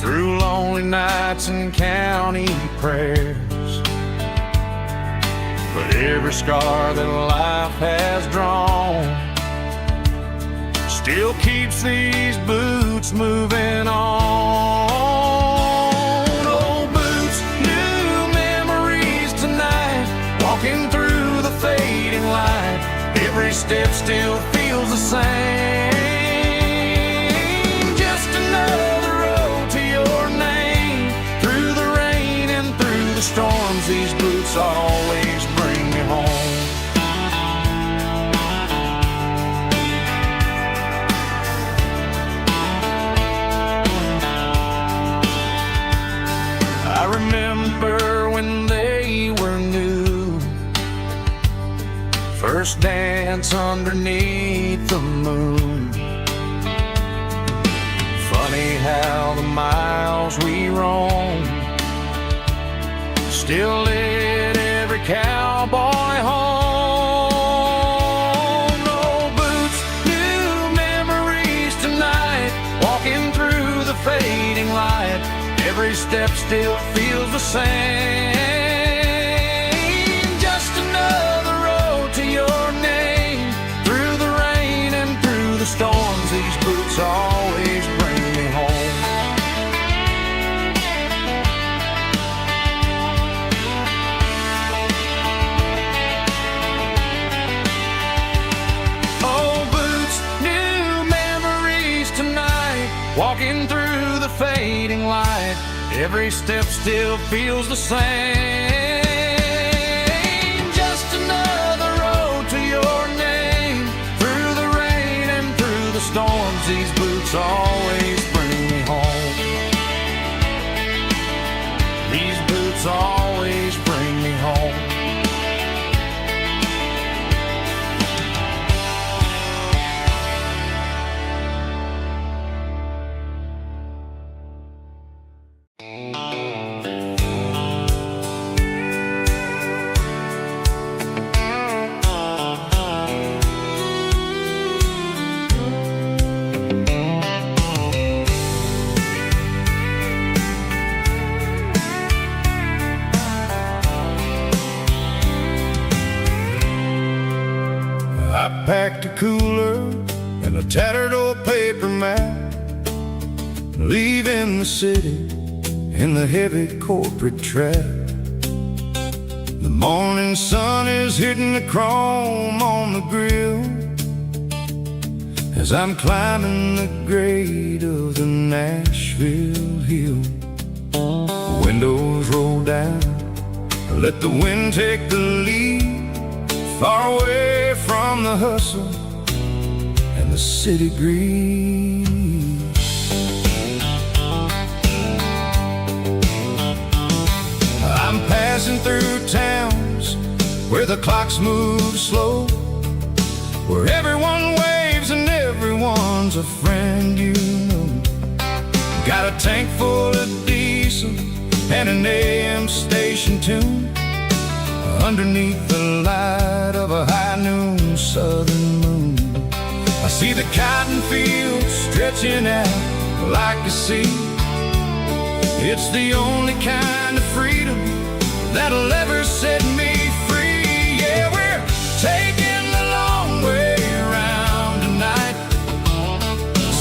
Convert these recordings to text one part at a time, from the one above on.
through lonely nights and county prayers. But every scar that life has drawn still keeps these boots moving on. Old boots, new memories tonight, walking through the fading light. Every step still feels the same. Just another road to your name. Through the rain and through the storms, these boots always bring me home. I remember when they were new, first dance underneath the moon. Funny how the miles we roam still lit every cowboy home. Old boots, new memories tonight, walking through the fading light. Every step still feels the same. Just another road to your name. Through the rain and through the storms, these boots always bring me home. Old boots, new memories tonight, walking through the fading light. Every step still feels the same. Just another road to your name. Through the rain and through the storms, these boots always bring me home. These boots always bring me home. I packed a cooler and a tattered old paper map, leaving the city in the heavy corporate trap. The morning sun is hitting the chrome on the grill as I'm climbing the grade of the Nashville hill. The windows roll down, let the wind take the lead, far away from the hustle and the city breeze. I'm passing through towns where the clocks move slow, where everyone waves and everyone's a friend you know. Got a tank full of diesel and an AM station tune underneath the light of a high noon southern moon. I see the cotton fields stretching out like a sea. It's the only kind of freedom that'll ever set me free. Yeah, we're taking the long way around tonight,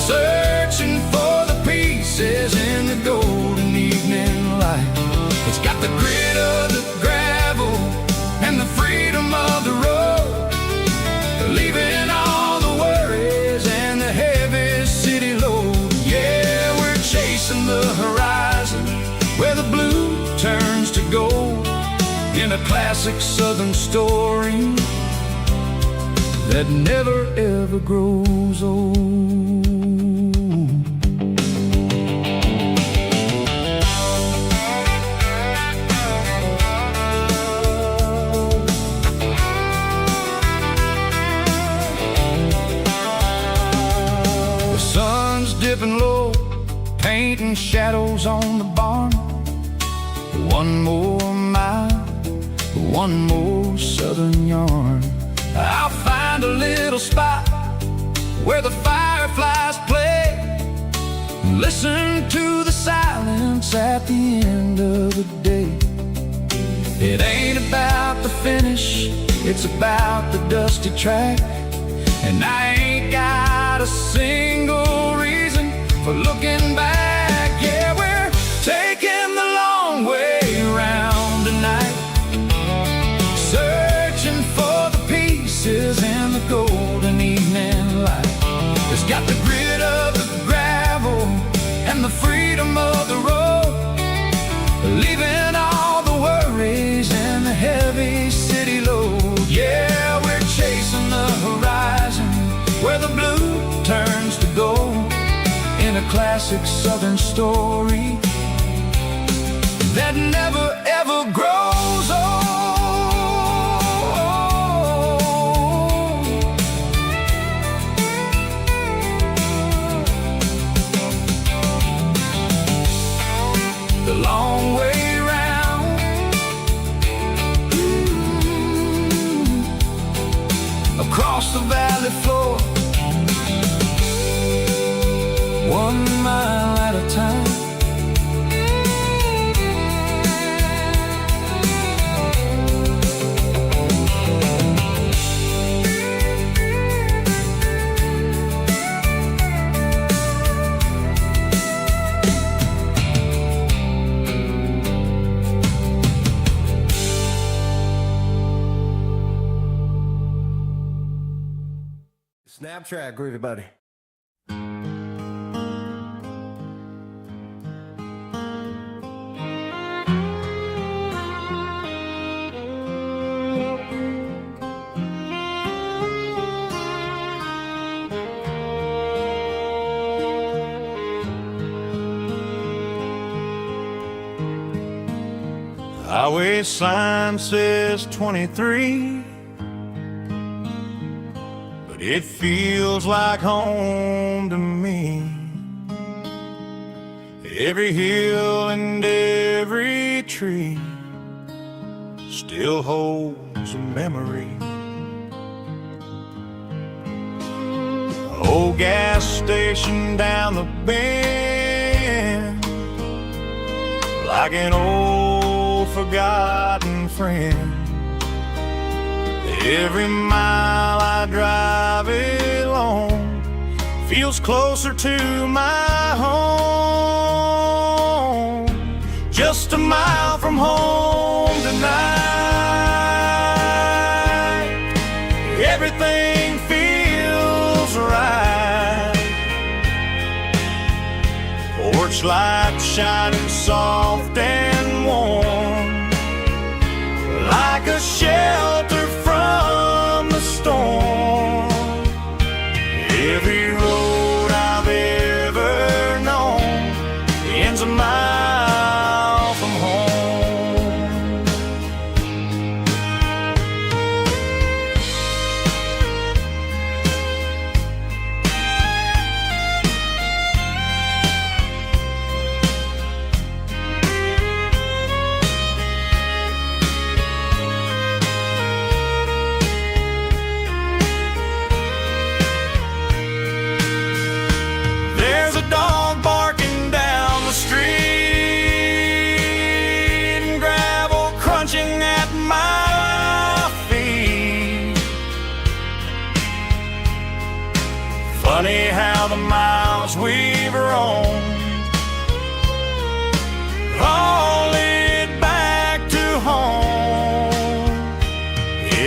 searching for the pieces in the golden evening light. It's got the grit of the gravel and the freedom of the road, leaving all the worries and the heavy city load. Yeah, we're chasing the horizon where the blue turns to gold, in a classic southern story that never ever grows old. Dipping low, painting shadows on the barn. One more mile, one more southern yarn. I'll find a little spot where the fireflies play, listen to the silence at the end of the day. It ain't about the finish, it's about the dusty track. And I ain't got a single reason for looking back. Yeah, we're taking the long way around tonight, searching for the pieces in the golden evening light. It's got the grit of the gravel and the freedom of the road, leaving all the worries and the heavy city load. Yeah, we're chasing the horizon where the blue turns to gold, in a classic southern story that never ever grows old. The long way round, across the valley floor, 1 mile at a time. Snap track, groovy buddy. Highway sign says 23, but it feels like home to me. Every hill and every tree still holds a memory. Old gas station down the bend, like an old forgotten friend. Every mile I drive it along feels closer to my home. Just a mile from home tonight, everything feels right. Porch light shining soft and warm, like a shelter from the storm. Every road I've ever known ends a mile from home. There's a dog barking down the street, and gravel crunching at my feet. Funny how the miles we've roamed all lead back to home.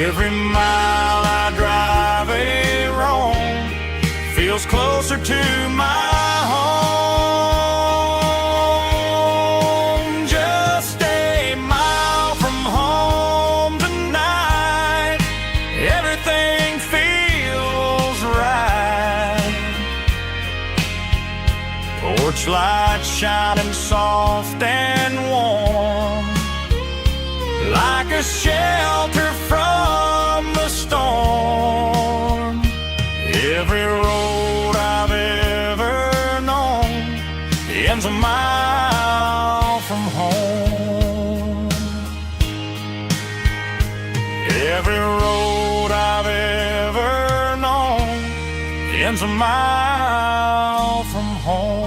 Every mile I drive a roam feels closer to my home. Just a mile from home tonight, everything feels right. Porch light shining soft and warm, like a shelter from the storm. Every road I've ever known ends a mile from home. Every road I've ever known ends a mile from home.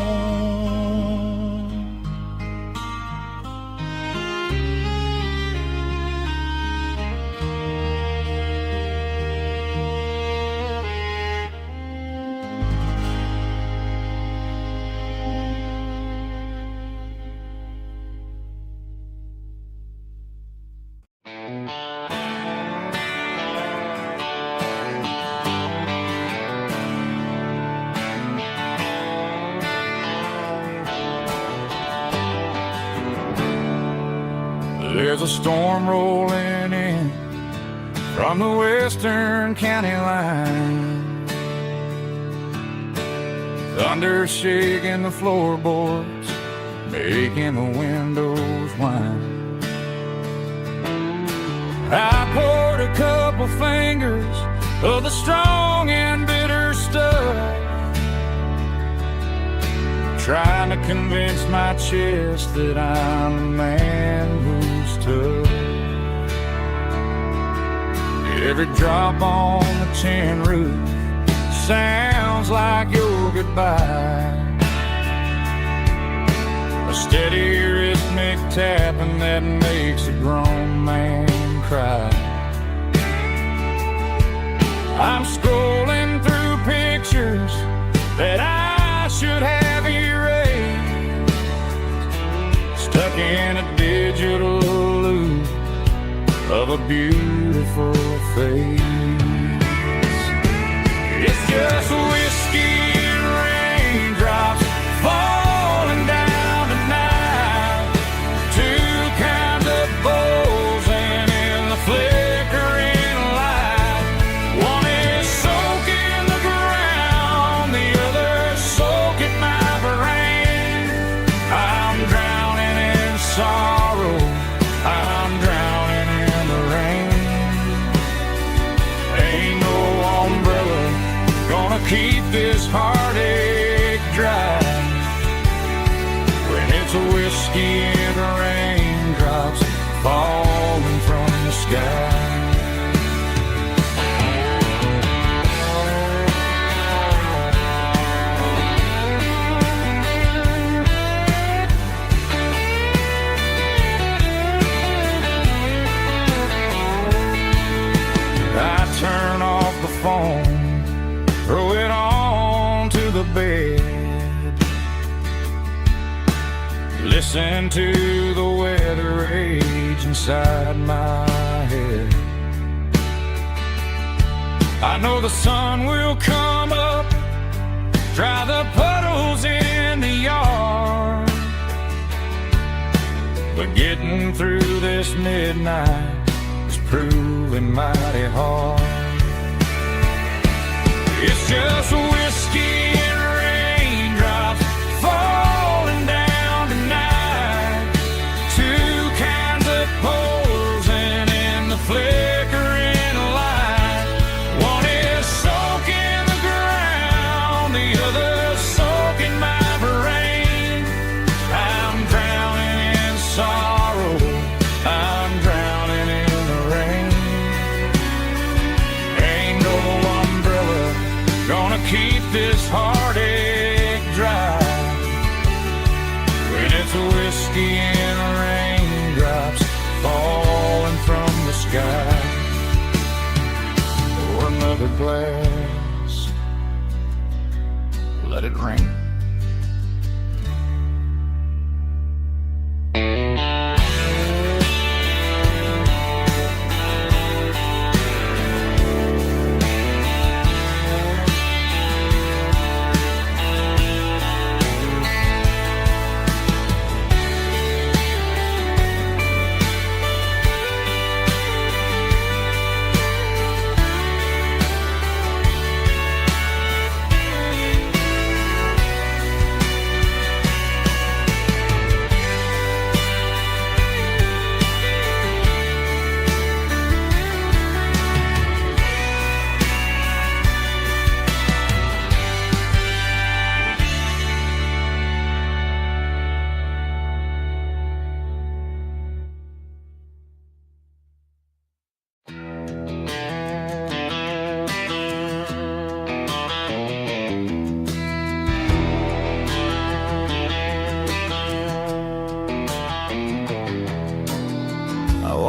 There's a storm rolling in from the western county line, thunder shaking the floorboards, making the windows whine. I poured a couple fingers of the strong and bitter stuff, trying to convince my chest that I'm a man who's tough. Every drop on the tin roof sounds like your goodbye, a steady rhythmic tapping that makes a grown man cry. I'm scrolling through pictures that I should have erased, stuck in a digital loop of a beautiful face. It's just whiskey and raindrops falling down tonight, two kinds of bulging in the flickering light. One is soaking the ground, the other soaking my brain. I'm drowning in sorrow, I'm drowning in the rain. Ain't no umbrella gonna keep this heartache dry when it's a whiskey and raindrops falling from the sky. I turn off the phone, throw it on to the bed, listen to the weather rage inside my head. I know the sun will come up, dry the puddles in the yard, but getting through this midnight is proving mighty hard. It's just whiskey and raindrops falling down tonight, two kinds of posing in the flickering light. One is soaking the ground, the other soaking my brain. I'm drowning in sorrow, I'm drowning in the rain. Ain't no umbrella gonna keep this heartache dry when it's a whiskey and raindrops falling from the sky. Pour another glass, let it rain.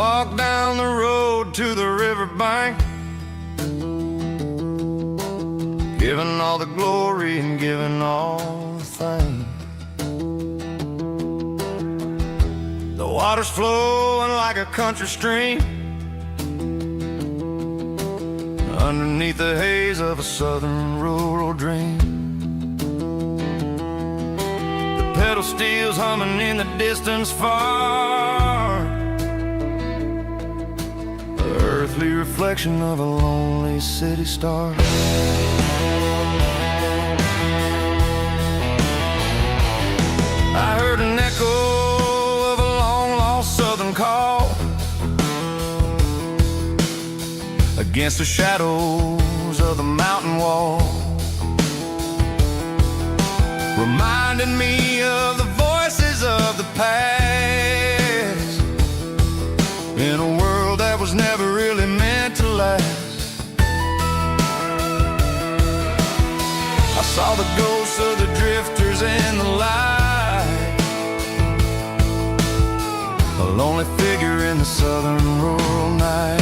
Walk down the road to the riverbank, giving all the glory and giving all the thanks. The water's flowing like a country stream underneath the haze of a southern rural dream. The pedal steel's humming in the distance far, earthly reflection of a lonely city star. I heard an echo of a long-lost southern call against the shadows of the mountain wall, reminding me of the voices of the past, in a world that was never really meant to last. I saw the ghosts of the drifters in the light, a lonely figure in the southern rural night.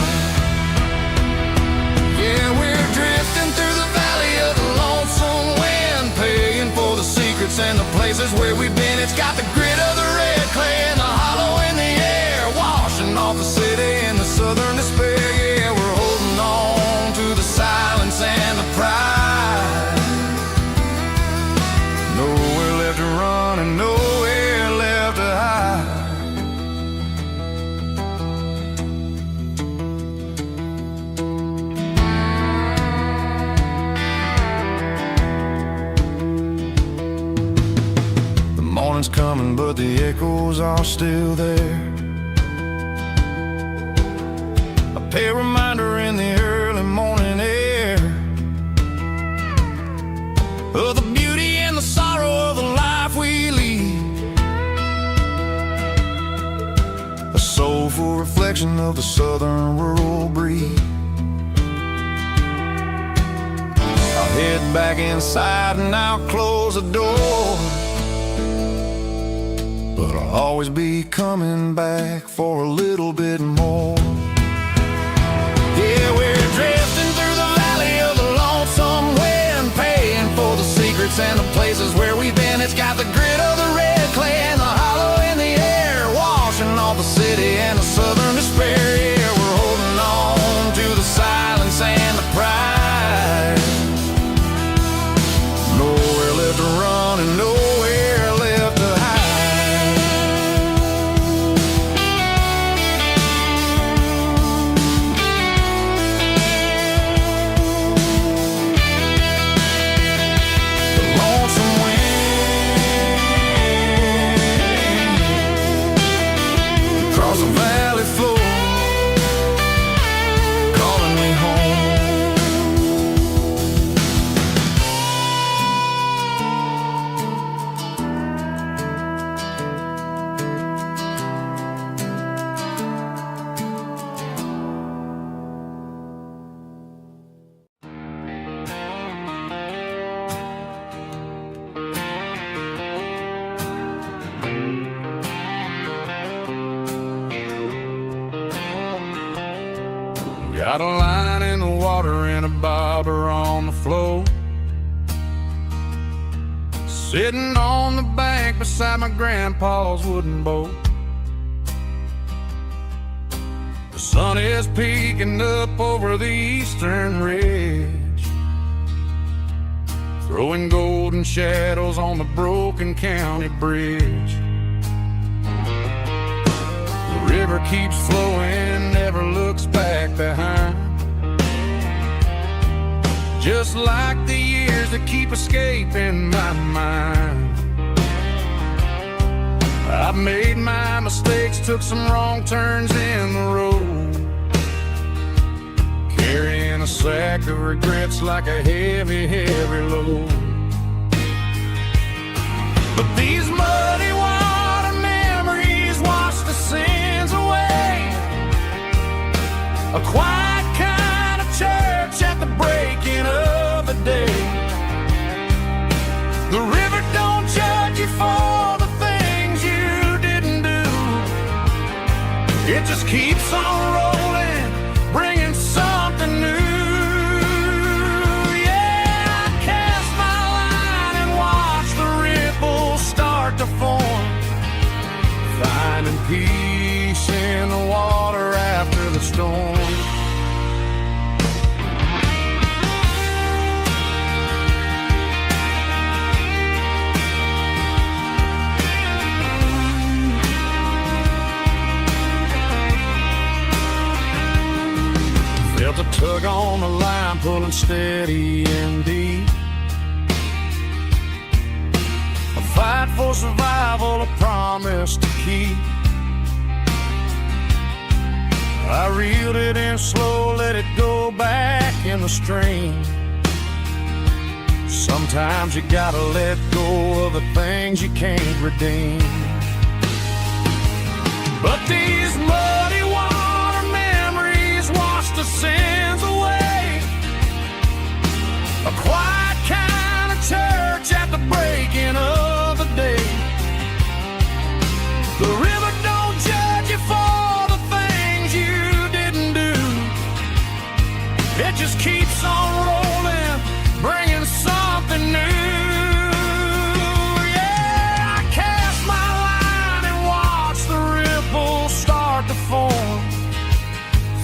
Yeah, we're drifting through the valley of the lonesome wind, paying for the secrets and the places where we've been. It's got the grit of the red clay and the hollow in the air, washing off the city and the southern despair. Yeah, we're holding on to the silence and the pride. Nowhere left to run and nowhere left to hide. The morning's coming, but the echoes are still there. A pale reminder in the early morning air of the beauty and the sorrow of the life we lead, a soulful reflection of the southern rural breed. I'll head back inside and I'll close the door, but I'll always be coming back for a little bit more. Yeah, we're drifting through the valley of the lonesome wind, paying for the secrets and the places where we've been. It's got the grit of the red clay and the hollow in the air, washing off the city and the southern despair. Yeah, we're holding on to the silence and the pride. Nowhere left to run and nowhere left to hide. Across the valley floor, calling me home. Got a line in the water and a bobber on the floor, sitting on the bank beside my grandpa's wooden boat. The sun is peeking up over the eastern ridge, throwing golden shadows on the broken county bridge. The river keeps flowing, never looks back behind, just like the years that keep escaping my mind. I've made my mistakes, took some wrong turns in the road, carrying a sack of regrets like a heavy, heavy load. But these muddy water memories wash the sins away, a quiet kind of church at the breaking of the day. The river don't judge you for the things you didn't do, it just keeps on rolling, bringing something new. Yeah, I cast my line and watch the ripples start to form, finding peace in the water after the storm. Tug on the line, pulling steady and deep. A fight for survival, a promise to keep. I reeled it in slow, let it go back in the stream. Sometimes you gotta let go of the things you can't redeem. But these muddy water memories wash the sins away. A quiet kind of church at the breaking of the day. The river don't judge you for the things you didn't do. It just keeps on rolling, bringing something new.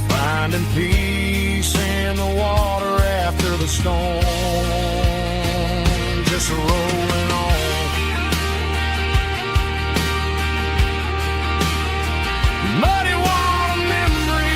Finding peace in the water after the storm, just rolling on. Muddy water memory.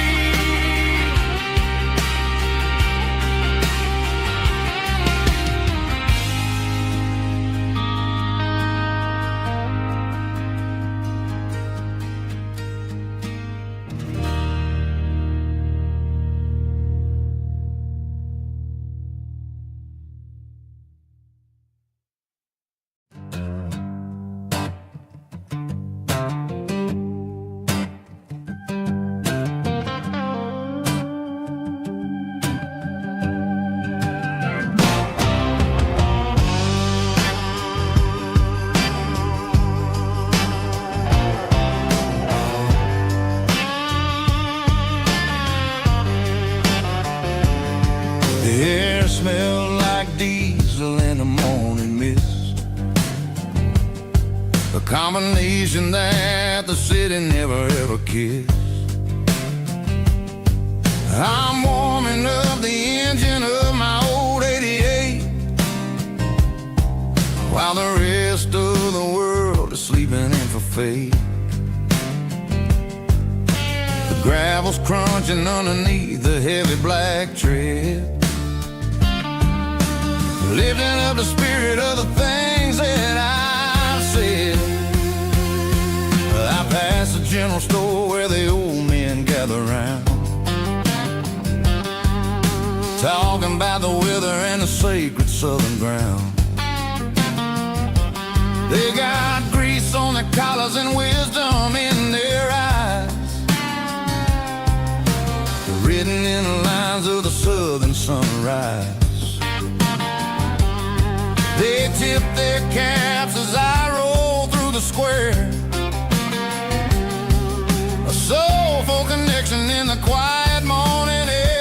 The air smelled like diesel in the morning mist, a combination that the city never ever kissed. I'm warming up the engine of my old 88, while the rest of the world is sleeping in for fate. The gravel's crunching underneath the heavy black tread, lifting up the spirit of the things that I've said. I pass the general store where the old men gather round, talking about the weather and the sacred southern ground. They got grease on their collars and wisdom in their eyes, written in the lines of the southern sunrise. They tip their caps as I roll through the square, a soulful connection in the quiet morning air.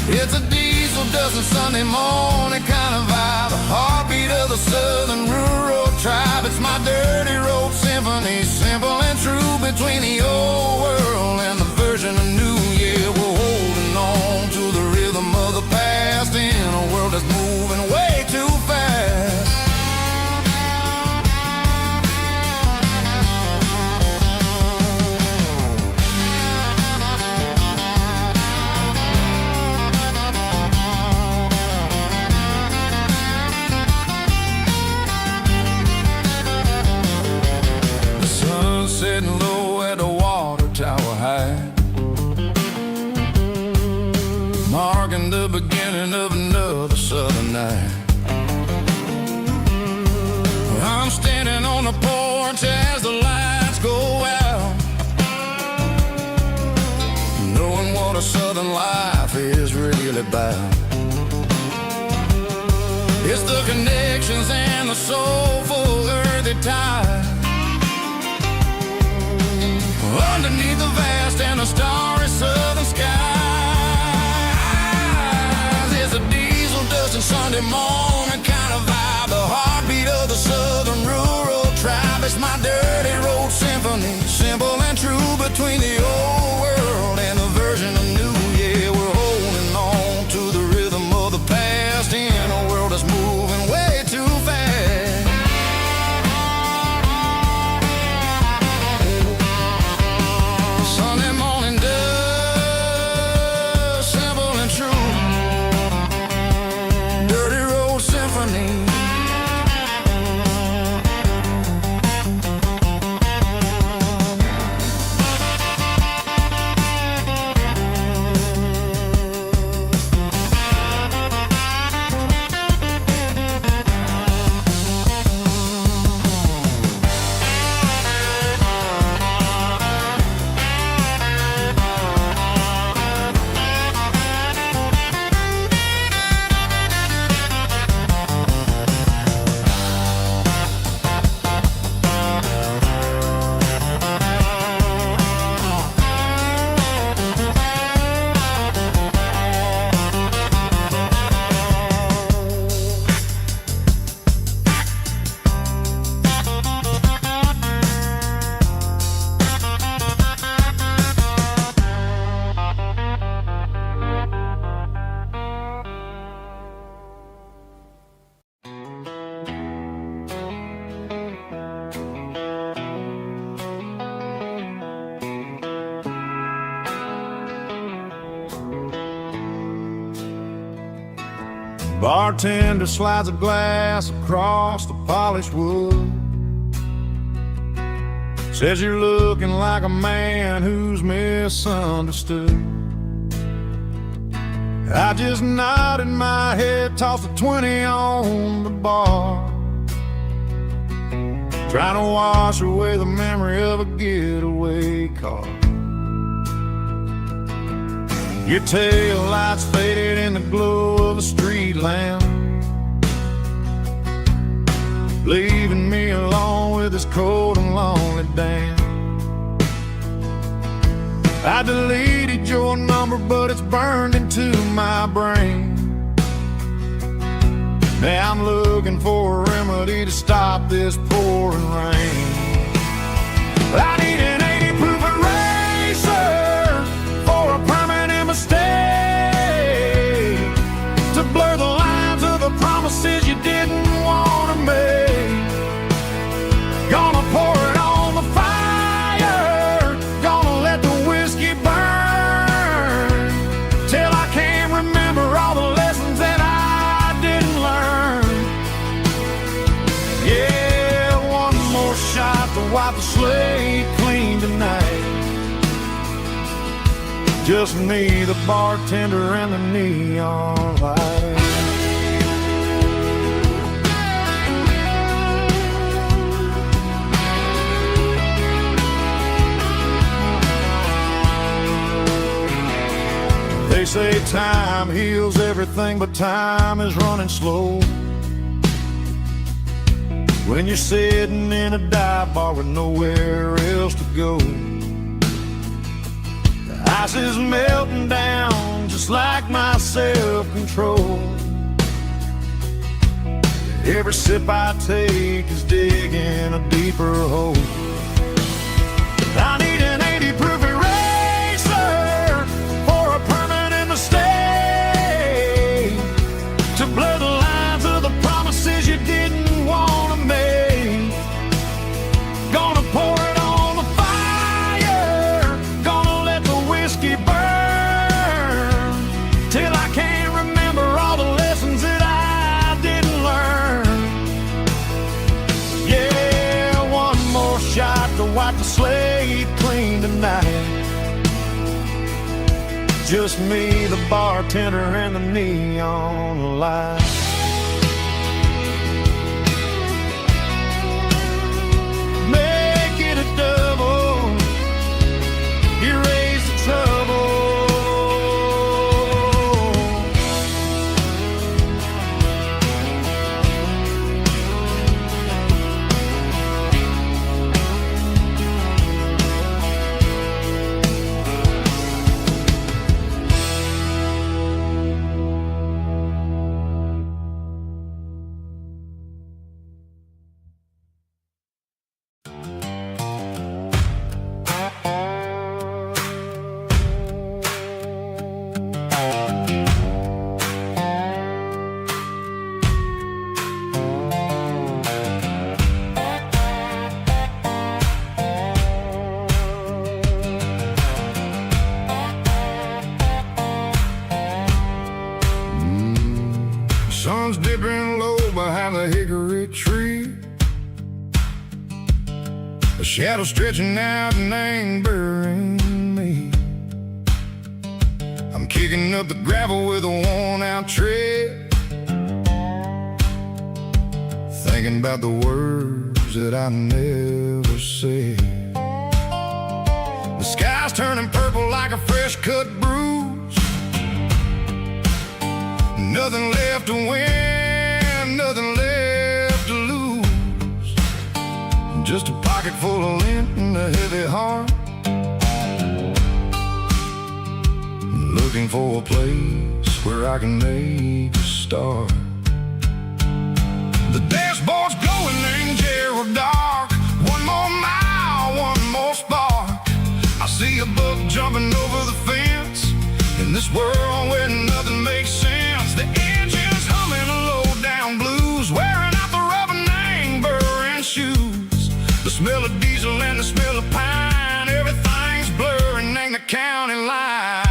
It's a diesel dozen Sunday morning kind of vibe, a heartbeat of the southern rural tribe. It's my dirty road symphony, simple and true, between the old world and the version of new. Yeah, we're holding on to the rhythm of the past in a world that's moving way too fast. The sun's setting low at the water tower high, marking the beginning of another southern night. I'm standing on the porch as the lights go out, knowing what a southern life is really about. It's the connections and the soulful earthy tide, underneath the vast and the starry southern skies. It's a diesel dusting Sunday morning kind of vibe, the heartbeat of the southern rural tribe. It's my dirty road symphony, simple and true, between the old world and the version of new. Yeah, we're holding on to the rhythm of the past in a world that's moving way too fast. Sunday morning dust Bartender slides a glass across the polished wood. Says you're looking like a man who's misunderstood. I just nodded my head, tossed a 20 on the bar, trying to wash away the memory of a getaway car. Your tail lights faded in the glow of a street lamp, leaving me alone with this cold and lonely damn. I deleted your number, but it's burned into my brain. Now I'm looking for a remedy to stop this pouring rain. I need an 80 proof eraser for a permanent mistake, to blur the lines of the promises you didn't want to make. Gonna pour it on the fire, gonna let the whiskey burn, till I can't remember all the lessons that I didn't learn. Yeah, one more shot to wipe the slate clean tonight. Just me, the bartender, and the neon light. They say time heals everything, but time is running slow when you're sitting in a dive bar with nowhere else to go. The ice is melting down just like my self-control. Every sip I take is digging a deeper hole. I need an 80 proof eraser for a permanent mistake, to blur the lines of the promises you didn't want to make. Gonna pour it on the fire, gonna let the whiskey burn, till I can't remember all the lessons that I didn't learn. Yeah, one more shot to wipe the slate clean tonight. Just me, the bartender, and the neon light. Make it a double, erase the trouble. Sun's dipping low behind the hickory tree, a shadow stretching out and angering me. I'm kicking up the gravel with a worn-out tread, thinking about the words that I never said. The sky's turning purple like a fresh-cut bruise. Nothing left to win, nothing left to lose. Just a pocket full of lint and a heavy heart, looking for a place where I can make a start. The dashboard's glowing in Gerald dark. One more mile, one more spark. I see a buck jumping over the fence, in this world where nothing makes sense. The engine's humming a low-down blues, wearing out the rubber-name burring shoes. The smell of diesel and the smell of pine, everything's blurring in the county line.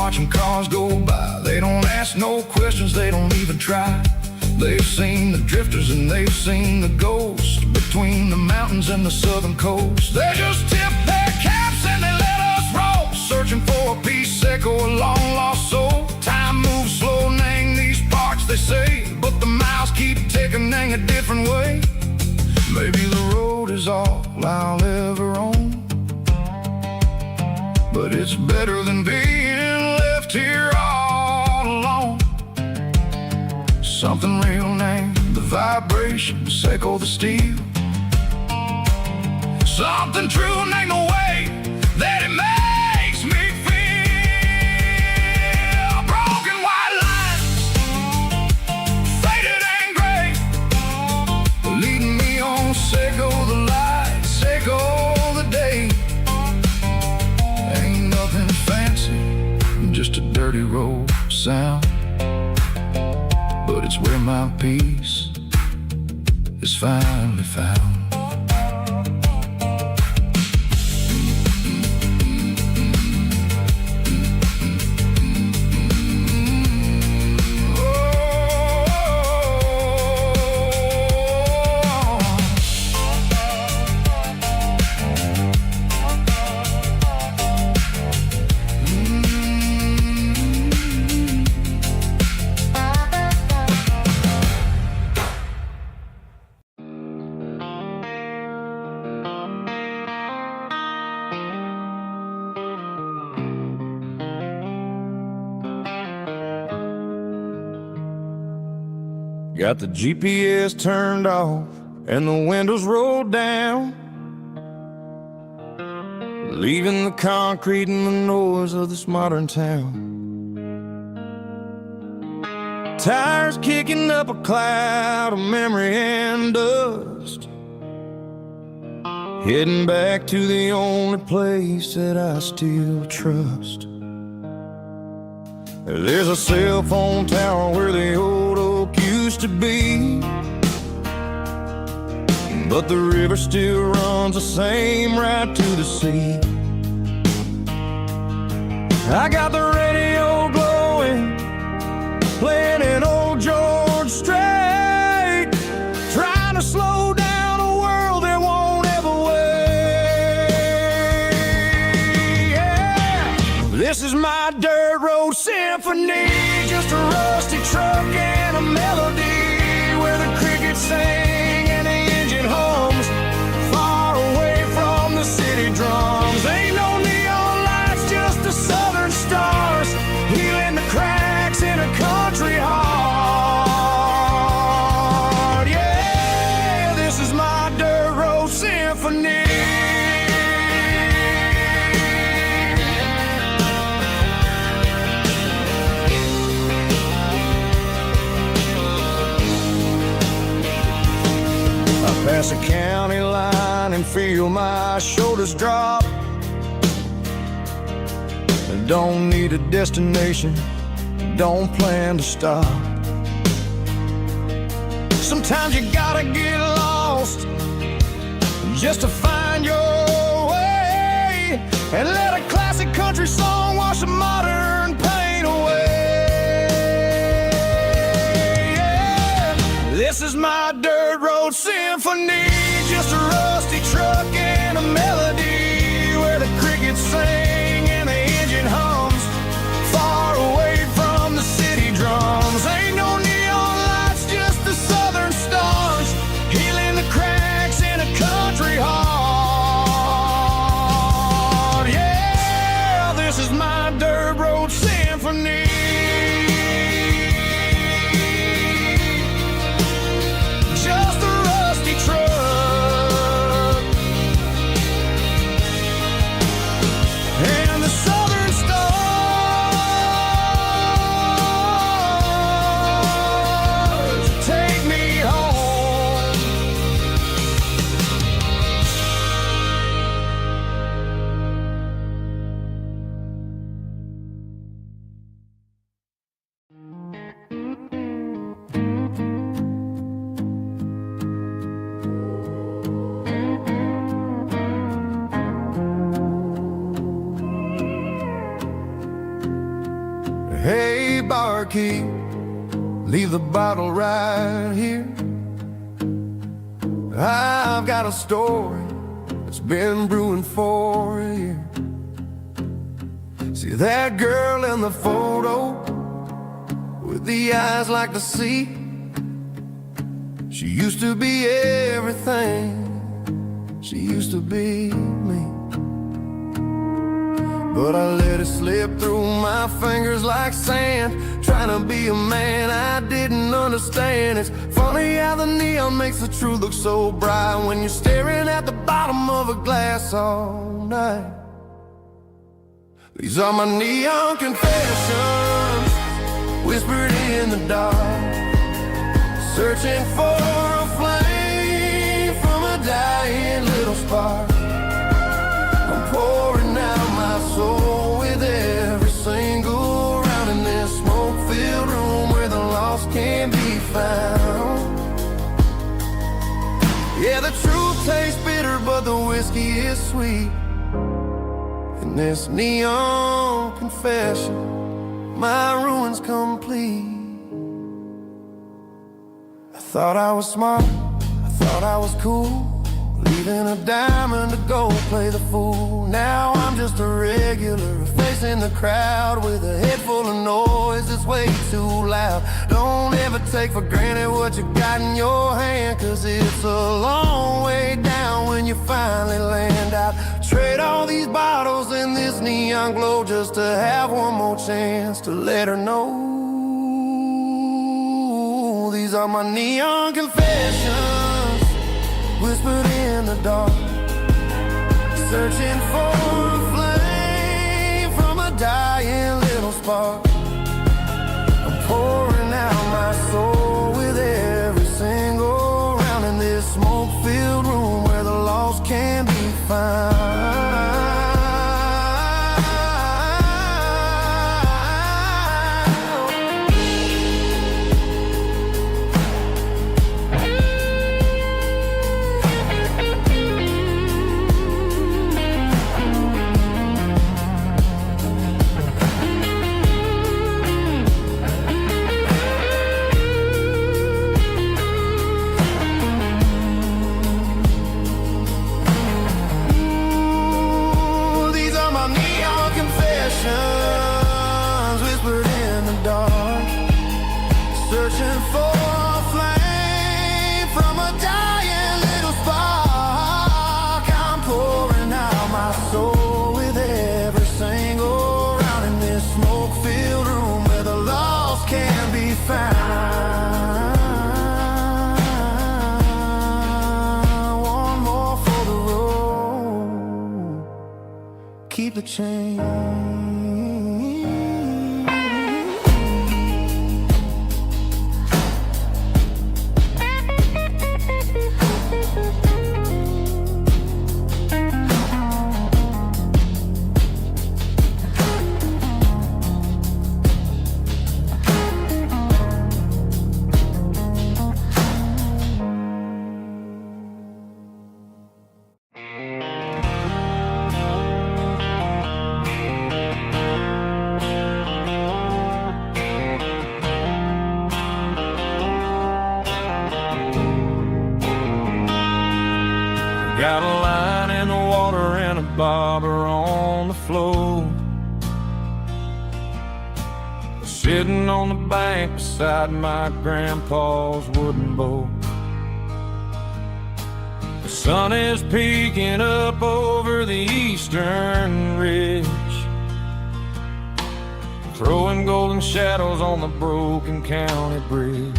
watching cars go by. They don't ask no questions, they don't even try. They've seen the drifters and they've seen the ghosts between the mountains and the southern coast. They just tip their caps and they let us roll, searching for a piece seco, a long lost soul. Time moves slow, nang these parts, they say, but the miles keep ticking, nang a different way. Maybe the road is all I'll ever own, but it's better than being left here all alone. Something real named the vibrations echo the steel. Something true named the way that it makes me feel. Broken white lines, faded and gray, leading me on, seco the light, seco the day. Ain't nothing fancy, just a dirty road sound, but it's where my peace is finally found. Got the GPS turned off and the windows rolled down, leaving the concrete and the noise of this modern town. Tires kicking up a cloud of memory and dust, heading back to the only place that I still trust. There's a cell phone tower where the old oak used to be, but the river still runs the same right to the sea. I got the radio glowing, playing an old George Strait, trying to slow down a world that won't ever wait. Yeah. This is my dirt road symphony, just a rusty truck and a melody, where the crickets sing and the engine hums, far away from the city drums. Ain't no neon lights, just the southern stars, healing the cracks in a country heart. Yeah, this is my dirt road symphony. Pass a county line and feel my shoulders drop. Don't need a destination, don't plan to stop. Sometimes you gotta get lost just to find your way, and let a classic country song wash a modern pain away. Yeah. This is my dirt road symphony, just a rusty truck and a melody, where the crickets sing and the engine hums, far away from the city drums. Ain't no neon lights, just the southern stars, healing the cracks in a country heart. Yeah, this is my dirt road symphony. Just a rusty truck car key, leave the bottle right here. I've got a story that's been brewing for a year. See that girl in the photo with the eyes like the sea? She used to be everything, she used to be me. But I let it slip through my fingers like sand, trying to be a man I didn't understand. It's funny how the neon makes the truth look so bright when you're staring at the bottom of a glass all night. These are my neon confessions, whispered in the dark, searching for a flame from a dying little spark. I'm pouring out my soul with every single round in this smoke-filled room where the lost can be found. Yeah, the truth tastes bitter, but the whiskey is sweet. In this neon confession, my ruin's complete. I thought I was smart, I thought I was cool, leaving a diamond to go play the fool. Now I'm just a regular, facing the crowd with a head full of noise that's way too loud. Don't ever take for granted what you got in your hand, cause it's a long way down when you finally land out. Trade all these bottles in this neon glow just to have one more chance to let her know. These are my neon confessions, whispered in the dark, searching for a flame from a dying little spark. I'm pouring out my soul with every single round in this smoke-filled room where the lost can be found. Whispered in the dark, searching for a flame from a dying little spark. I'm pouring out my soul with every single round in this smoke-filled room where the lost can be found. One more for the road, keep the change. Got a line in the water and a bobber on the floor, sitting on the bank beside my grandpa's wooden boat. The sun is peeking up over the eastern ridge, throwing golden shadows on the broken county bridge.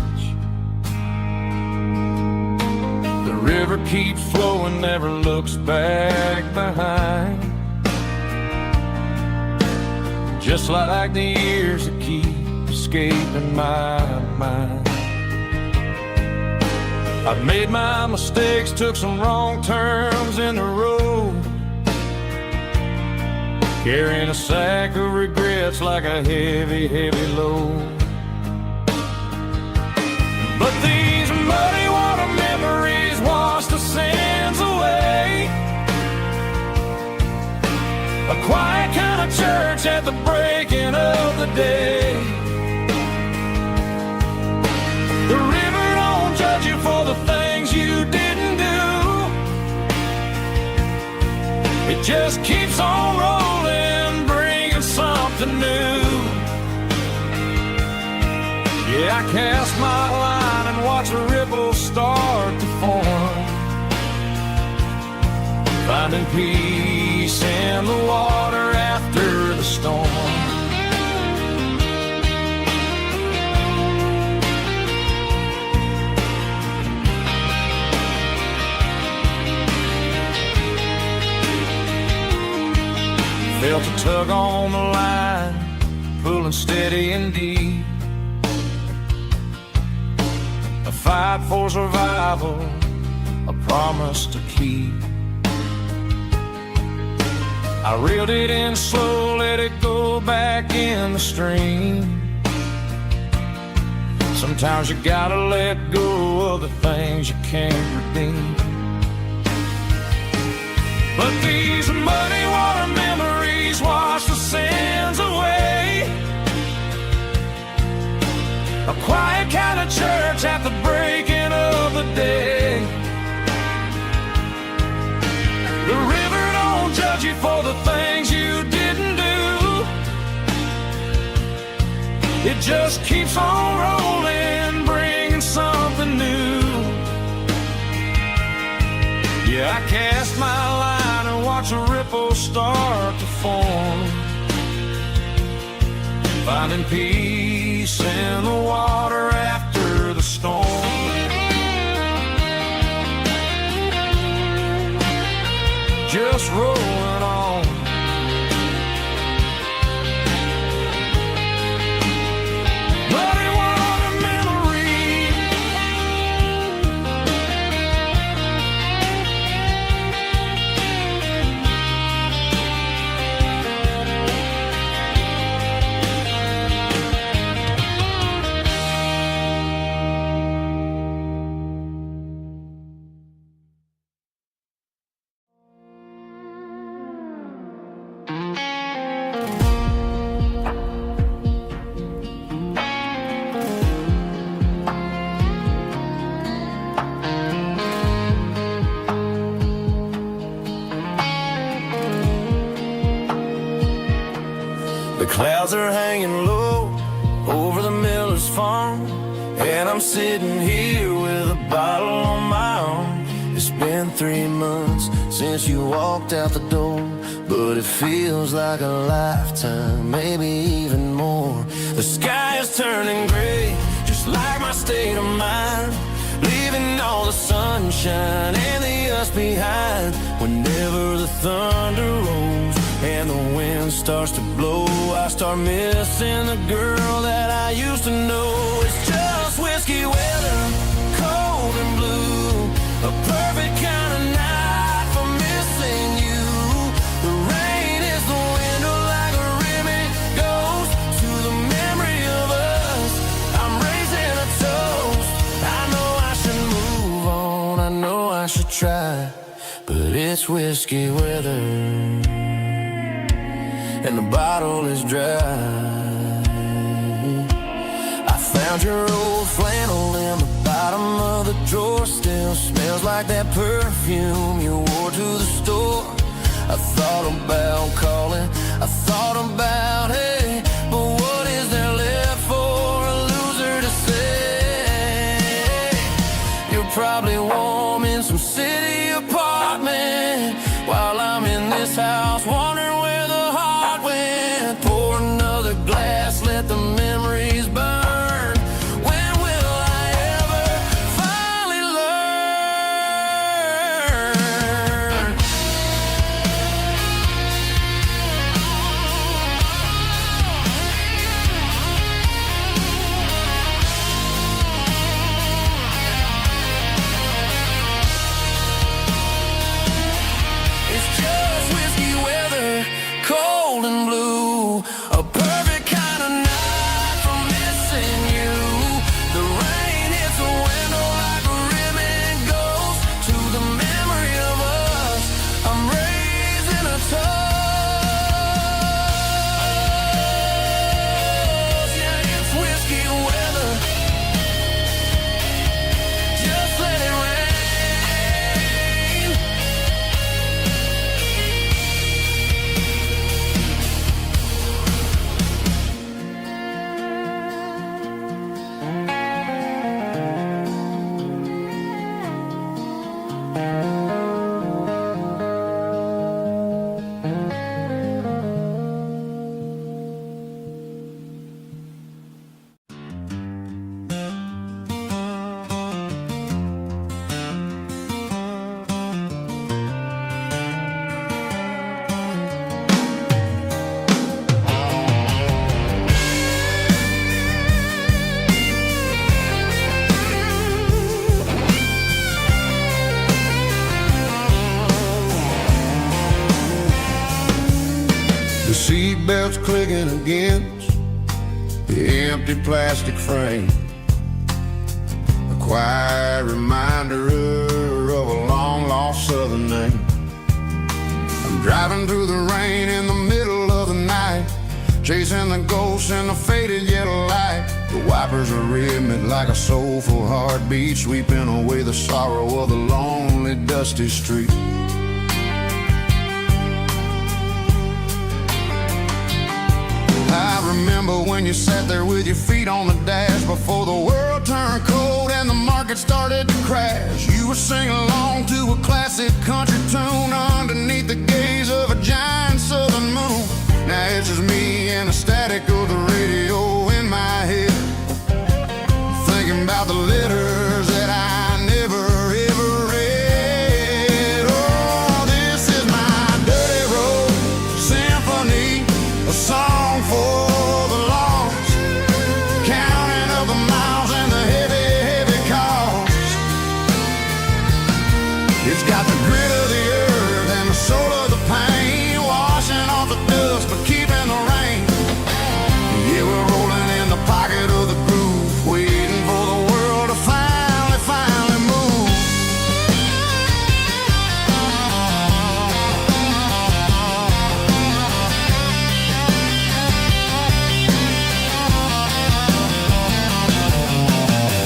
The river keeps flowing, never looks back behind, just like the years that keep escaping my mind. I've made my mistakes, took some wrong turns in the road, carrying a sack of regrets like a heavy, heavy load. But these muddy water memories wash the sins away. A quiet kind of church at the breaking of the day. It just keeps on rolling, bringing something new. Yeah, I cast my line and watch a ripple start to form, finding peace in the water after the storm. Felt a tug on the line, pulling steady and deep. A fight for survival, a promise to keep. I reeled it in slow, let it go back in the stream. Sometimes you gotta let go of the things you can't redeem. But these muddy water memories wash the sins away. A quiet kind of church at the breaking of the day. The river don't judge you for the things you didn't do. It just keeps on rolling, bringing something new. Yeah, I cast my line and watch a ripple start to form, finding peace in the water after the storm. Just rolling on. Muddy water memory. The clouds are hanging low over the miller's farm, and I'm sitting here with a bottle on my arm. It's been 3 months since you walked out the door, but it feels like a lifetime, maybe even more. The sky is turning gray, just like my state of mind, leaving all the sunshine and the us behind. Whenever the thunder rolls and the wind starts to blow, I start missing the girl that I used to know. It's just whiskey weather, cold and blue, a perfect kind of night for missing you. The rain is the window like a ribbon goes to the memory of us. I'm raising a toast. I know I should move on, I know I should try, but it's whiskey weather and the bottle is dry. I found your old flannel in the bottom of the drawer, still smells like that perfume you wore to the store. I thought about calling, I thought about, hey, but what is there left for a loser to say? You're probably warm in some city apartment, while I'm in this house wondering where the heart went. Pour another glass, let the memories burn. When will I ever finally learn? seatbelts clicking against the empty plastic frame. A quiet reminder of a long-lost southern name. I'm driving through the rain in the middle of the night, chasing the ghosts in the faded yellow light. The wipers are rhythmic like a soulful heartbeat, sweeping away the sorrow of the lonely, dusty street. I remember when you sat there with your feet on the dash, before the world turned cold and the market started to crash. You were singing along to a classic country tune underneath the gaze of a giant southern moon. Now it's just me and the static of the radio in my head, thinking about the letters that I never ever read. Oh, this is my dirty road symphony, a song for the lost, counting up the miles and the heavy, heavy cost. It's got the grit of the earth and the soul of the pain, washing off the dust but keeping the rain. Yeah, we're rolling in the pocket of the groove, waiting for the world to finally move.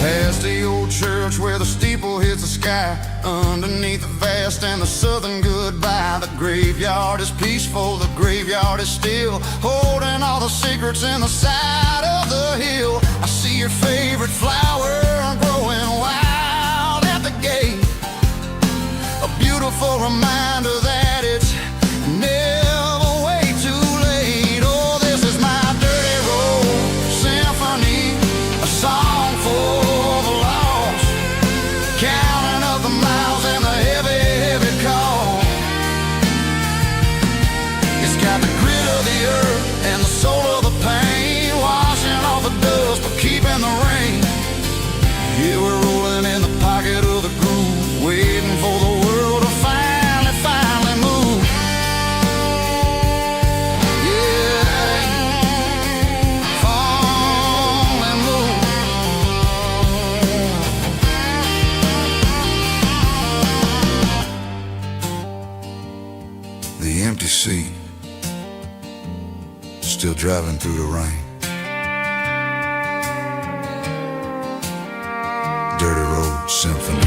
Past the old church where the steeple hits the sky, underneath the vast and the southern goodbye. The graveyard is peaceful, the graveyard is still, holding all the secrets in the side of the hill. I see your favorite flower growing wild at the gate, a beautiful reminder that it's never way too late. Oh, this is my dirty road symphony, a song for the lost, counting up the miles and the heavy, heavy call. It's got the grit of the earth and the soul of the pain, washing off the dust but keeping the rain. Yeah, we're rolling in the pocket of the groove, waiting for the world to finally move. Yeah, finally move. The empty seat, still driving through the rain. Dirty road symphony.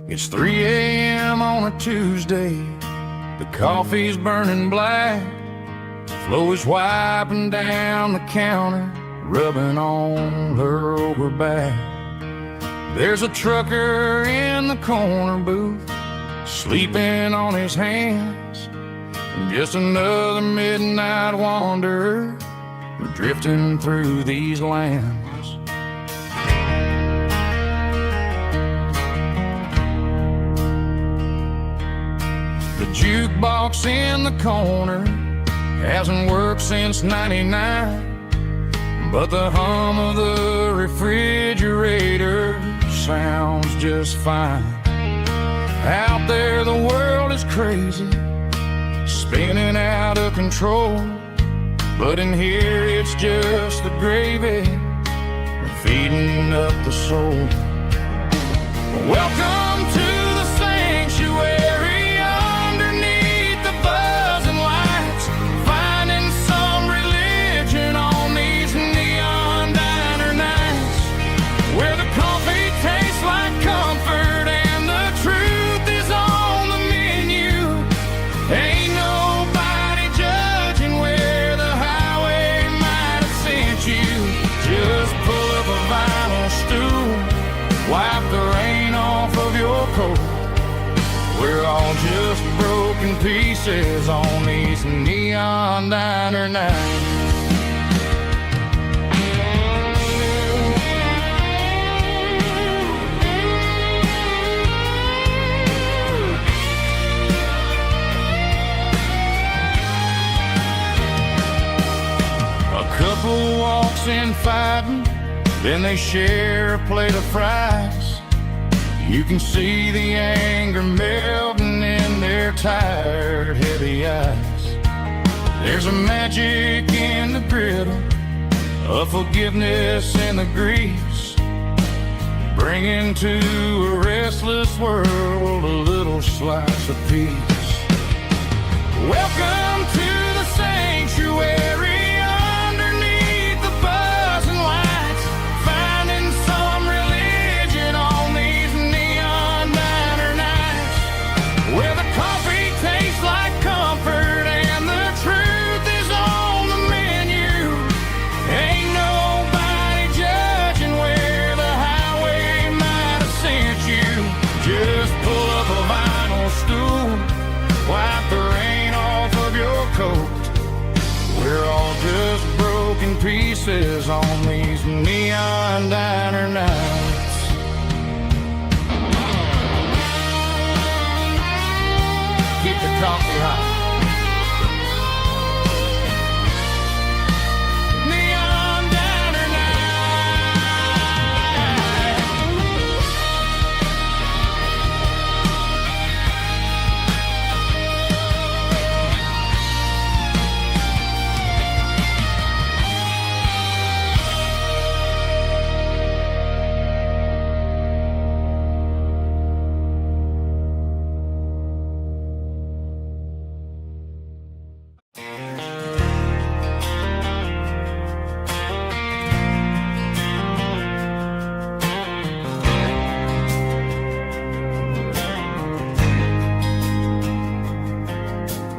It's 3 a.m. on a Tuesday, the coffee's burning black, Flo is wiping down the counter, rubbing on her over back. There's a trucker in the corner booth, sleeping on his hands, and just another midnight wanderer, drifting through these lands. The jukebox in the corner hasn't worked since '99, but the hum of the refrigerator sounds just fine. Out there the world is crazy, spinning out of control, but in here it's just the gravy feeding up the soul. Welcome to the sanctuary underneath the buzzing lights, finding some religion on these neon diner nights, where the coffee tastes like comfort and the truth is on the menu. Ain't nobody judging where the highway might have sent you. Just pull up a vinyl stool, wipe the rain off of your coat. We're all just broken pieces on these neon diner nights. A couple walks in fighting, then they share a plate of fries. You can see the anger melting in their tired, heavy eyes. There's a magic in the griddle, a forgiveness in the grease, bringing to a restless world a little slice of peace. Welcome to the sanctuary underneath the buzzing lights, finding some religion on these neon diner nights, where the coffee tastes like comfort and the truth is on the menu. Ain't nobody judging where the highway might have sent you. Just pull up a vinyl stool, wipe the rain off of your coat. We're all just broken pieces on these neon diner nights. Keep the coffee hot. Neon diner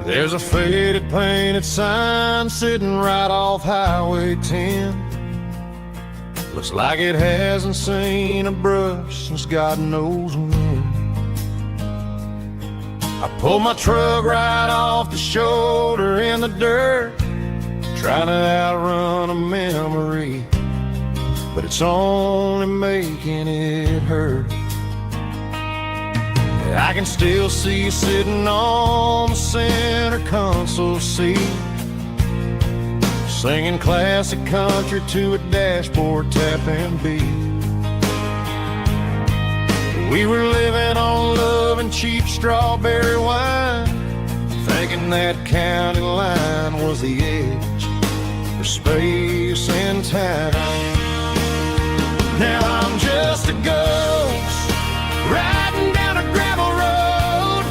There's a faded painted sign sitting right off Highway 10. Looks like it hasn't seen a brush since God knows when. I pulled my truck right off the shoulder in the dirt, trying to outrun a memory, but it's only making it hurt. I can still see you sitting on the center console seat, singing classic country to a dashboard tapping beat. We were living on love and cheap strawberry wine, thinking that county line was the edge for space and time. Now I'm just a ghost riding down a gravel road,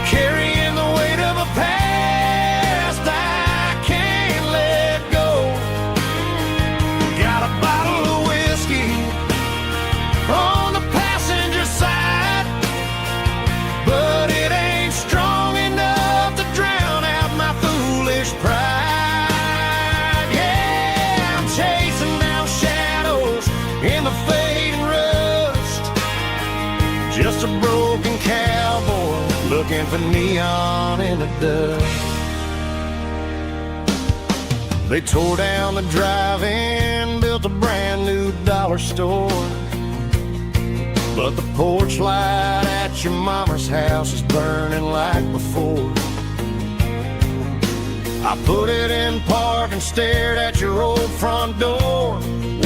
carrying the weight of a past I can't let go. Got a bottle of whiskey on the passenger side, but it ain't strong enough to drown out my foolish pride. Yeah, I'm chasing down shadows in the fading rust, just a broken cowboy looking for neon in the dust. They tore down the drive-in, built a brand new dollar store, but the porch light at your mama's house is burning like before. I put it in park and stared at your old front door,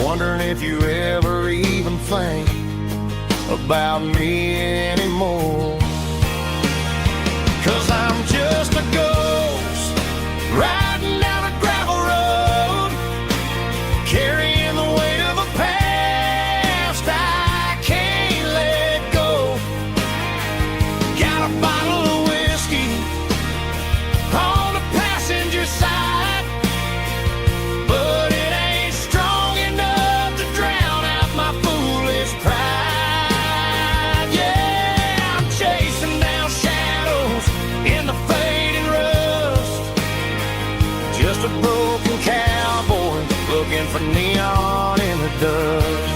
wondering if you ever even think about me anymore. 'Cause I'm just a ghost riding down a gravel road, carrying the weight of a past I can't let dust.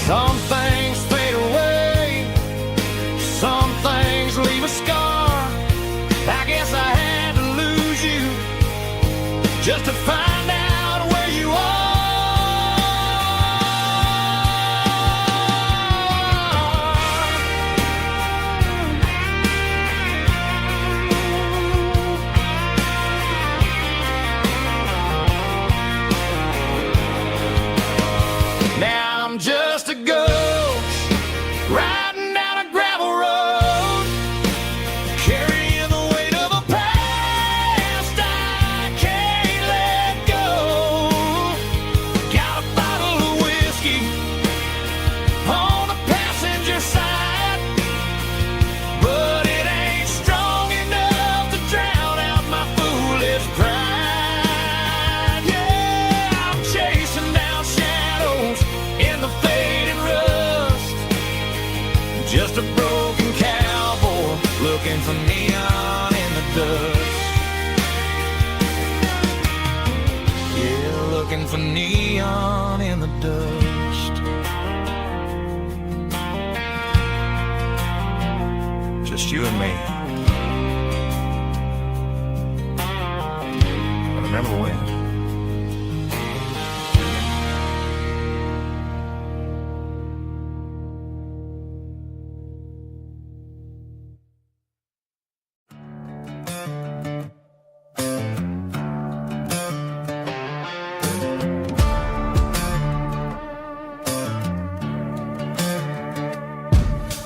Some things fade away, some things leave a scar. I guess I had to lose you just to find out where you are. Now I'm just a ghost riding down a gravel road, carrying the weight of a past I can't let go. Got a bottle of whiskey on the passenger side, but it ain't strong enough to drown out my foolish pride. Yeah, I'm chasing down shadows in the faded rust, just a broken cowboy looking for neon in the dust. Yeah, looking for neon in the dust. Just you and me. I remember when.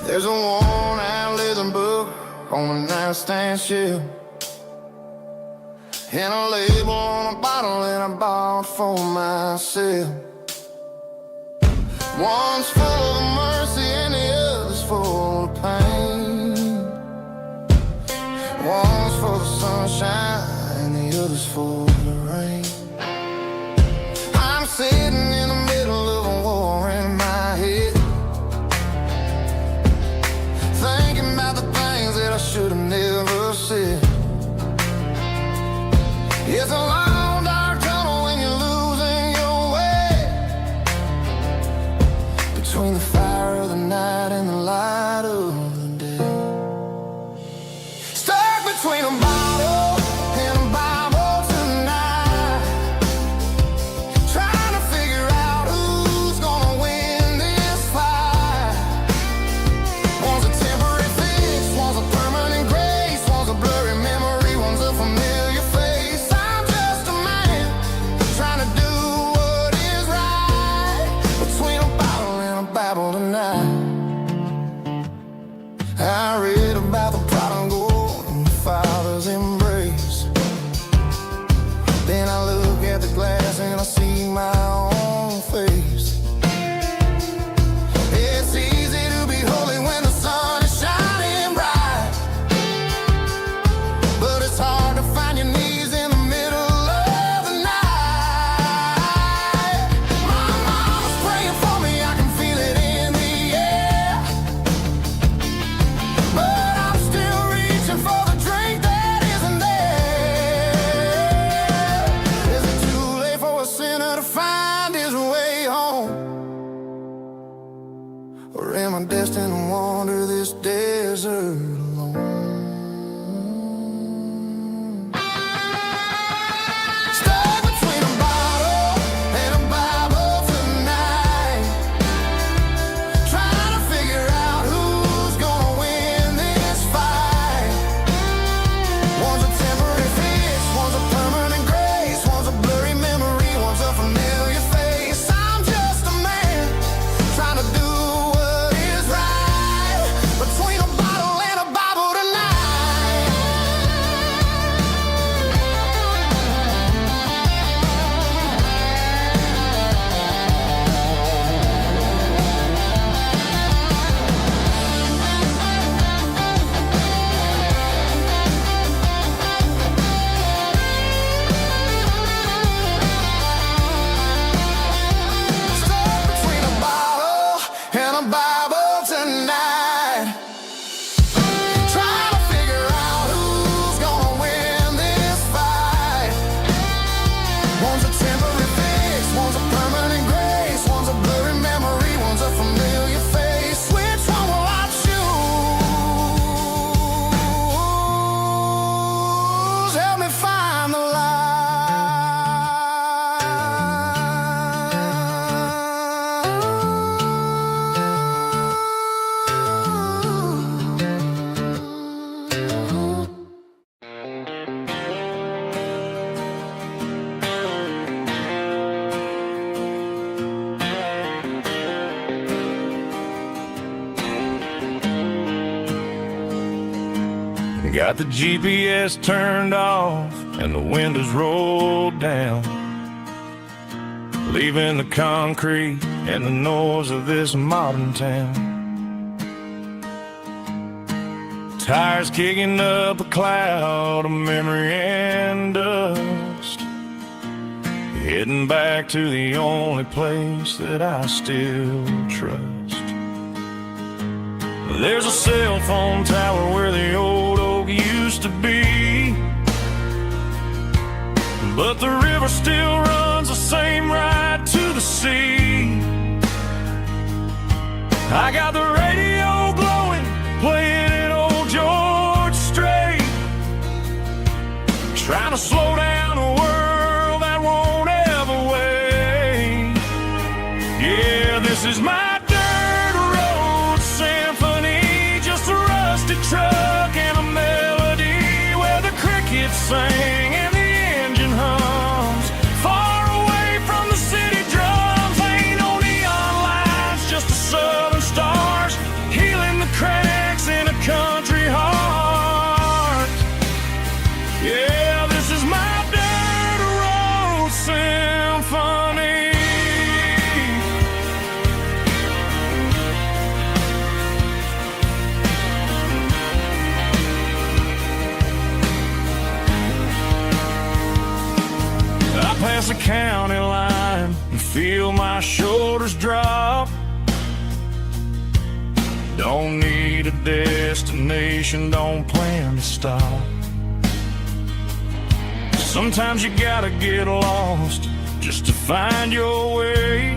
There's a worn-out leather book on the nightstand shelf, and a label on a bottle that I bought for myself. One's full of mercy and the other's full of pain. One's full of sunshine and the other's full of rain. I'm sitting in the middle of a war in my head, thinking about the things that I should have never said. It's a long dark tunnel when you're losing your way, between the fire of the night and the light of the day. Stuck between a bottle and a Bible tonight, trying to figure out who's gonna win this fight. One's a temporary fix, one's a permanent grace, one's a blurry memory, one's a familiar face. I'm just a man trying to do what is right, between a bottle and a Bible tonight. I read about the prodigal and the father's embrace. Then I look at the glass and I see my own face. It's easy to be holy when the sun is shining bright, but it's hard to find your knees in the middle of the night. My mama's praying for me, I can feel it in the air, but I'm still reaching for the drink that isn't there. Is it too late for a sinner to find his way home? Or am I destined to wander this desert alone? Stuck between a bottle and a Bible tonight, trying to figure out who's gonna win this fight. One's a temporary fix, one's a permanent grace, one's a blurry memory, one's a familiar face. I'm just a man trying to do what is right, between a bottle and a Got the GPS turned off and the windows rolled down, leaving the concrete and the noise of this modern town. Tires kicking up a cloud of memory and dust, heading back to the only place that I still trust. There's a cell phone tower where the old oak used to be, but the river still runs the same right to the sea. I got the radio glowing, playing it old George Strait, trying to slow down a world that won't ever wait. Yeah, this is my dirt road symphony, just a rusty truck and a melody where the crickets sing and the engine hums. Far away from the city drums, ain't no neon lights, just the southern stars healing the cracks in a country heart. Yeah, this is my dirt road symphony. I pass the county line and feel my shoulders drop. Don't need a destination, don't plan to stop. Sometimes you gotta get lost just to find your way,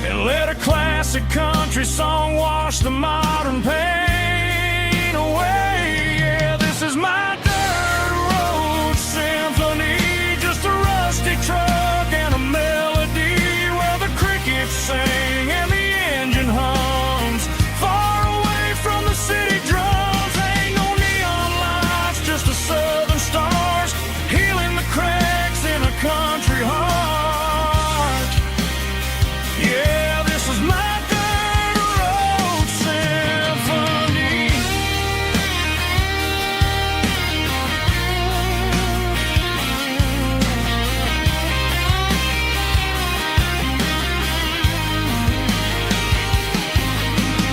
and let a classic country song wash the modern pain away. Yeah, this is my dirt road symphony, just a rusty truck and a melody where the crickets sing and the engine hums. Far away from the city drums, ain't no neon lights, just the southern stars healing the cracks in a country heart. Yeah, this is my dirt road symphony.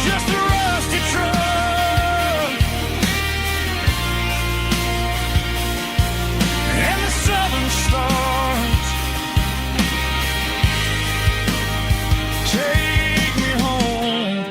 Just a rusty truck and the southern stars take me home.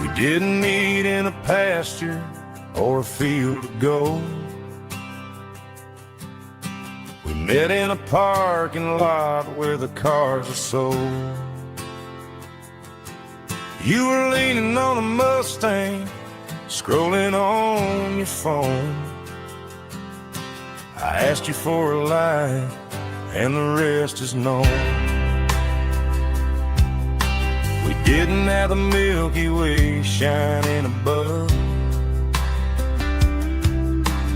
We didn't meet in a pasture or a field of gold. We met in a parking lot where the cars are sold. You were leaning on a Mustang, scrolling on your phone. I asked you for a light, and the rest is known. We didn't have the Milky Way shining above,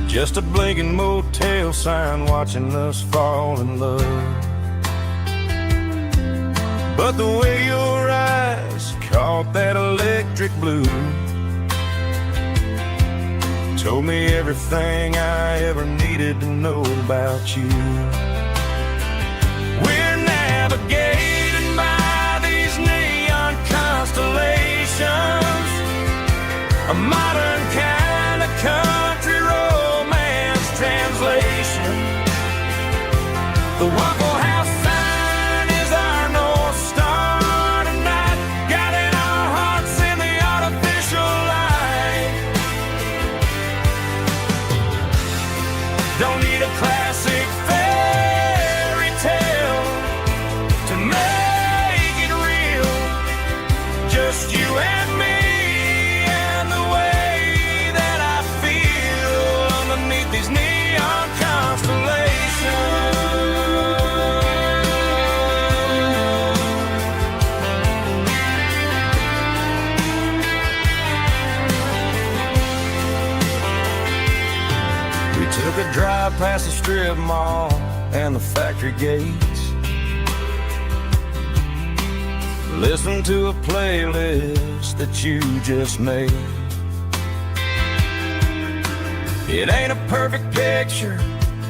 just a blinking motel sign watching us fall in love. But the way your eyes caught that electric blue told me everything I ever needed to know about you. We're navigated by these neon constellations, a modern kind of country romance translation. The Waffle House sign is our North Star tonight, guiding our hearts in the artificial light. Don't need a classic fare, strip mall and the factory gates. Listen to a playlist that you just made. It ain't a perfect picture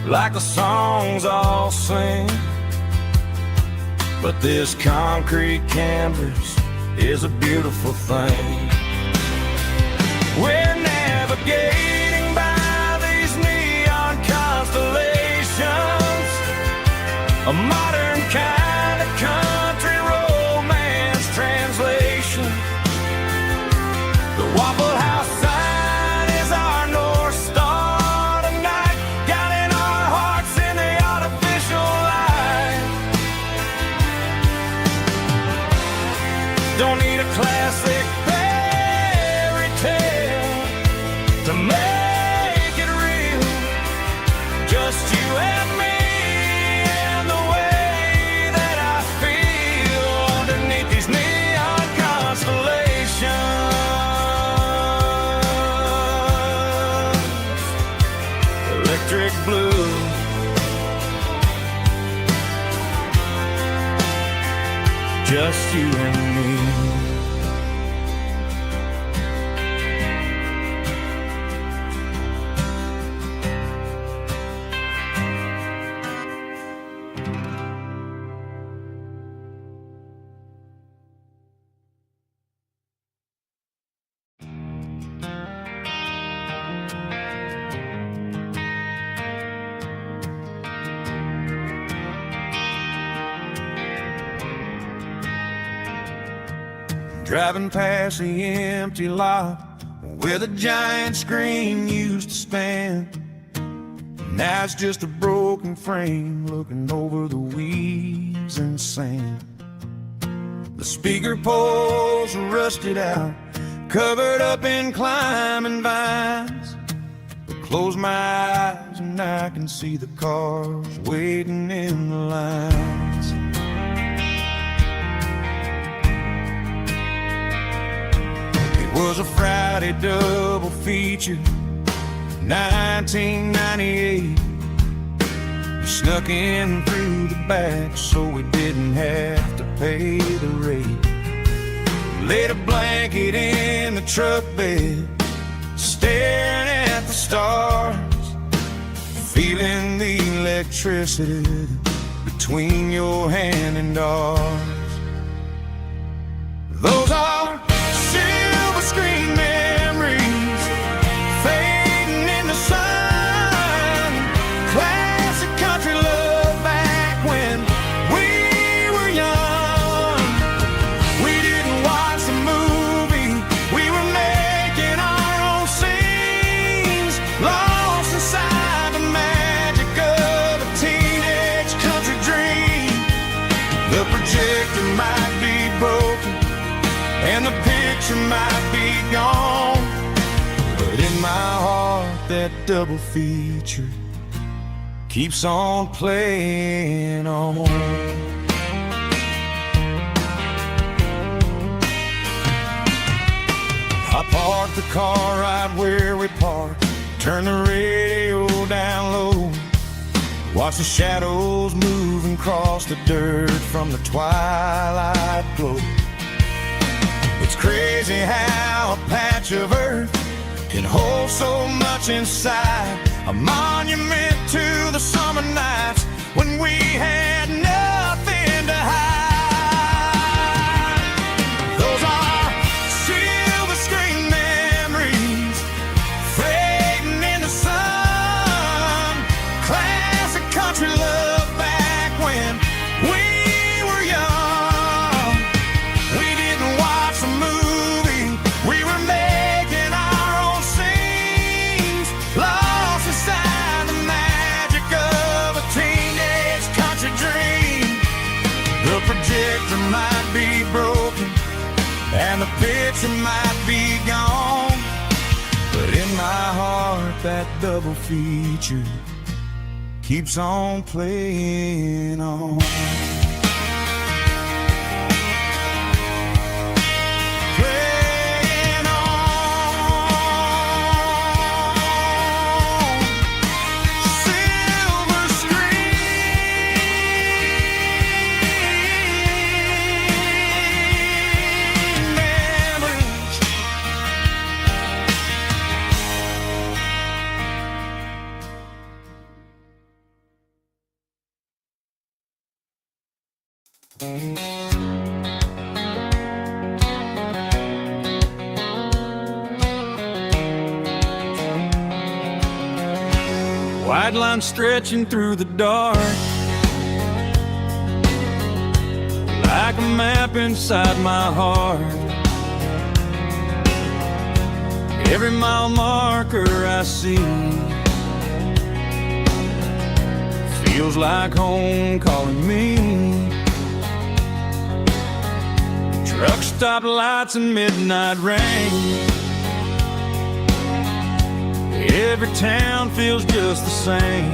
like the songs all sing, but this concrete canvas is a beautiful thing. We're navigating by these neon constellations, a modern kind of country romance translation. The Waffle House sign is our North Star tonight, guiding our hearts in the artificial light. Don't need a classic fairy tale to make it real, just you and me and the way that I feel underneath these neon constellations. Electric blue, just you and me. Driving past the empty lot where the giant screen used to stand. Now it's just a broken frame looking over the weeds and sand. The speaker poles are rusted out, covered up in climbing vines. But close my eyes and I can see the cars waiting in the lines. It was a Friday double feature, 1998. We snuck in through the back so we didn't have to pay the rate. Laid a blanket in the truck bed, staring at the stars, feeling the electricity between your hand and ours. Those are silver screen memories fading in the sun. Classic country love back when we were young. We didn't watch the movie, we were making our own scenes, lost inside the magic of a teenage country dream. The projector might be broken and the picture might be gone, but in my heart that double feature keeps on playing on. I parked the car right where we parked, turned the radio down low, watch the shadows move and cross the dirt from the twilight glow. It's crazy how a patch of earth can hold so much inside, a monument to the summer nights when we had nothing to hide. Those are silver screen memories fading in the sun. Classic country love back when we were young. We didn't watch the movie, we were making our own scenes, lost inside the magic of a teenage country dream. The projector might be broken and the picture might be gone, but in my heart that double feature keeps on playing on. Playing on. Silver White lines stretching through the dark, like a map inside my heart. Every mile marker I see feels like home calling me. Truck stop lights and midnight rain, every town feels just the same.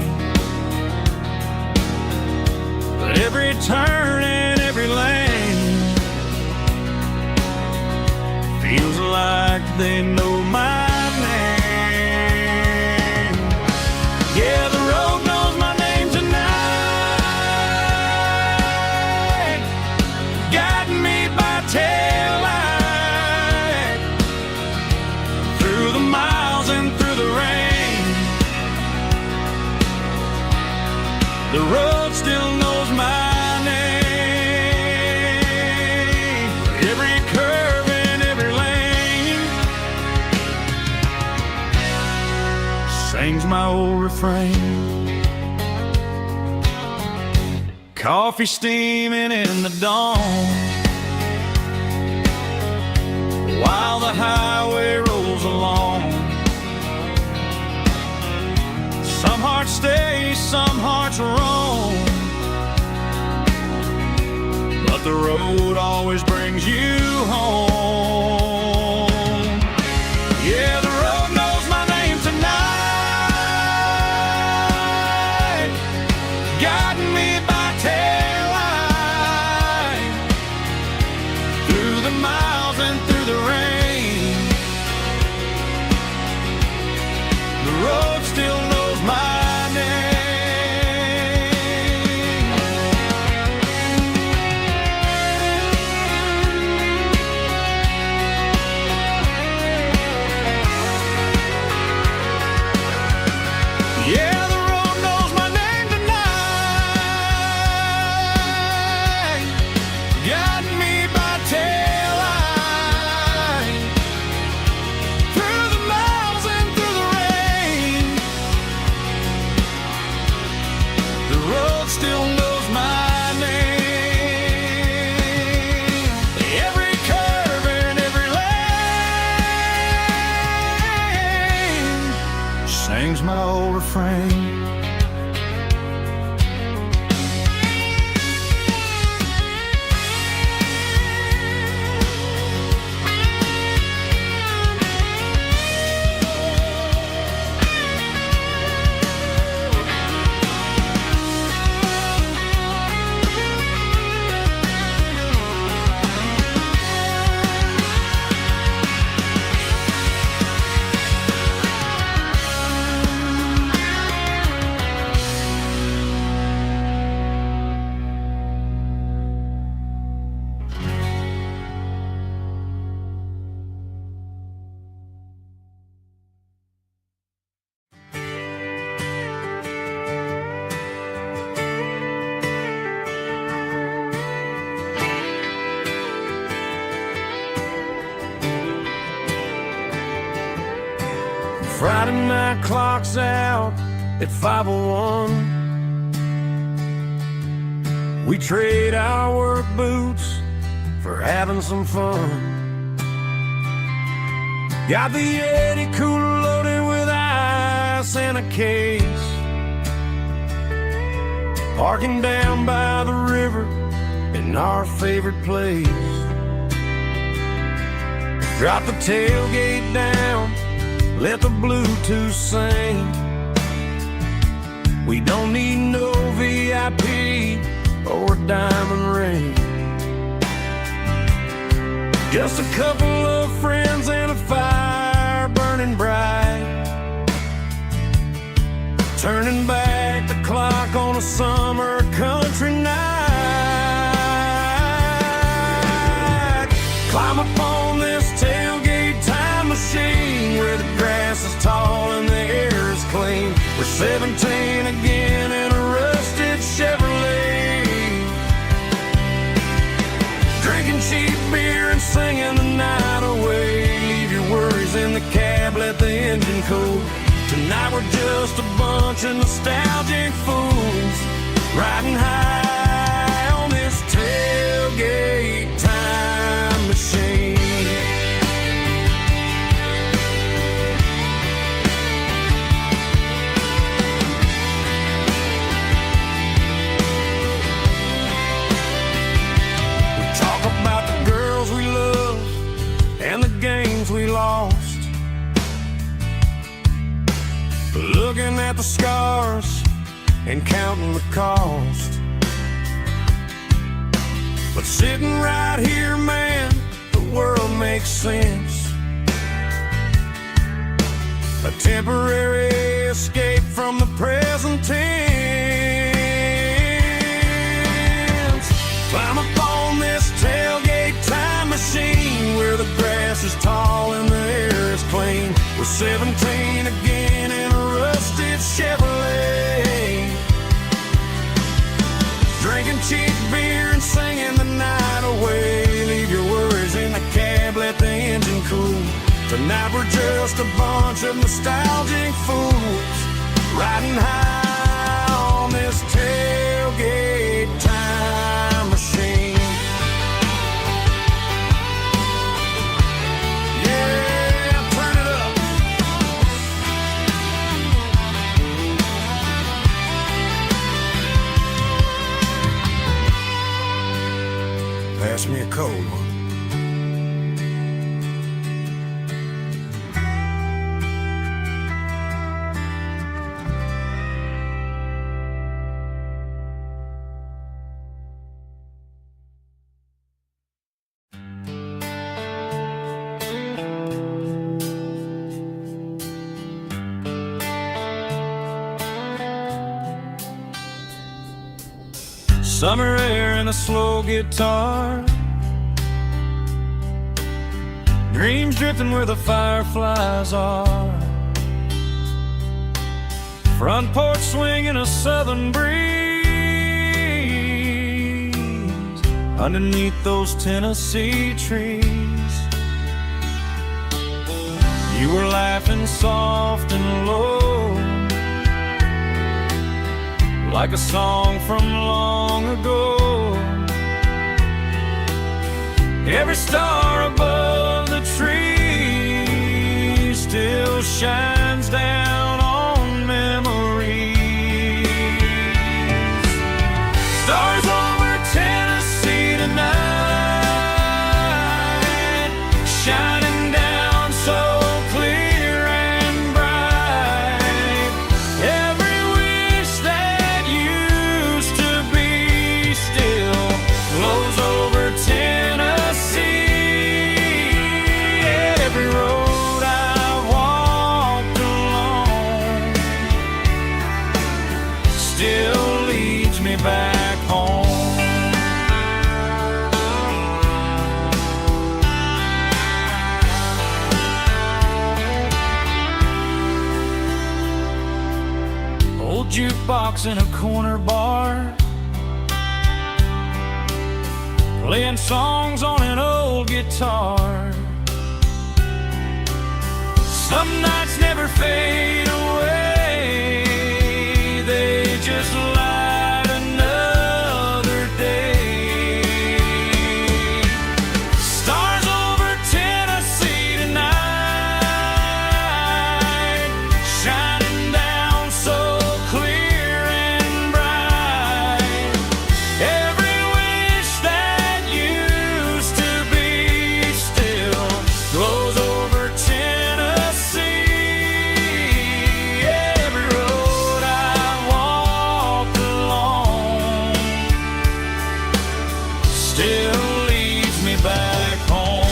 But every turn and every lane feels like they know my name. Yeah, the road knows my name tonight, guiding me by taillight through the miles and through the rain. The road still knows my name. Every curve and every lane sings my old refrain. Coffee steaming in the dawn, while the highway rolls along. Some hearts stay, some hearts roam, but the road always brings you home. Yeah, the road knows my name tonight, guiding me by taillight through the miles and through the rain. The road still knows my name. Yeah, the road knows my name tonight, guiding me by taillight through the miles and through the rain. The road still knows my name. Every curve and every lane sings my old refrain. Friday night clock's out at 5:01. We trade our work boots for having some fun. Got the Yeti cooler loaded with ice and a case, parking down by the river in our favorite place. Drop the tailgate down, let the Bluetooth sing. We don't need no VIP or a diamond ring. Just a couple of friends and a fire burning bright, turning back the clock on a summer country night. Climb up on this tailgate time machine where the grass is tall and the air is clean. We're 17 again in a rusted Chevrolet, cheap beer and singing the night away. Leave your worries in the cab, let the engine cool. Tonight we're just a bunch of nostalgic fools riding high on this tailgate time machine. We talk about the girls we love and the games we lost, looking at the scars and counting the cost. But sitting right here, man, the world makes sense. A temporary escape from the present tense. Climb up on this tailgate time machine where the grass is tall and the air is clean. We're 17 again in a rusted Chevrolet, drinking cheap beer and singing the night away. Leave your worries in the cab, let the engine cool. Tonight we're just a bunch of nostalgic fools riding high on this tailgate time machine. Yeah, turn it up. Pass me a cold one. Summer air and a slow guitar, dreams drifting where the fireflies are. Front porch swinging a southern breeze underneath those Tennessee trees. You were laughing soft and low, like a song from long ago. Every star above the tree still shines down on memories. Stars over Tennessee tonight, shining down so clear and bright. Every wish that used to be still glows over Tennessee. Every road I walked along still leads me back home. Old jukebox in a corner bar, playing songs on an old guitar. Some nights never fade away, they just light another day. Stars over Tennessee tonight, shining down so clear and bright. Every wish that used to be still glows over Tennessee. Every road I walked along still leads me back home.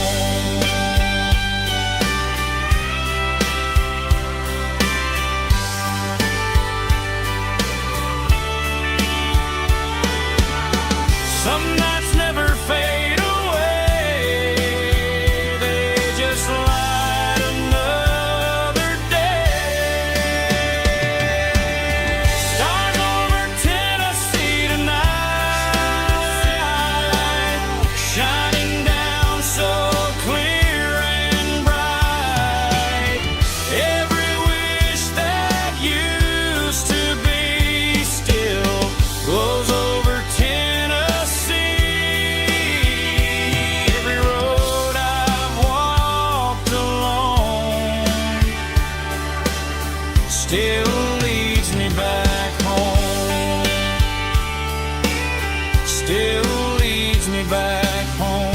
Some nights never fade away, they just light another day. Stars over Tennessee tonight, shining down still leads me back home.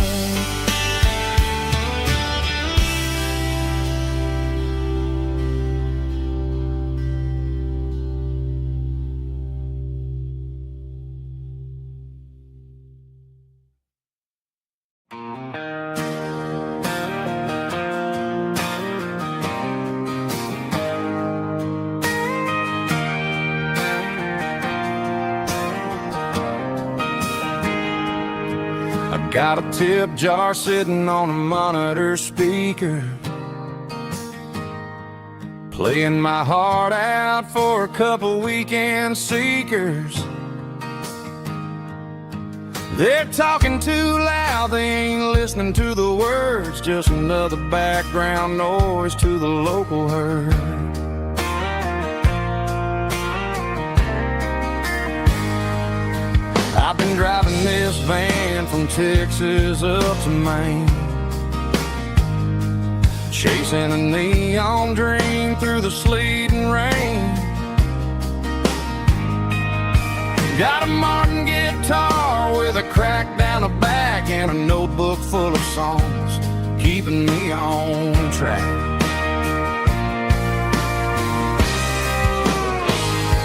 Got a tip jar sitting on a monitor speaker, playing my heart out for a couple weekend seekers. They're talking too loud, they ain't listening to the words, just another background noise to the local herd. I've been driving this van from Texas up to Maine, chasing a neon dream through the sleet and rain. Got a Martin guitar with a crack down the back and a notebook full of songs, keeping me on track.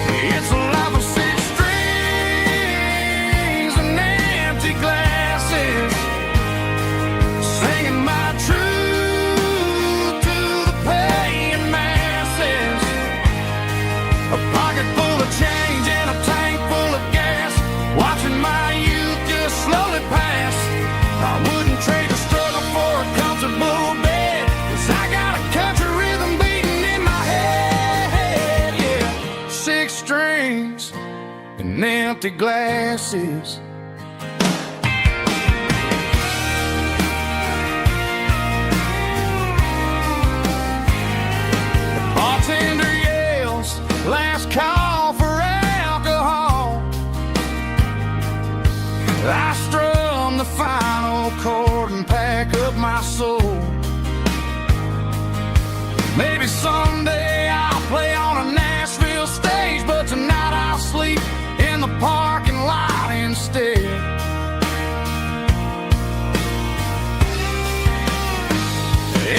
It's a life of six strings and empty glasses, singing my truth to the paying masses. A pocket full of change and a tank full of gas, watching my youth just slowly pass. I wouldn't trade the struggle for a comfortable bed, 'cause I got a country rhythm beating in my head, yeah. Six strings and empty glasses. The bartender yells, last call for alcohol. I strum the final chord and pack up my soul. Maybe someday I'll play on a Nashville stage, but tonight I'll sleep in the parking lot instead.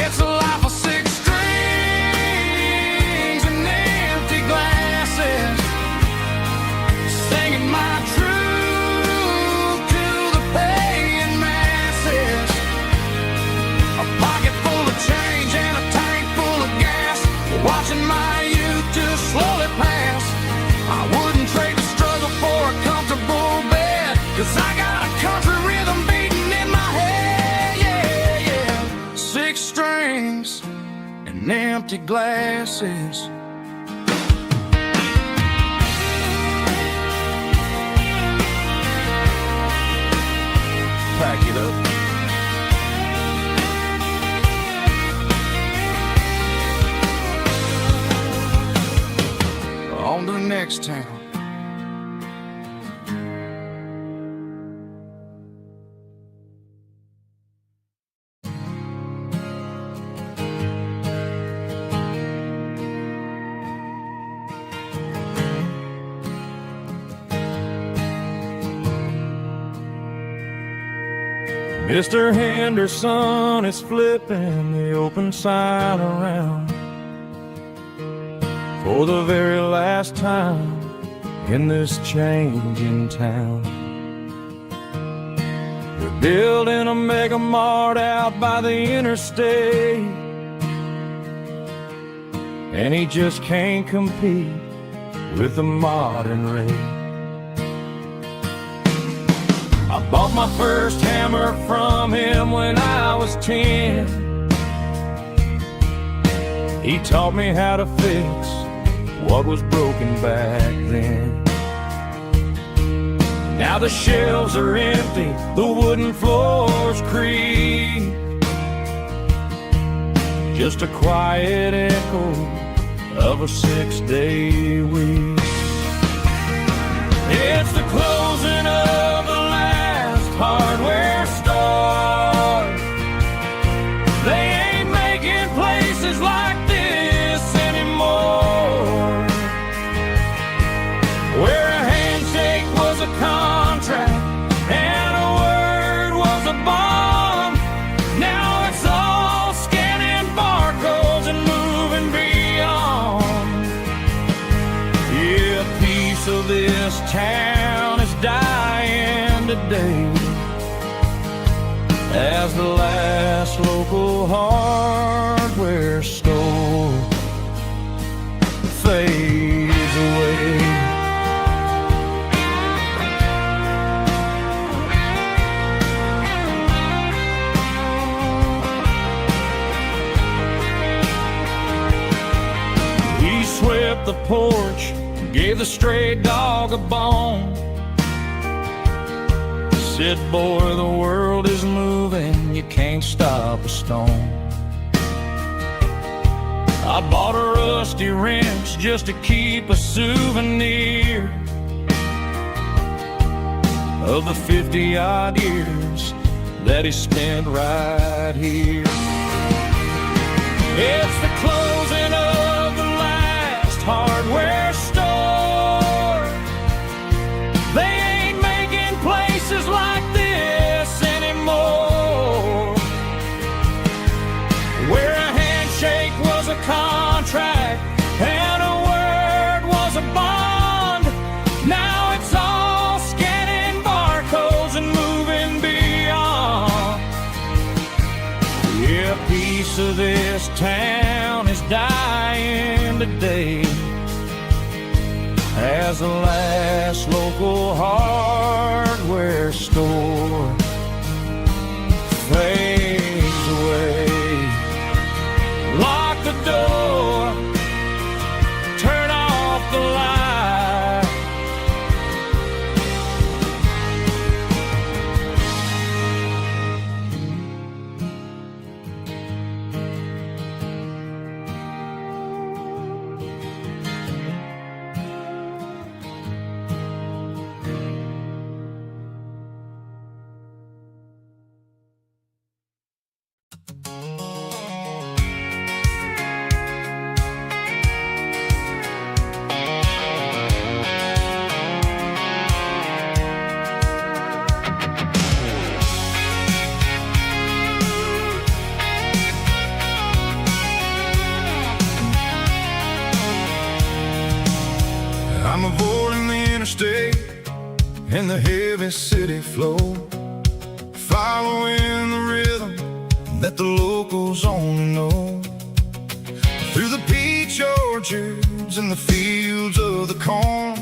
It's a life of six strings and empty glasses, singing my truth to the paying masses. A pocket full of change and a tank full of gas, watching my youth just slowly pass. I wouldn't trade the struggle for a comfortable bed, 'cause I got a country rhythm beating in my head, yeah, yeah. Six strings and empty glasses. Pack it up. On to the next town. Mr. Henderson is flipping the open sign around for the very last time in this changing town. They're building a mega mart out by the interstate, and he just can't compete with the modern rate. I bought my first hammer from him when I was 10. He taught me how to fix what was broken back then. Now the shelves are empty, the wooden floors creak, just a quiet echo of a 6-day week. It's the closing of the last hardware store. They ain't making places like this anymore, where a handshake was a contract day as the last local hardware store fades away. He swept the porch, gave the stray dog a bone, said, boy, the world is moving, you can't stop a stone. I bought a rusty wrench just to keep a souvenir of the 50-odd years that he spent right here. It's the closing of the last hardware store. They ain't making places like this anymore, where a handshake was a contract and a word was a bond. Now it's all scanning barcodes and moving beyond. Yeah, a piece of this town is dying today as the last local hardware store fades away. Lock the door, turn off the light. I'm avoiding the interstate and the heavy city flow, following the rhythm that the locals only know. Through the peach orchards and the fields of the corn,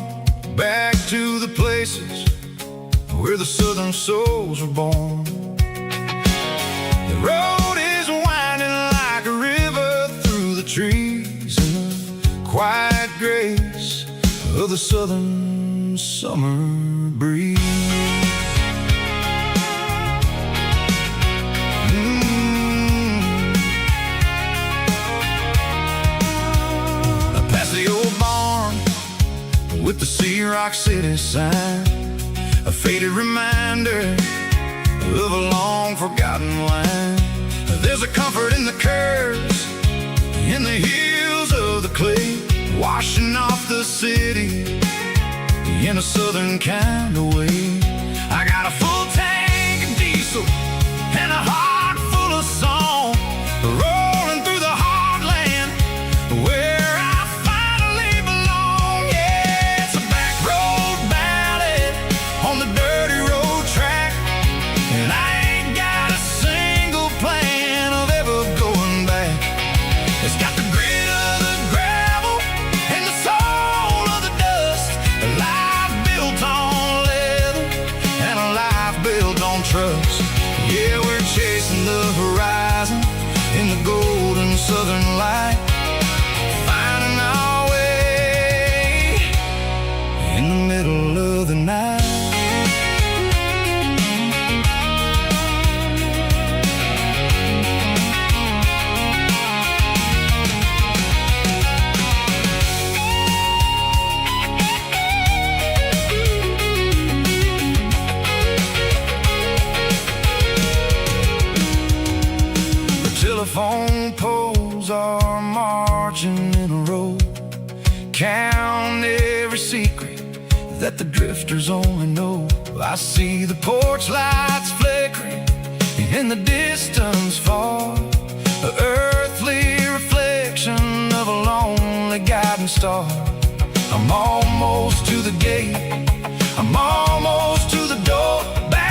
back to the places where the southern souls were born. The road is winding like a river through the trees in the quiet grace of the southern summer breeze. Past the old barn with the Sea Rock City sign, a faded reminder of a long forgotten line. There's a comfort in the curves, in the hills of the clay, washing off the city in a southern kind of way. I got a full tank of diesel and a heart full of song, rolling through the heartland where I finally belong. Yeah, it's a back road ballad on the dirty road track, and I ain't got a single plan of ever going back. It's got the grit of the gravel and the soul of the dust, a life built on leather and a life built on trust. Yeah, we're chasing the horizon in the golden southern light, finding our way in the middle of the night. Telephone poles are marching in a row, count every secret that the drifters only know. I see the porch lights flickering in the distance far, an earthly reflection of a lonely guiding star. I'm almost to the gate, I'm almost to the door, back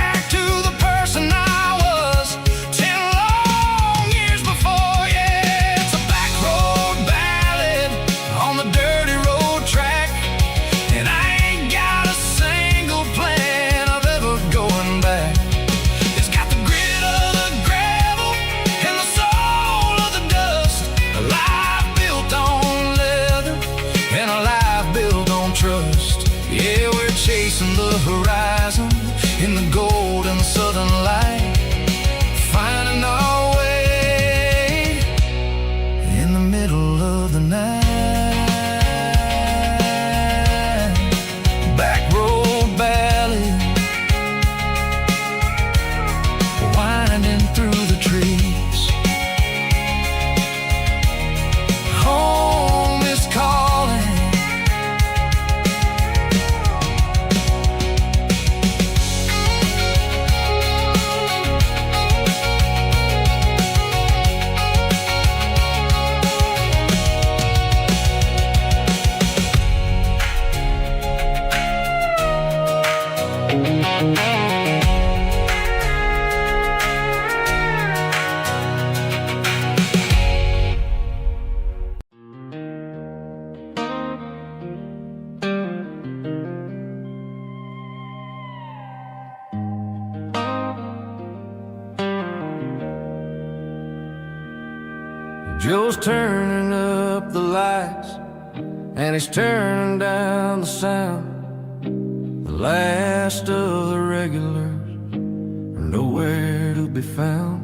Joe's turning up the lights, and he's turning down the sound. The last of the regulars are nowhere to be found.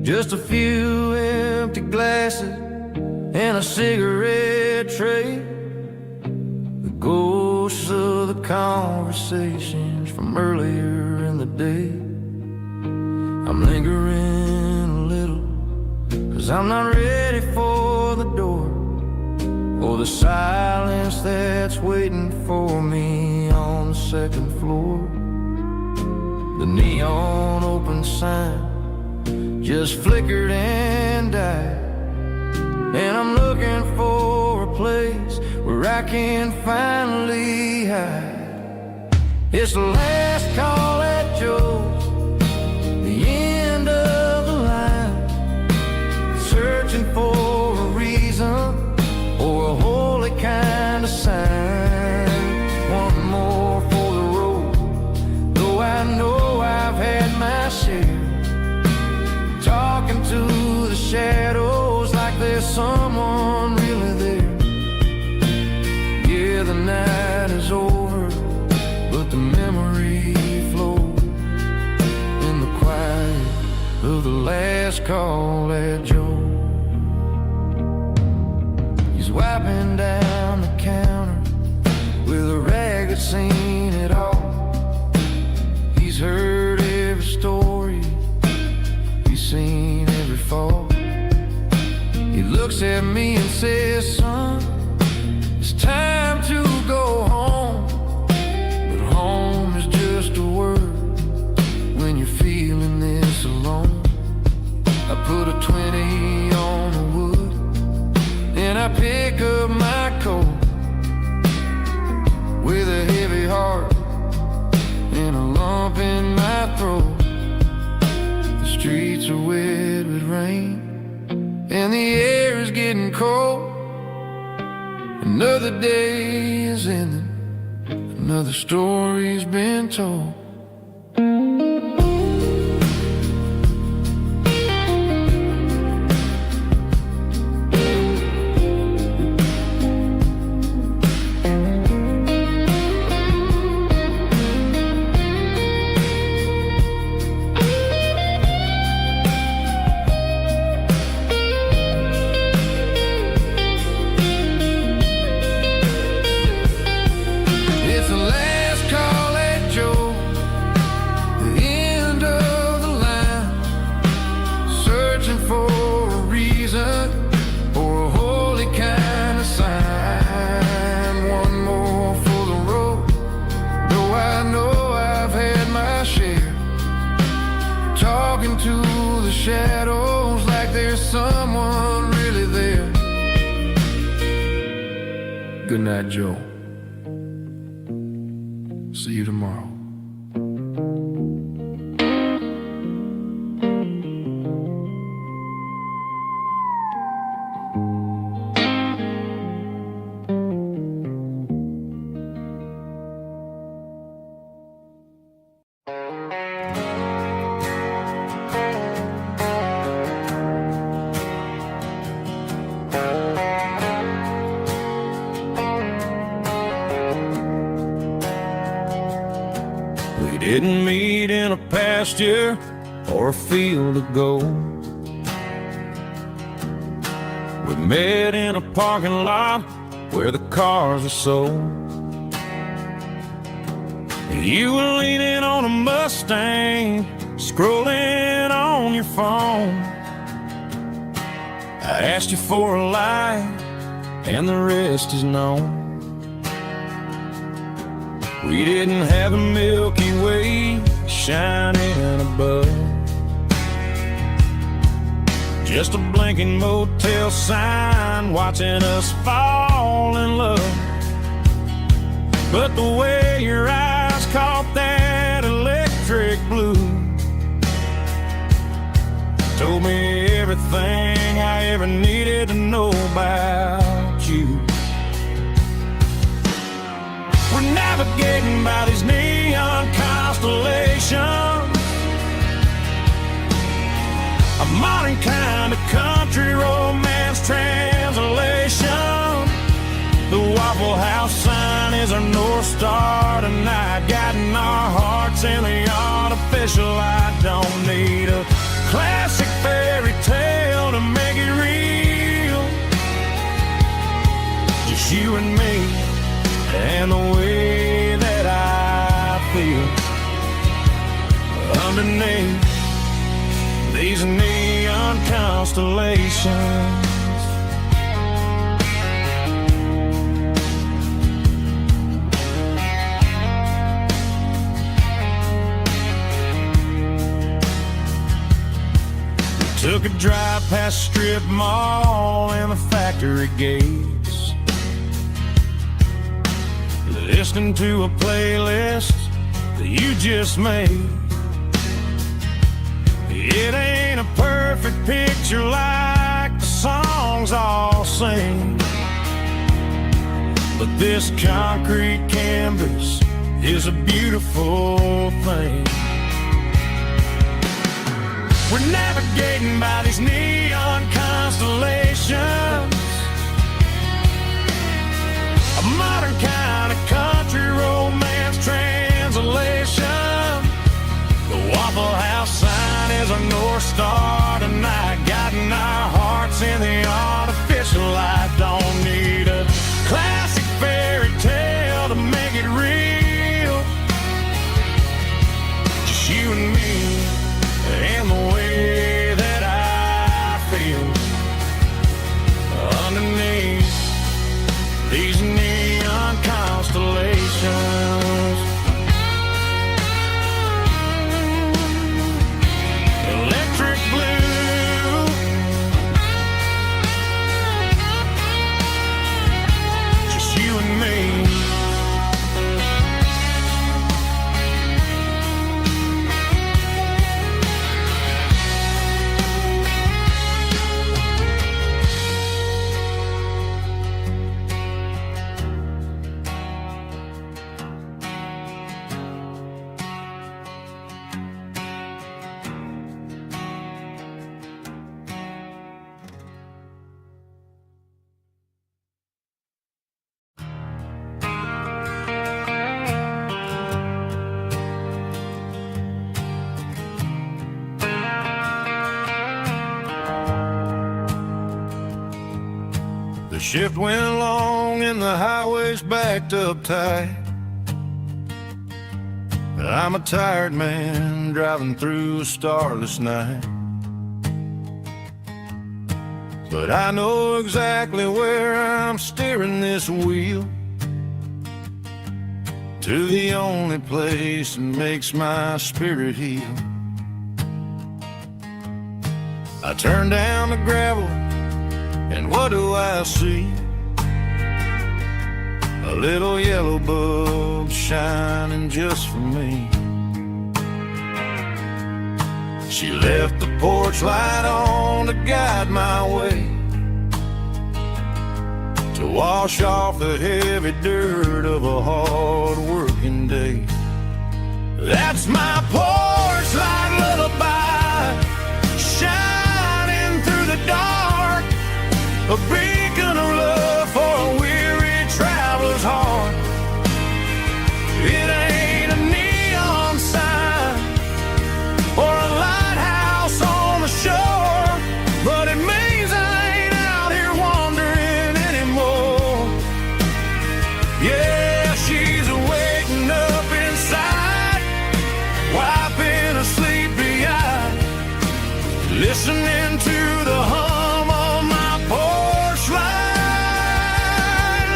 Just a few empty glasses and a cigarette tray, the ghosts of the conversations from earlier in the day. I'm lingering a little, 'cause I'm not ready for the door, or the silence that's waiting for me on the second floor. The neon open sign just flickered and died, and I'm looking for a place where I can finally hide. It's the last call at Joe's, the end of the line, searching for a reason or a holy kind of sign. One more for the road, though I know I've had my share. Talking to the shadows like there's someone really there. Yeah, the night is over, but the memory flows in the quiet of the last call at Joe. He's wiping down the counter with a rag that's seen it all. He's heard every story, he's seen every fall. He looks at me and says, son, it's time to go home. But home is just a word when you're feeling this alone. I put a 20 on the wood, and I pick up my coat with a heavy heart and a lump in my throat. The streets are wet with rain, and the air is getting cold. Another day is ending, another story's been told. Shadows like there's someone really there. Good night, Joe. See you tomorrow. Didn't meet in a pasture or a field of gold. We met in a parking lot where the cars are sold. You were leaning on a Mustang, scrolling on your phone. I asked you for a light, and the rest is known. We didn't have a Milky Way shining above, just a blinking motel sign watching us fall in love. But the way your eyes caught that electric blue told me everything I ever needed to know about you. We're navigating by these neon constellations, a modern kind of country road North Star tonight, guiding our hearts in the artificial light. Don't need a classic fairy tale to make it real. Just you and me and the way that I feel underneath these neon constellations. Took a drive past strip mall and the factory gates, listening to a playlist that you just made. It ain't a perfect picture like the songs all sing, but this concrete canvas is a beautiful thing. We're navigating by these neon constellations, a modern kind of country romance translation. The Waffle House sign is a North Star tonight, guiding our hearts in the artificial light. Don't need a classic fairy tale to make it real. Just you and me and the way that I feel underneath these neon constellations. Electric blue, just you and me. The shift went long and the highway's backed up tight. I'm a tired man driving through a starless night, but I know exactly where I'm steering this wheel, to the only place that makes my spirit heal. I turn down the gravel, and what do I see? A little yellow bulb shining just for me. She left the porch light on to guide my way, to wash off the heavy dirt of a hard working day. That's my porch light lullaby, shining through the dark, a beacon of love for a weary traveler's heart. It ain't a neon sign or a lighthouse on the shore, but it means I ain't out here wandering anymore. Yeah, she's waking up inside, wiping a sleepy eye, listening to the hum of my porch light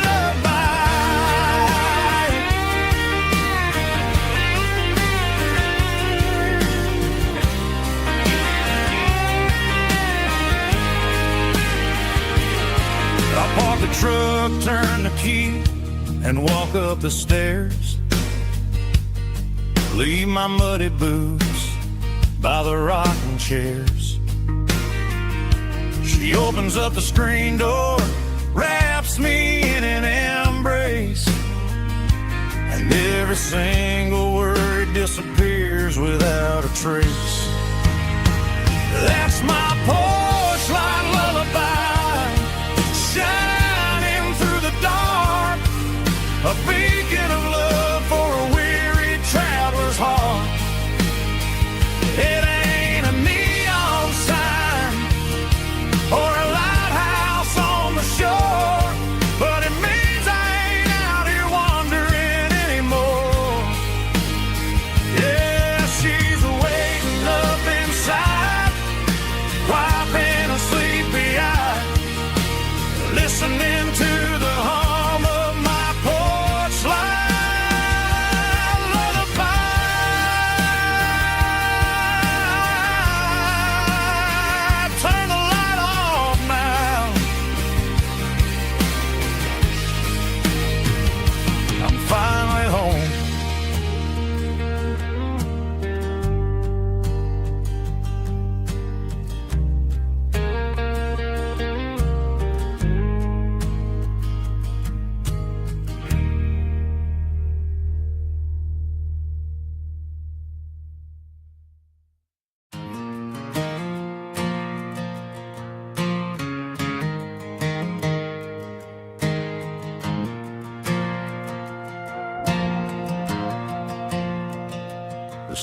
lullaby. I park the truck, turn the key, and walk up the stairs. Leave my muddy boots by the rocking chairs. She opens up the screen door, wraps me in an embrace, and every single word disappears without a trace. That's my porch light lullaby, shining through the dark, a beacon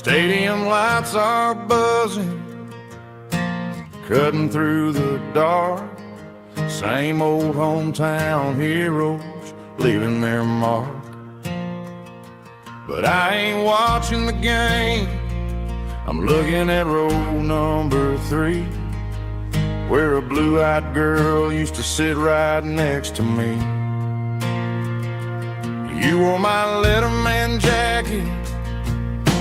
Stadium lights are buzzing, cutting through the dark. Same old hometown heroes leaving their mark. But I ain't watching the game, I'm looking at row number 3, where a blue-eyed girl used to sit right next to me. You wore my Letterman jacket,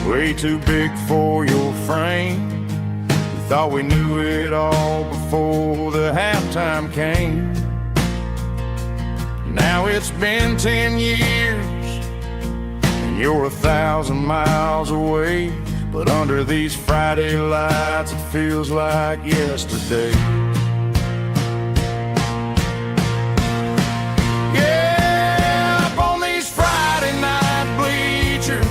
way too big for your frame. We thought we knew it all before the halftime came. Now it's been 10 years, and you're 1,000 miles away. But under these Friday lights, it feels like yesterday. Yeah, up on these Friday night bleachers,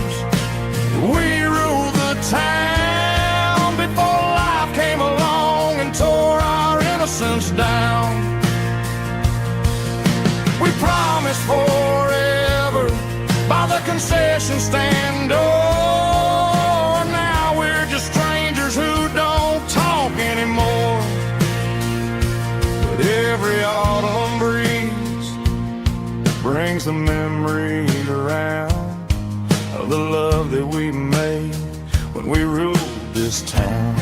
we ruled the town before life came along and tore our innocence down. We promised forever by the concession stand door. Anymore, but every autumn breeze brings the memory around of the love that we made when we ruled this town.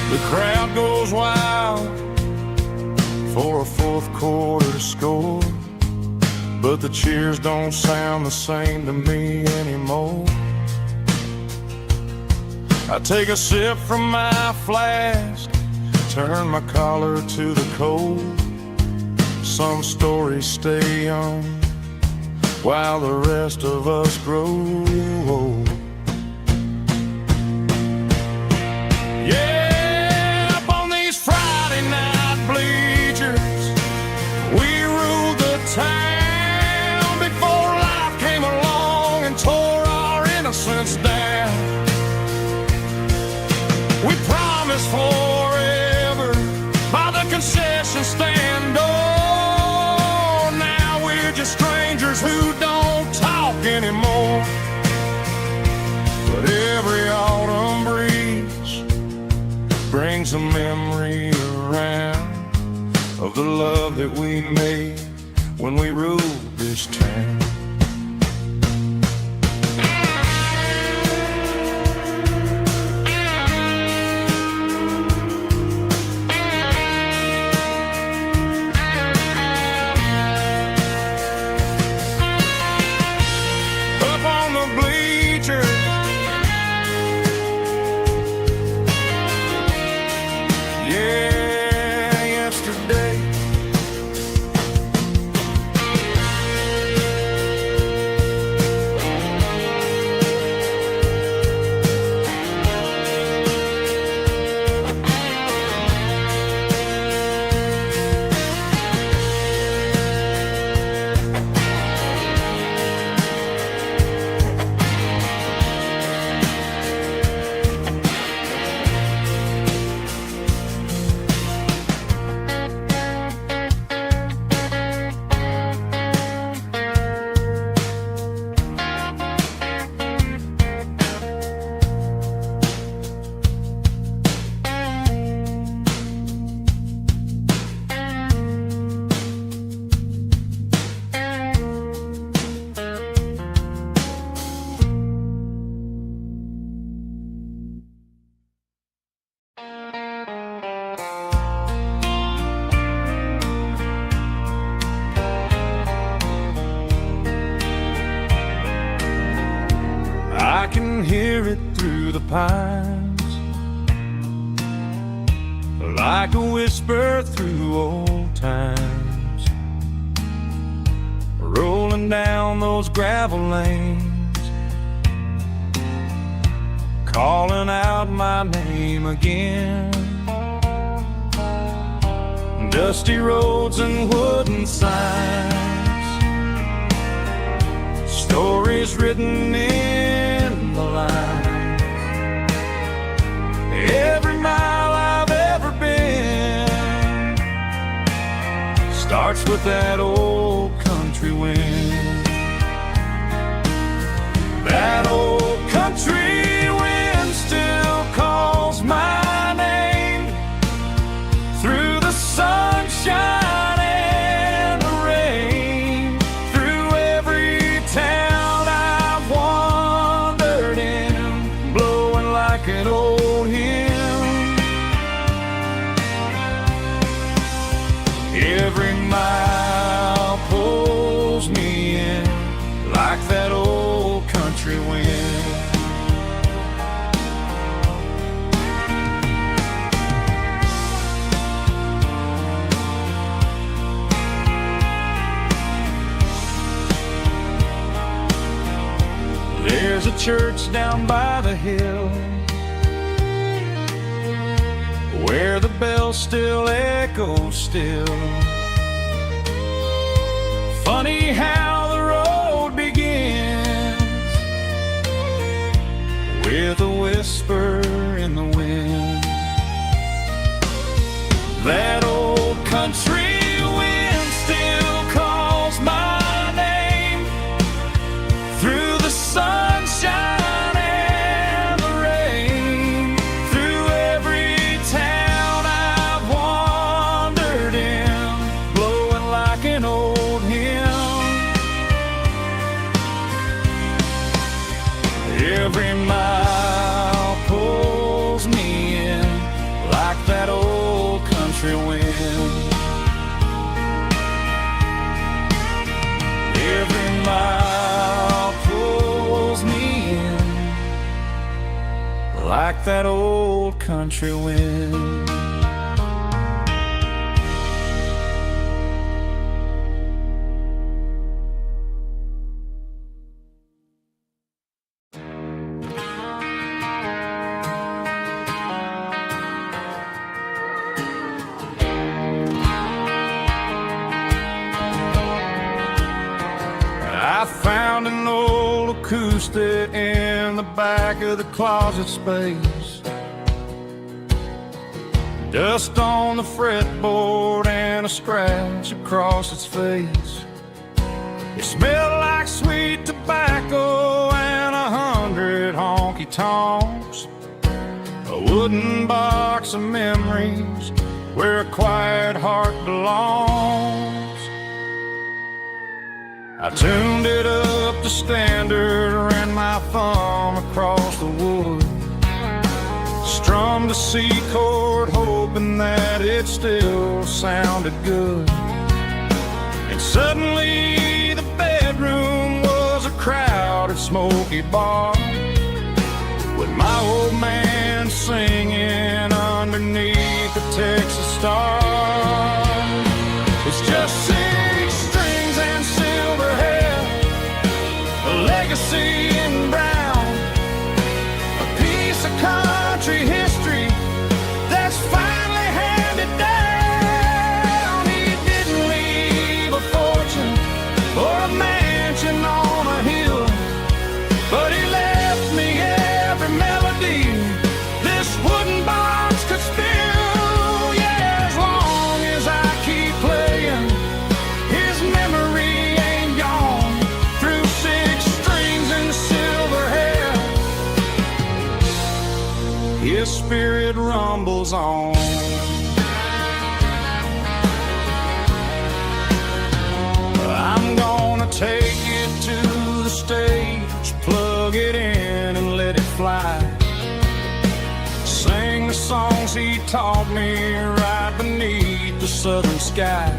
The crowd goes wild for a fourth quarter score, but the cheers don't sound the same to me anymore. I take a sip from my flask, turn my collar to the cold. Some stories stay young while the rest of us grow old. Town before life came along and tore our innocence down. We promised forever by the concession stand door. Now we're just strangers who don't talk anymore. But every autumn breeze brings a memory around of the love that we made when we ruled this town. Up on the bleachers, yeah, yesterday. I can hear it through the pines, like a whisper through old times, rolling down those gravel lanes, calling out my name again. Dusty roads and wooden signs, stories written in the lines starts with that old country wind. That old country wind still calls my name through the sunshine and the rain, through every town I've wandered in, blowing like an old hymn. Every mile pulls me in like that old country wind. There's a church down by the hill where the bells still echo still. Funny how the road begins with a whisper in the wind. That old country wind still calls my name through the sunshine and the rain, through every town I've wandered in, blowing like an old hymn. Every mile pulls me in like that old country wind. Every mile pulls me in like that old country wind. I found an old acoustic in the back of the closet space. Dust on the fretboard and a scratch across its face. It smelled like sweet tobacco and 100 honky-tonks. A wooden box of memories where a quiet heart belongs. I tuned it up to standard, ran my thumb across the wood, strummed a C chord hoping that it still sounded good. And suddenly the bedroom was a crowded smoky bar, with my old man singing underneath the Texas star. It's just 6 strings and silver hair, a legacy in brown, a piece of country history that's finally handed down. He didn't leave a fortune or a mansion on a hill, but he left me every melody this wooden box could spill. Yeah, as long as I keep playing, his memory ain't gone. Through 6 strings and silver hair, his spirit rumbles on. I'm gonna take it to the stage, plug it in and let it fly. Sing the songs he taught me right beneath the southern sky.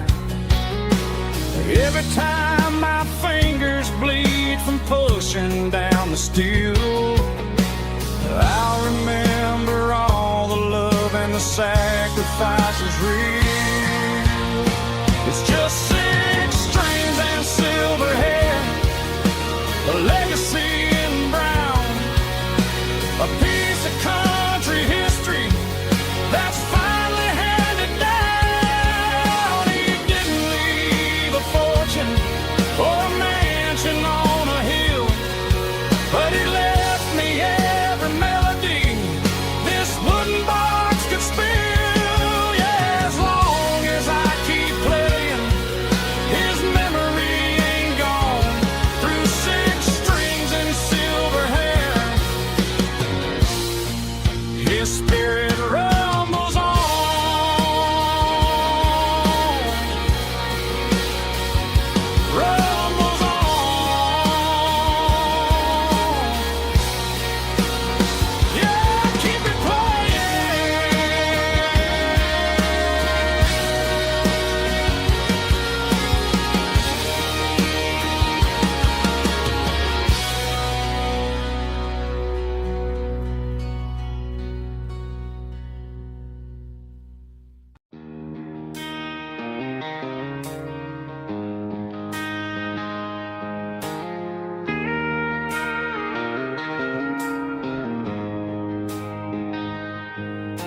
Every time my fingers bleed from pushing down the steel, I'll remember all the love and the sacrifices real. It's just 6 strings and silver hair, a legacy in brown, a piece of country history that's finally handed down. He didn't leave a fortune or a mansion on a hill, but he left me every melody spirit rumbles on. Rumbles on. Yeah, keep it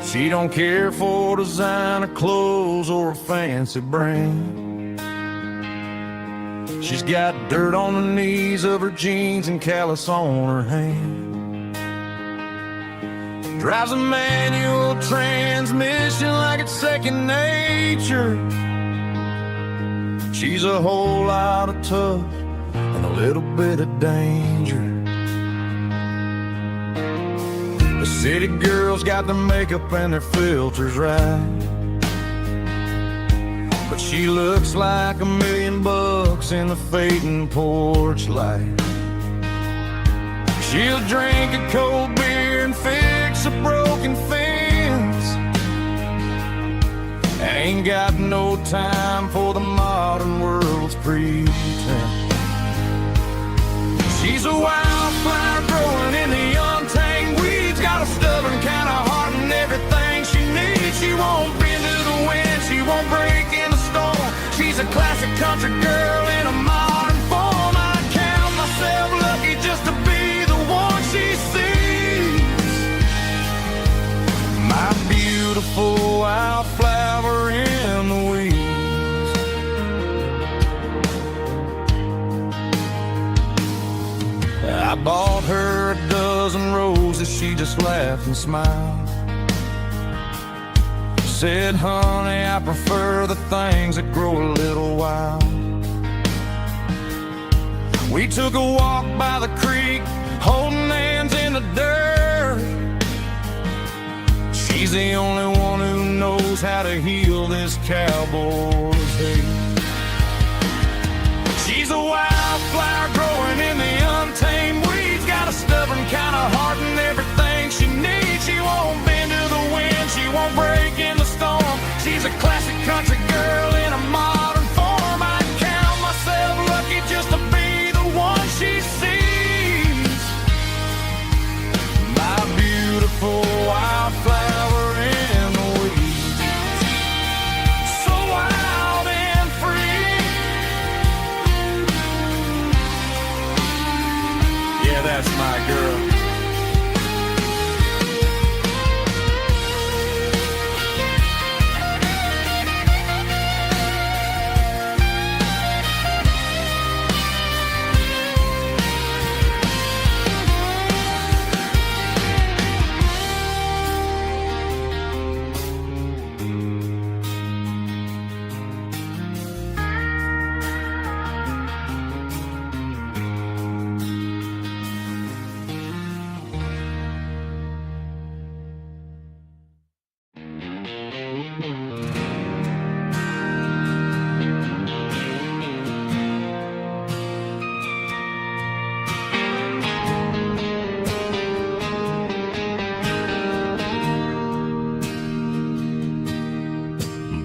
She don't care for designer clothes or a fancy brand. She's got dirt on the knees of her jeans and callus on her hand. Drives a manual transmission like it's second nature. She's a whole lot of tough and a little bit of danger. The city girls got their makeup and their filters right, but she looks like $1 million in the fading porch light. She'll drink a cold beer and fix a broken fence. Ain't got no time for the modern world's pretense. She's a wildflower growing in the untamed weeds. Got a stubborn kind of heart and everything she needs. She won't bend to the wind, she won't break in the storm. She's a classic country girl in a modern form. I count myself lucky just to be the one she sees. My beautiful wildflower in the weeds. I bought her a dozen roses, she just laughed and smiled. Said, honey, I prefer the things that grow a little wild. We took a walk by the creek, holding hands in the dirt. She's the only one who knows how to heal this cowboy's hate. She's a wildflower growing in the untamed weeds. Got a stubborn kind of heart and everything she needs. She won't bend to the wind, she won't break in the storm. She's a classic country girl in a modern form. I count myself lucky just to be the one she sees. My beautiful wildflower in the weeds. So wild and free. Yeah, that's my girl.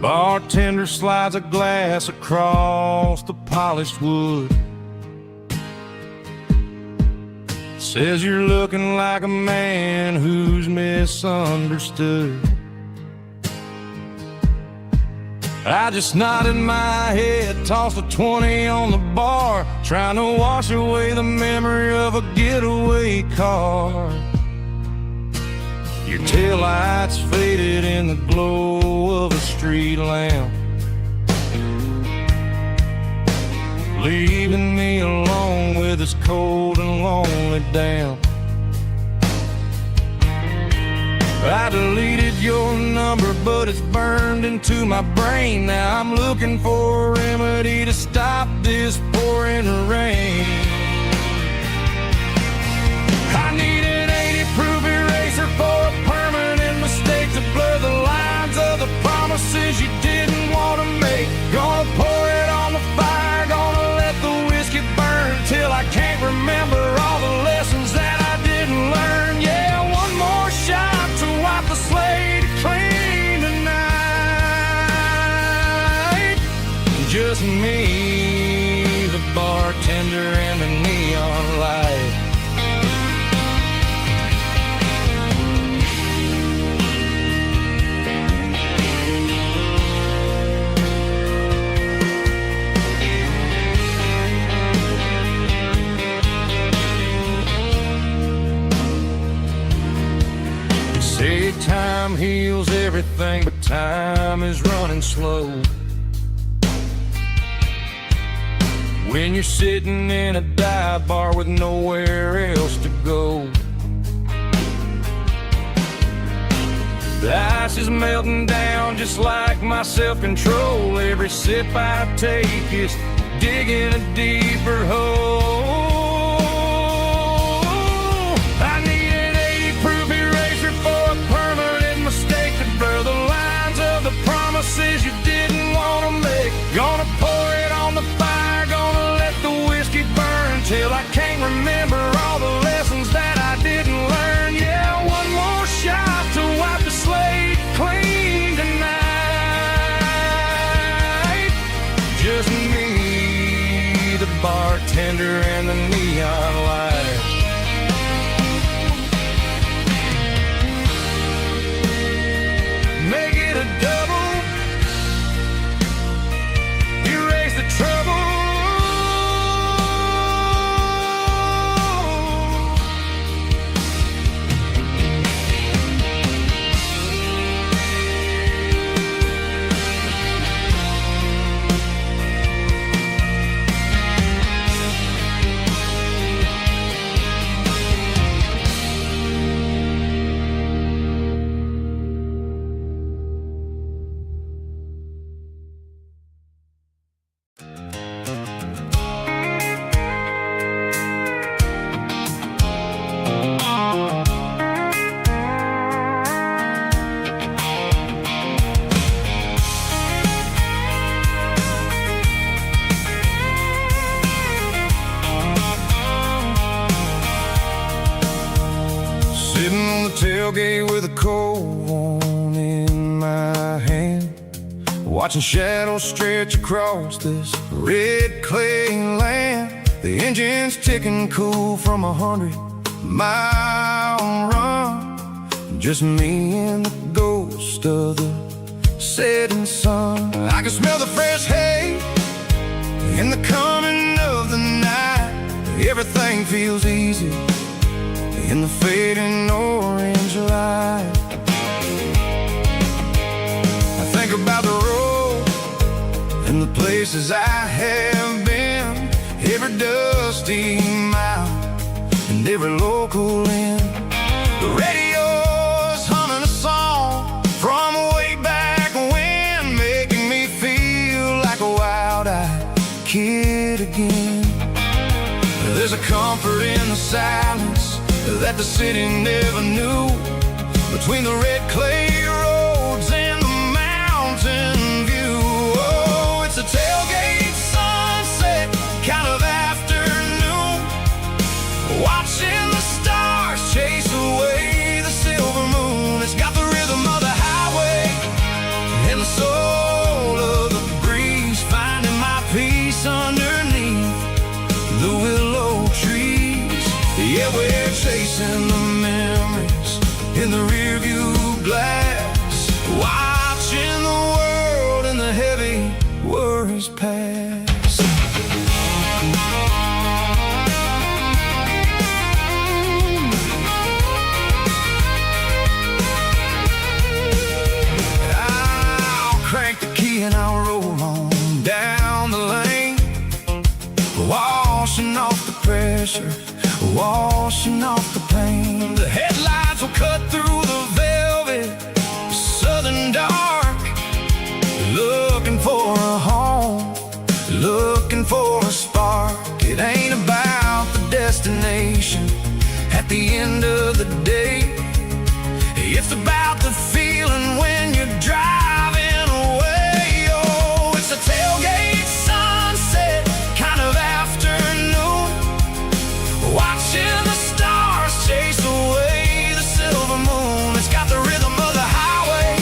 Bartender slides a glass across the polished wood. Says you're looking like a man who's misunderstood. I just nodded my head, tossed a 20 on the bar, trying to wash away the memory of a getaway car. Your taillights faded in the glow of a street lamp, leaving me alone with this cold and lonely damp. I deleted your number, but it's burned into my brain. Now I'm looking for a remedy to stop this pouring rain. I need an 80 proof eraser for a permanent Just me, the bartender, and the neon light. Say time heals everything, but time is running slow. When you're sitting in a dive bar with nowhere else to go. The ice is melting down just like my self-control. Every sip I take is digging a deeper hole. I need an 80-proof eraser for a permanent mistake to blur the lines of the promises you didn't want to make. Gonna pour it on the fire, gonna let the whiskey burn till I can't remember all the lessons that I didn't learn. Yeah, one more shot to wipe the slate clean tonight. Just me, the bartender, and the neon light. Make it a double, erase the trouble. Sitting on the tailgate with a cold one in my hand, watching shadows stretch across this red clay land. The engine's ticking cool from 100-mile run. Just me and the ghost of the setting sun. I can smell the fresh hay in the coming of the night. Everything feels easy in the fading orange light. I think about the road and the places I have been, every dusty mile and every local inn. The radio's humming a song from way back when, making me feel like a wild-eyed kid again. There's a comfort in the silence that the city never knew, between the red clay roads and the mountain view. Oh, it's a tailgate sunset kind of afternoon, watching the stars chase away the silver moon. It's got the rhythm of the highway and the soul of the breeze, finding my peace underneath the willow trees. Yeah, we're chasing the memories in the rearview glass, watching the world and the heavy worries pass. I'll crank the key and I'll roll on down the lane, washing off the pressure, washing off the pain. The headlights will cut through the velvet southern dark, looking for a home, looking for a spark. It ain't about the destination at the end of the day, it's about the feeling when you're driving away. Oh, it's a tailgate sunset kind of afternoon, watching the stars chase away the silver moon. It's got the rhythm of the highway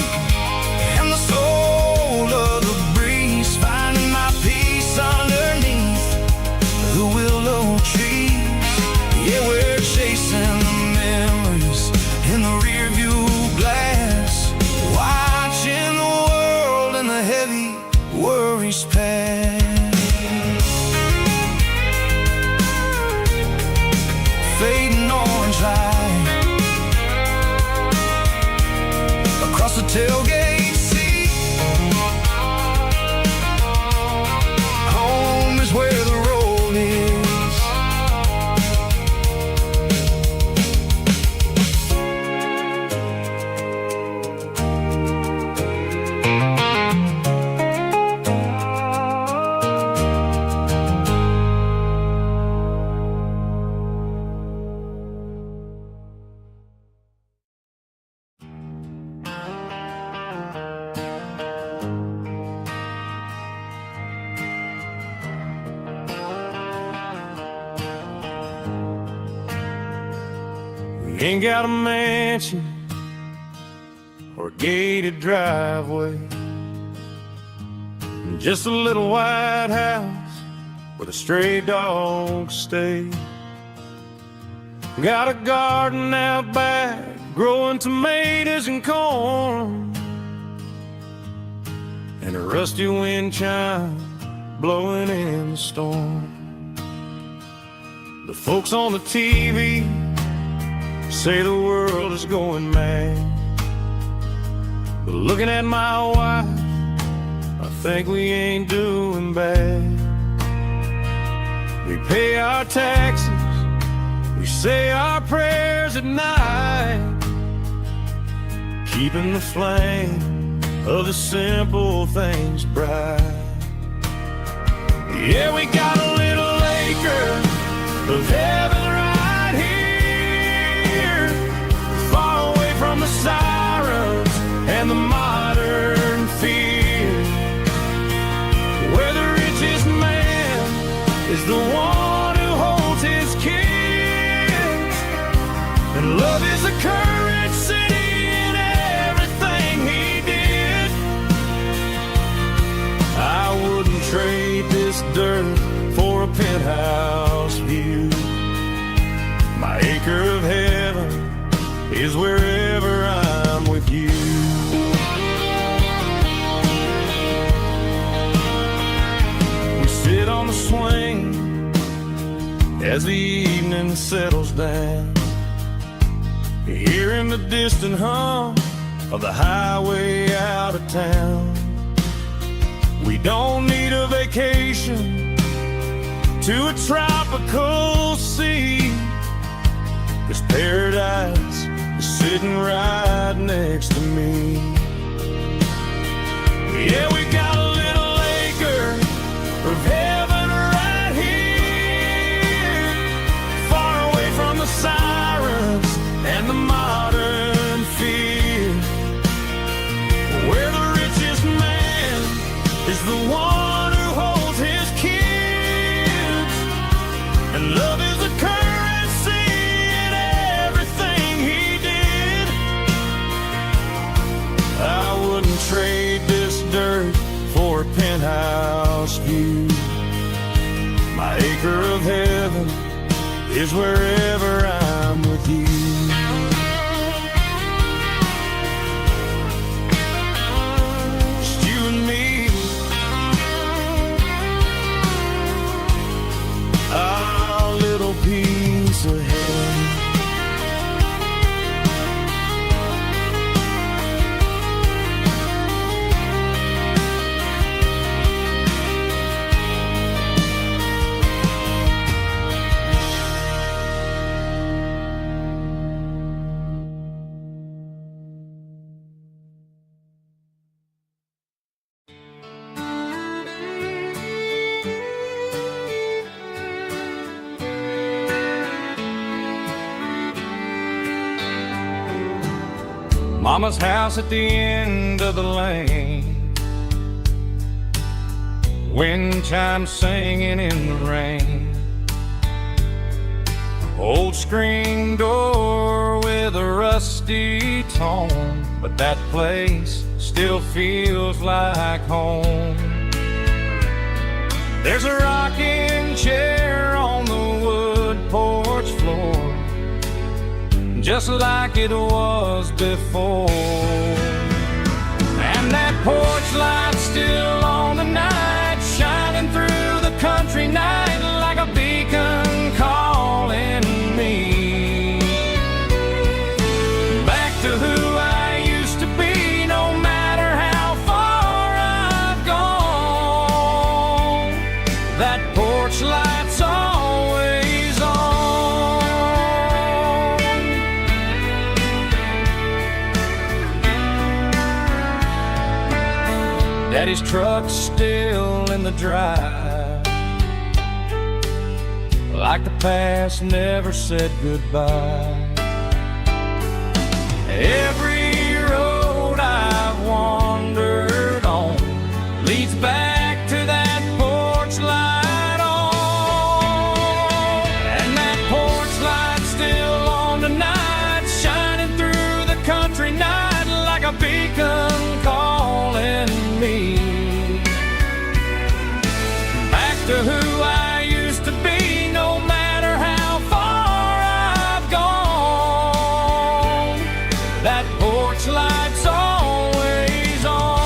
and the soul of the breeze, finding my peace across the tailgate seat. Home is where the road is. Ain't got a mansion or a gated driveway, just a little white house where the stray dogs stay. Got a garden out back growing tomatoes and corn, and a rusty wind chime blowing in the storm. The folks on the TV say the world is going mad, but looking at my wife, I think we ain't doing bad. We pay our taxes, we say our prayers at night, keeping the flame of the simple things bright. Yeah, we got a little acre of heaven right here, far away from the sirens and the modern fear, where the richest man is the one who holds his kids, and love is the currency in everything he did. I wouldn't trade this dirt for a penthouse view. My acre of heaven is wherever I'm with you. We sit on the swing as the evening settles down, hearing the distant hum of the highway out of town. We don't need a vacation to a tropical sea, 'cause paradise is sitting right next to me. Yeah, we got a little acre of heaven right here, far away from the sirens and the modern fear, where the richest man is the one who holds his kids, and love is a currency in everything he did. I wouldn't trade this dirt for a penthouse view. My acre of heaven is wherever I'm with you. Just you and me, our little piece of heaven. Mama's house at the end of the lane, wind chimes singing in the rain, old screen door with a rusty tone, but that place still feels like home. There's a rocking chair on the wood porch floor, just like it was before, and that porch light's still on tonight, shining through the country night like a beacon calling me back to who I used to be. Daddy's truck's still in the drive, like the past never said goodbye. Every road I've wandered on leads back to that porch light on. And that porch light's still on tonight, shining through the country night like a beacon calling me back to who I used to be, no matter how far I've gone. That porch light's always on.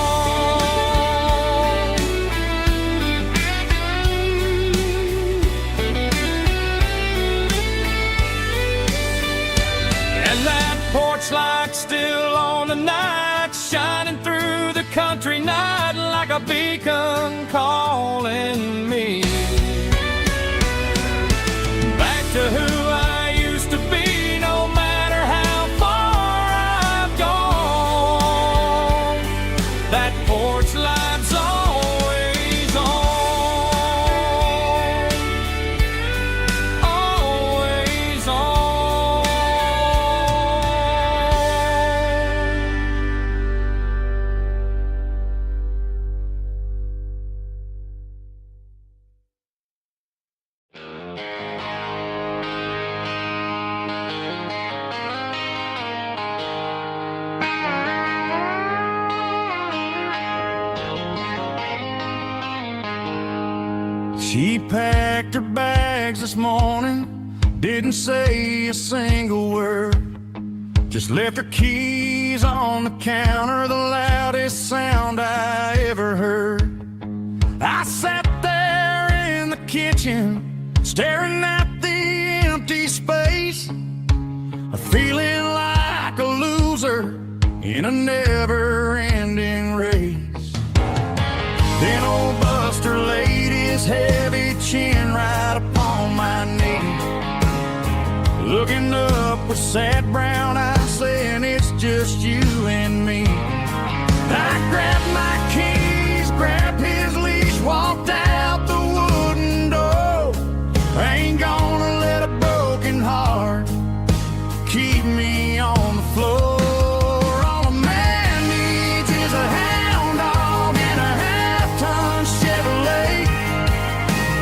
And that porch light's still on tonight, shining through the country night like a beacon calling me back to who I used to be, no matter how far I've gone. That porch light's always on, always on. She packed her bags this morning, didn't say a single word, just left her keys on the counter, the loudest sound I ever heard. I sat there in the kitchen, staring at the empty space, feeling like a loser in a never-ending race. Then old Buster laid his heavy chin right upon my knee, looking up with sad brown eyes, saying it's just you and me. I grabbed my keys, grabbed his leash, walked out the wooden door. I ain't gonna let a broken heart keep me on the floor. All a man needs is a hound dog and a half-ton Chevrolet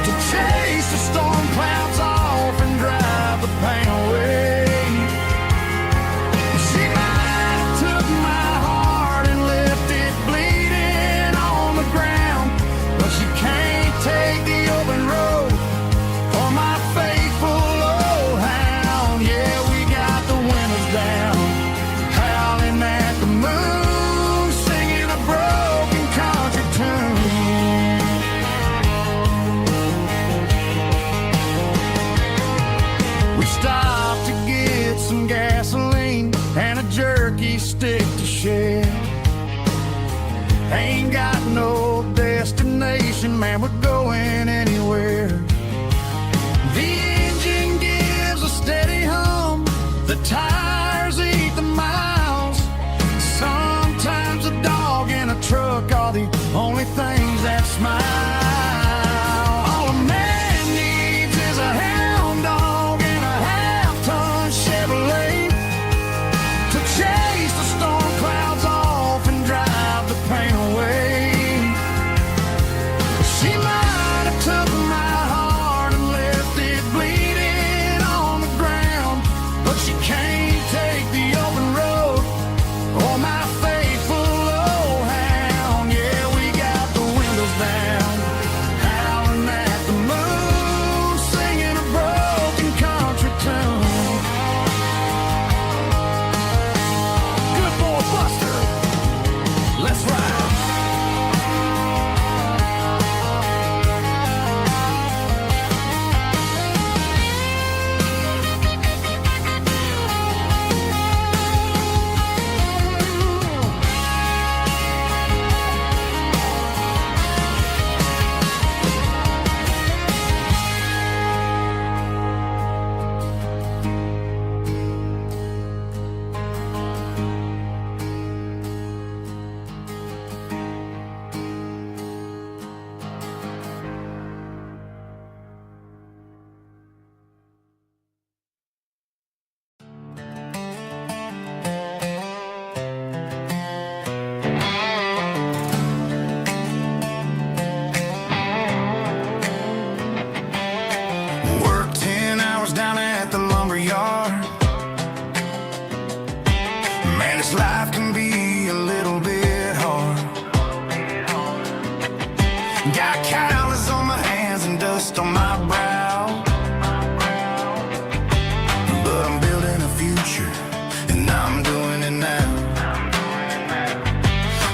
to chase the storm clouds off and drive the pain away. She might have took my heart and left it bleeding on the ground, but she can't take the open road for my faithful old hound. Yeah, we got the windows down, howling at the moon, singing a broken country tune. We stopped to get some gasoline and a jerky stick to share. Ain't got no destination, man, we're going anywhere. The engine gives a steady hum, the tires eat the miles. Sometimes a dog and a truck are the only things that smile. All a man needs is a hound dog and a half-ton Chevrolet to chase the storm clouds off and drive the pain away. She might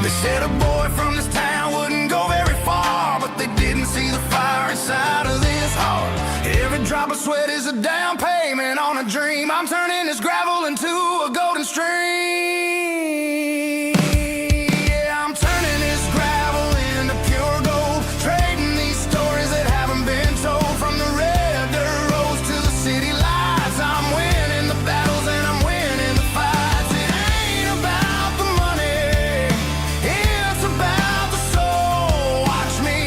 They said a boy from this town wouldn't go very far, but they didn't see the fire inside of this heart. Every drop of sweat is a down payment on a dream. I'm turning this gravel into a golden stream. Yeah, I'm turning this gravel into pure gold, trading these stories that haven't been told. From the red dirt roads to the city lights, I'm winning the battles and I'm winning the fights. It ain't about the money, it's about the soul. Watch me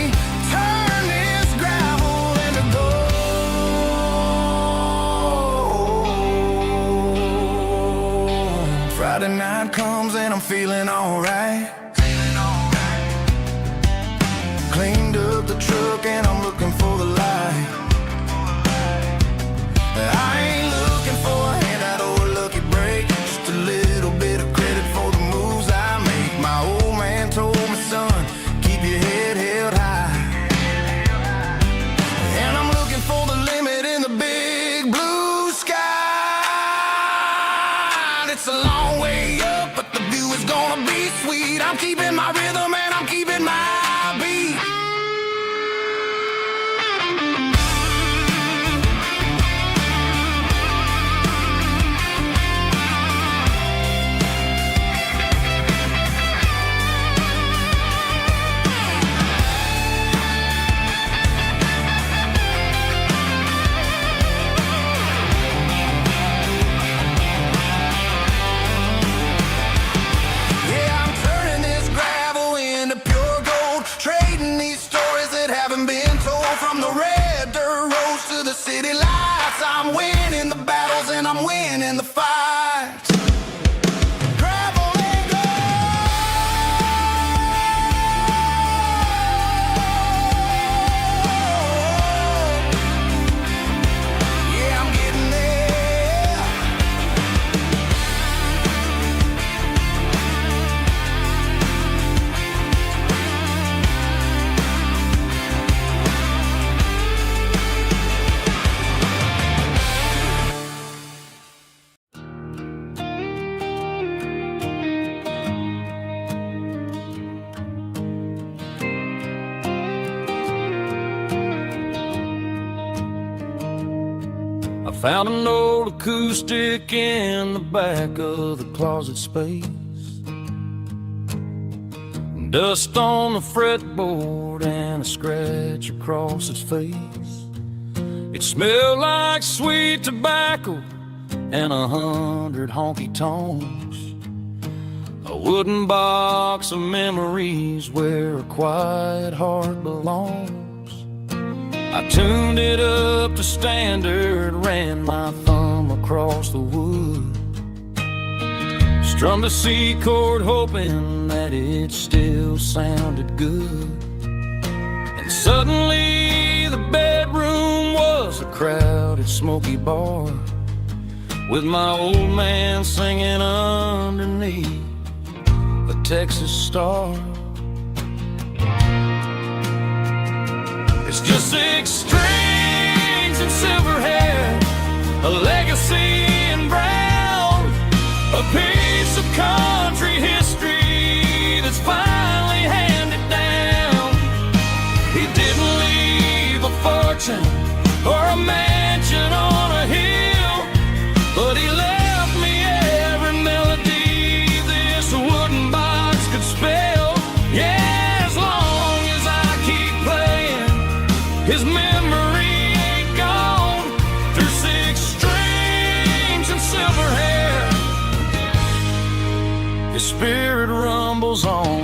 turn this gravel into gold. Friday night comes and I'm feeling alright. Cleaned up the truck and I'm looking for the light. I ain't looking for a handout or a lucky break, just a little bit of credit for the moves I make. My old man told me, son, keep your head held high. And I'm looking for the limit in the big blue sky. It's a long way up, but the view is gonna be sweet. I'm keeping my rhythm and I'm keeping my beat. Yeah, I'm turning this gravel into pure gold, trading these stories that haven't been told. From the red dirt roads to the city lights, I'm winning the battles and I'm winning the fights. Gravel and gold. Yeah, I'm getting there. I found an old acoustic in the back of the closet space. Dust on the fretboard and a scratch across its face. It smelled like sweet tobacco and 100 honky tonks. A wooden box of memories where a quiet heart belongs. I tuned it up to standard, ran my thumb across the wood, strummed a C chord hoping that it still sounded good. And suddenly the bedroom was a crowded smoky bar, with my old man singing underneath a Texas star. It's just 6 strings and silver hair, a legacy in brown, a piece of country history that's finally handed down. He didn't leave a fortune or a mansion on a hill, but he left me every melody this wooden box could spell. Yeah, as long as I keep playing, his memory ain't gone. Through 6 strings and silver hair, his spirit rumbles on.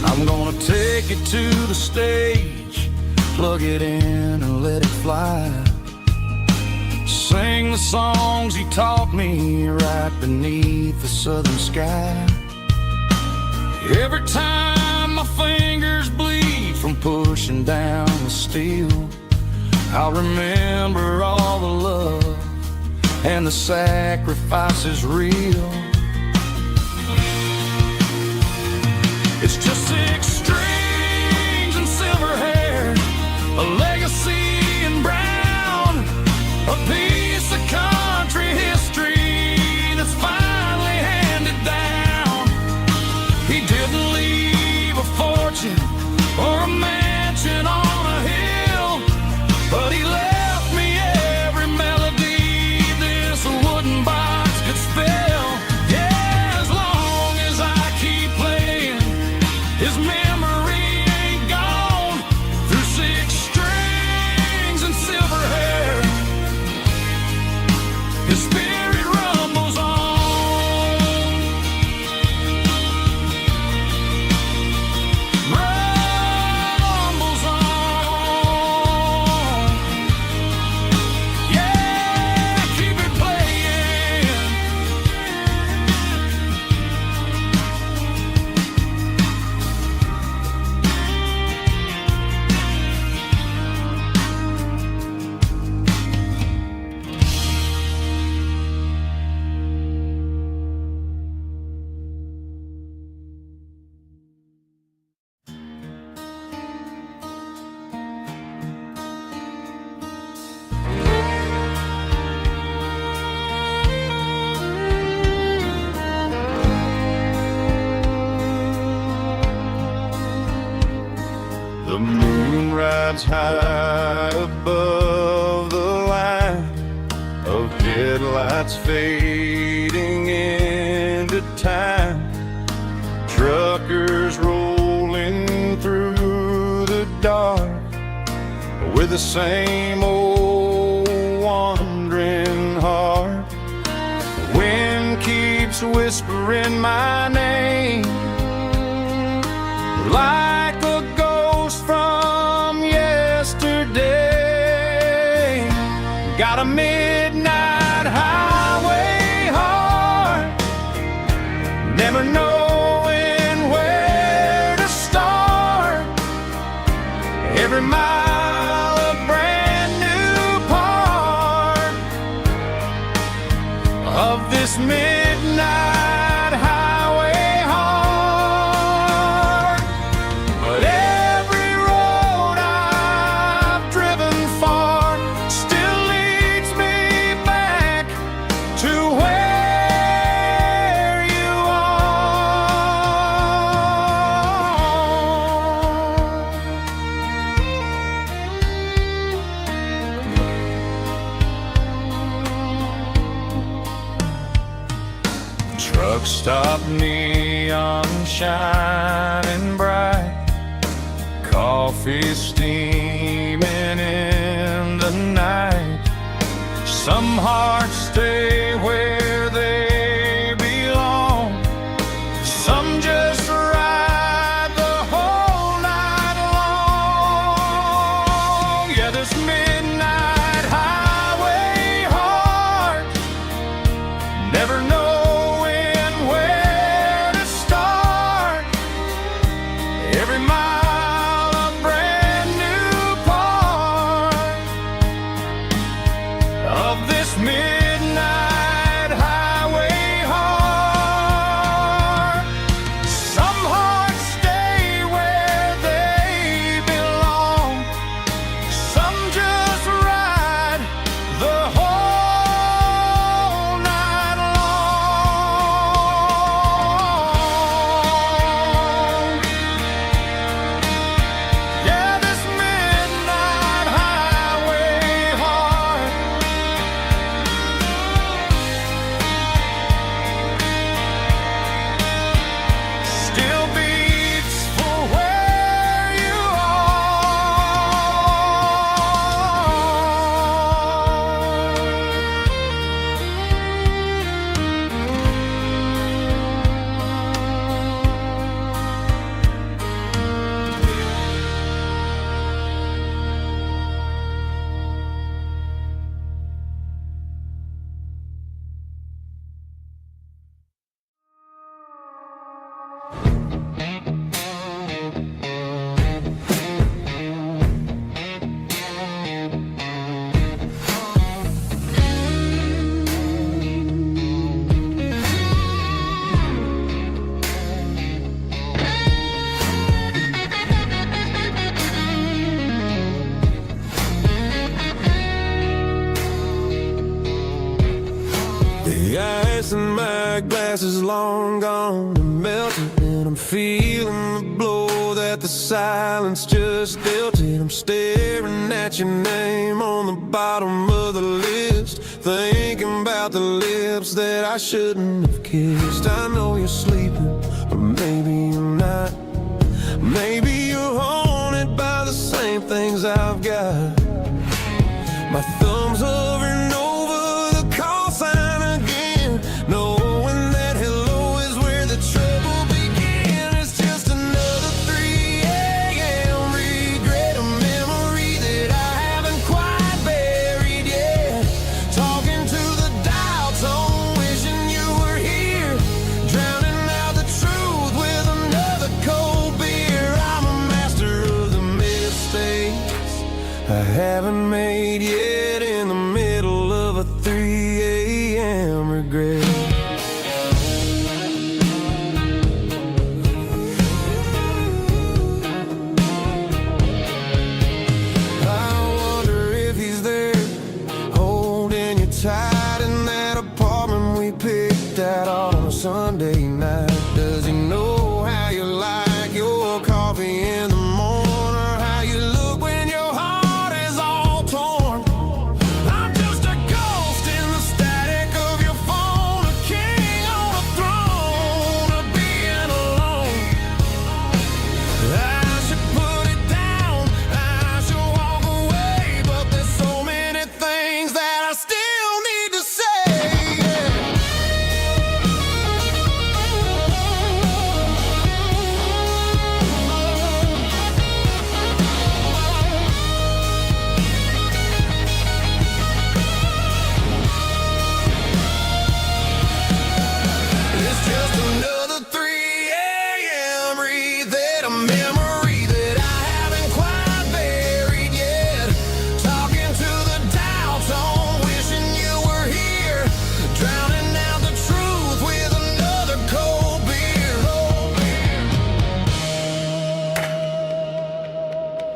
I'm gonna take it to the stage, plug it in and let it fly. Sing the songs he taught me right beneath the southern sky. Every time my fingers bleed from pushing down the steel, I'll remember all the love and the sacrifices real. It's just 6 strings and silver hair, The moon rides high above the line of headlights fading into time. Truckers rolling through the dark with the same old wandering heart. The wind keeps whispering my name like a ghost from yesterday. Got a midnight highway heart, never knowing where to start. Every mile a brand new part of this midnight highway heart. But every road I've driven far still leads me back to where you are. Truck stop, neon shining bright, coffee steaming in the night. Some hearts stay where they belong, some just ride the whole night long. Yeah, this midnight highway heart, never knowing where to start. Every mile a brand new part of this midnight highway heart. Some hearts stay where they belong, some just ride the whole night long. Yeah, this midnight highway heart still beats for where you The ice in my glass is long gone and melted, and I'm feeling the blow that the silence just dealt it. I'm staring at your name on the bottom of the list, thinking about the lips that I shouldn't have kissed. I know you're sleeping, but maybe you're not. Maybe you're haunted by the same things I've got. My thumb's hovering over the call sign again, knowing that hello is where the trouble began. It's just another 3 a.m. regret, a memory that I haven't quite buried yet. Talking to the dial tone, wishing you were here, drowning out the truth with another cold beer. I'm a master of the mistakes I haven't made yet, in the middle of a 3 a.m. regret. I wonder if he's there, holding you tight in that apartment we picked out on a Sunday night. Does he know how you like your coffee in the morning, or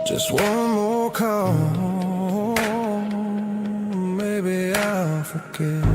Just one more call, maybe I'll forget.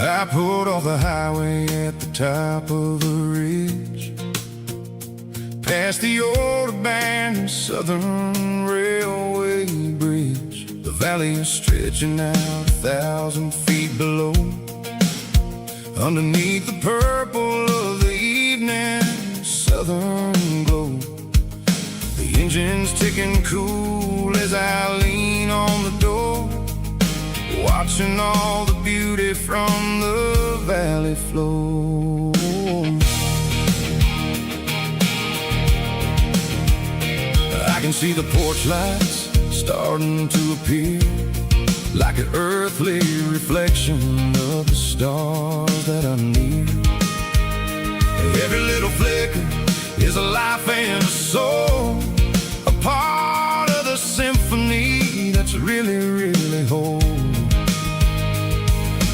I pulled off the highway at the top of a ridge, past the old abandoned Southern Railway bridge. The valley is stretching out 1,000 feet below, underneath the purple of the evening southern glow. The engine's ticking cool as I lean on the door, watching all the beauty from the valley flow. I can see the porch lights starting to appear, like an earthly reflection of the stars that are near. Every little flicker is a life and a soul, a part of the symphony that's really, really whole.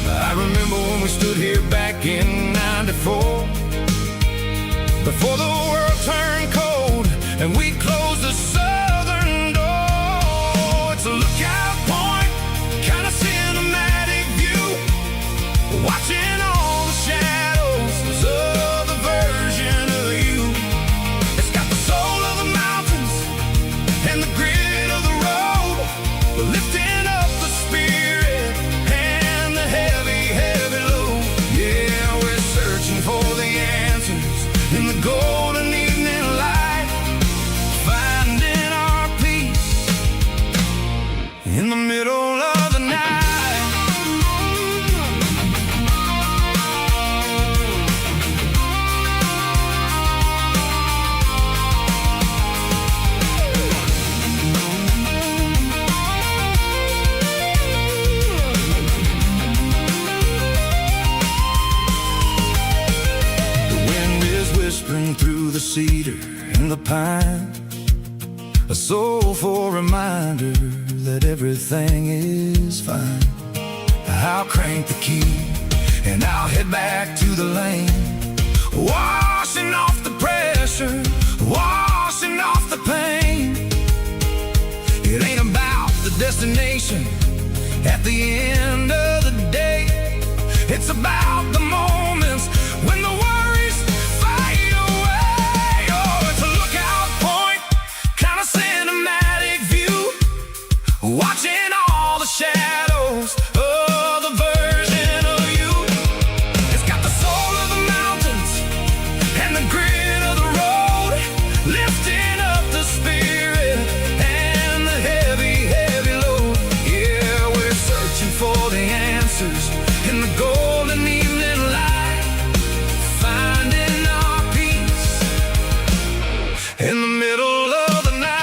I remember when we stood here back in '94, before the world turned cold and we closed the southern door. It's a lookout point, kind of cinematic view, watching all the shadows of the version of you. It's got the soul of the mountains and the grit of the road, lifting up the spirit and the heavy, heavy load. Yeah, we're searching for the answers in the golden evening light, finding our peace in the middle of the night. Whispering through the cedar and the pine, a soulful reminder that everything is fine. I'll crank the key and I'll head back to the lane, washing off the pressure, washing off the pain. It ain't about the destination at the end of the day, it's about the moments when the worries fade away. Oh, it's a lookout point, kind of cinematic view, watching all the shadows of the version of you. It's got the soul of the mountains and the grit of the road, lifting up the spirit and the heavy, heavy load. Yeah, we're searching for the answers in the golden evening light, finding our peace in the middle of the night.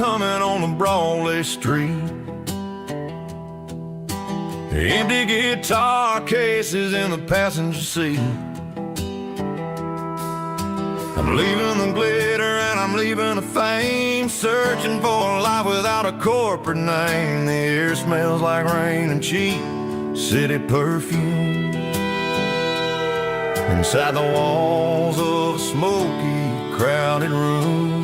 humming on the Broadway street. Empty guitar cases in the passenger seat. I'm leaving the glitter and I'm leaving the fame, searching for a life without a corporate name. The air smells like rain and cheap city perfume. Inside the walls of a smoky, crowded room.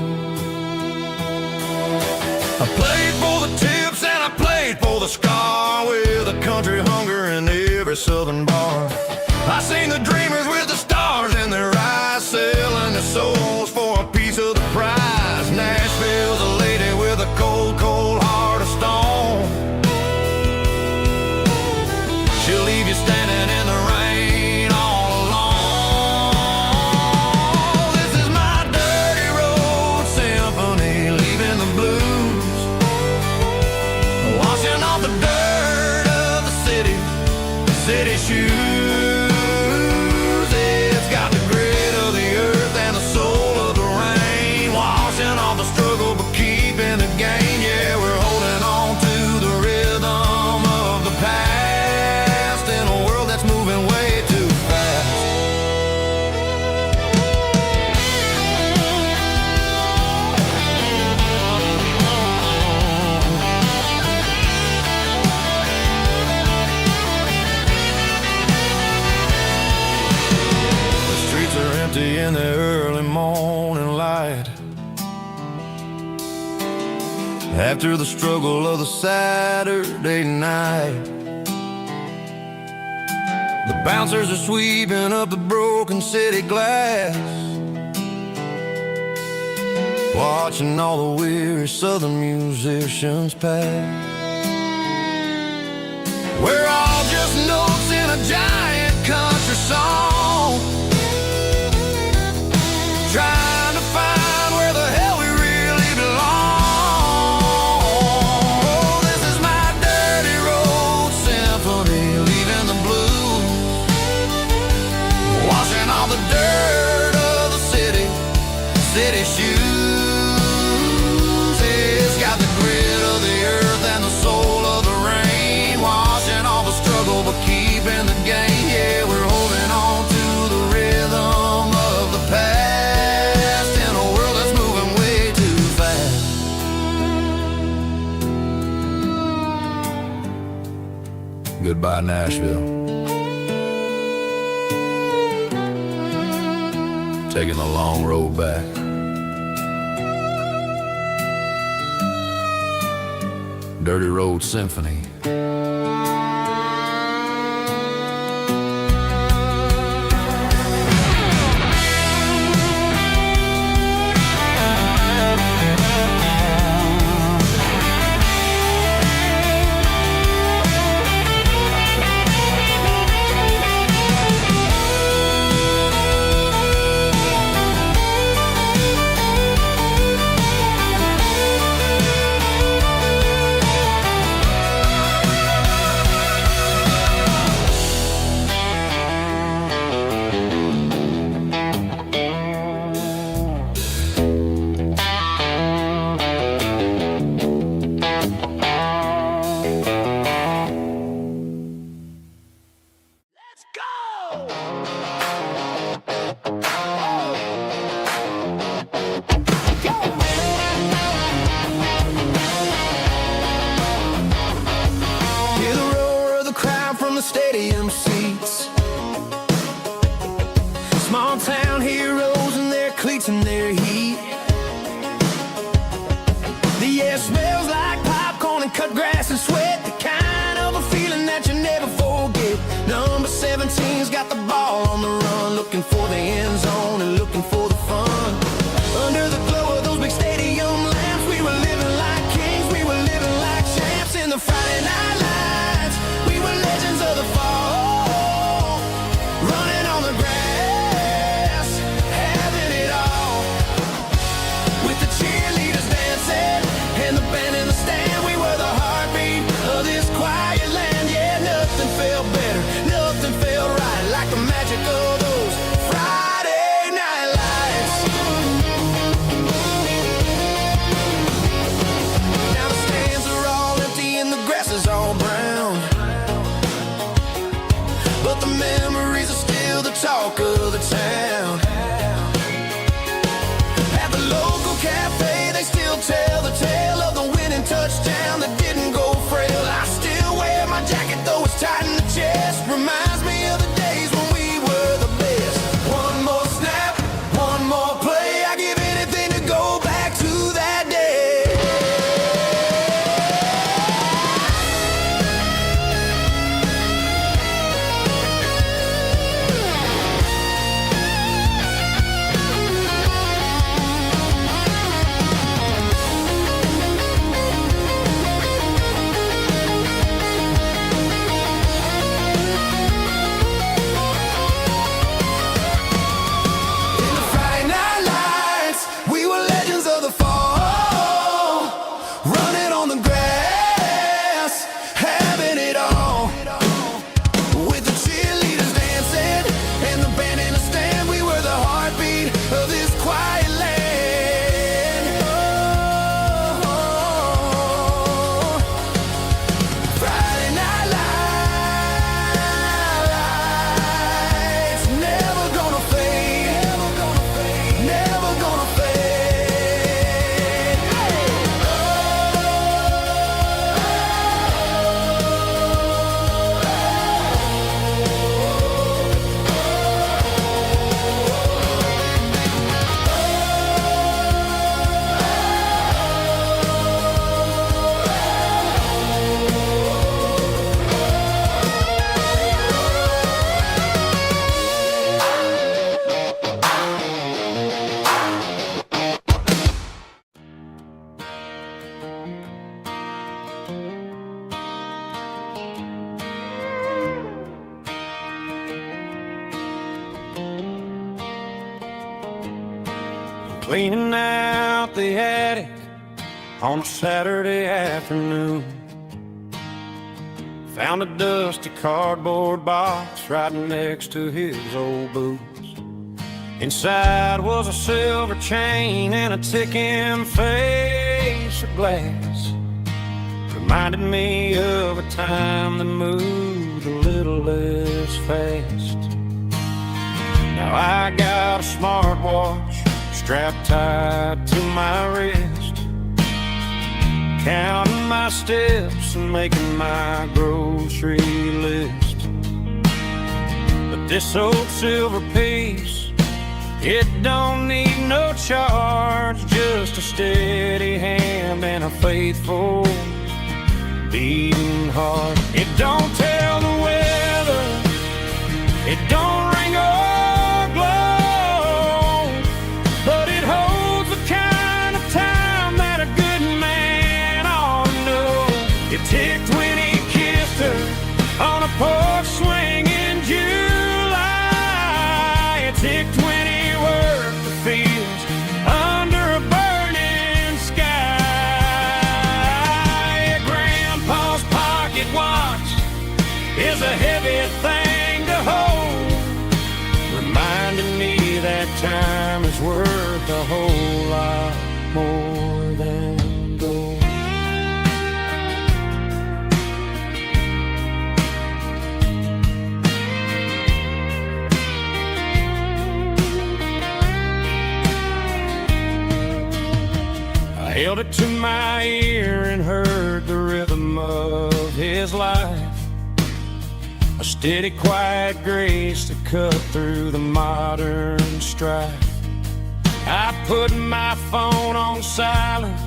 I played for the tips and I played for the scar, with a country hunger in every southern bar. I seen the dreamers with the stars in their eyes, selling their souls for a piece of the prize. Nashville's a lady with a cold, cold heart of stone. She'll leave you standing in the rain all alone. This is my dirty road symphony, leaving the blues, washing off the dirt of the city shoes. It's got the grit of the earth and the soul of the rain, washing off the struggle but keeping the gain. Yeah, we're holding on to the rhythm of the past in a world that's moving way too fast. In the early morning light, after the struggle of the Saturday night, the bouncers are sweeping up the broken city glass, watching all the weary southern musicians pass. We're all just notes in a giant country song, trying to find where the hell we really belong. Oh, this is my dirty road symphony, leaving the blues, washing all the dirt of the city shoes. It's got the grit of the earth and the soul of the rain, washing all the struggle but keeping the gain. Yeah, we're holding on to the rhythm of the past. Goodbye, Nashville. Taking the long road back. Dirty Road Symphony. Stadium seats, small town heroes in their cleats and their heat. The air smells like popcorn and cut grass and sweat, the kind of a feeling that you never forget. Number 17's got the ball on the run, looking for the end zone and looking for the fun. Under the glow of those big stadium lamps, we were living like kings, we were living like champs in the Friday night lights. We were legends of the fall, running on the grass, having it all, with the cheerleaders dancing and the band in the stand. We were the heartbeat of this quiet land. Yeah, nothing felt better, nothing felt right like the magic of those Friday night lights. still tell the tale of the winning touchdown that didn't go frail. I still wear my jacket though it's tight in the chest. Reminds me of the days when we were the best. One more snap, one more play. I give anything to go back to that day. Cleaning out the attic on a Saturday afternoon. Found a dusty cardboard box right next to his old boots. Inside was a silver chain and a ticking face of glass. Reminded me of a time that moved a little less fast. Now I got a smartwatch strapped tight to my wrist, counting my steps and making my grocery list. But this old silver piece, it don't need no charge, just a steady hand and a faithful beating heart. It don't tell the weather, it don't ring or glow, but it holds the kind of time that a good man ought to know. It ticked when he kissed her on a porch swing in July. It ticked when he worked the fields under a burning sky. Grandpa's pocket watch is a heavy thing to hold, reminding me that time is worth a whole lot more than gold. I held it to my ear and heard the rhythm of his life, a steady, quiet grace to cut through the modern strife. I put my phone on silent,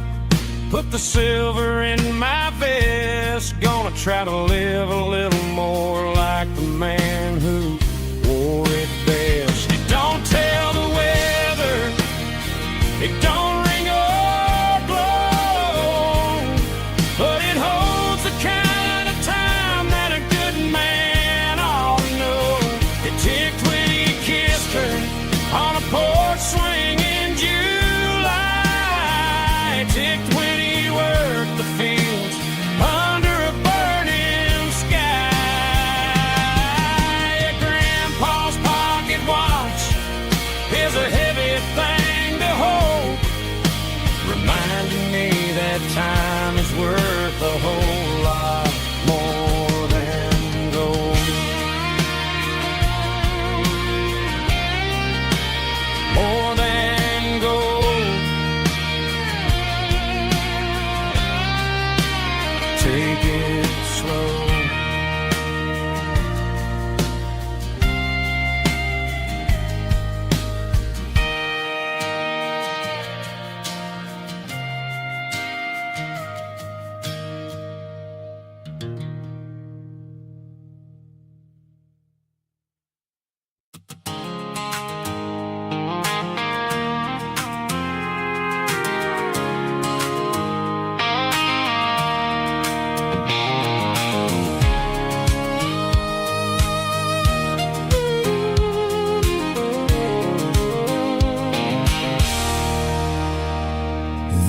put the silver in my vest. Gonna try to live a little more like the man who wore it best. It don't tell the weather, it don't ring or blow, but it holds the kind of time that a good man ought to know. It ticked when he kissed her on a porch swing in July. It ticked when he worked the fields under a burning sky. Grandpa's pocket watch is a heavy thing to hold,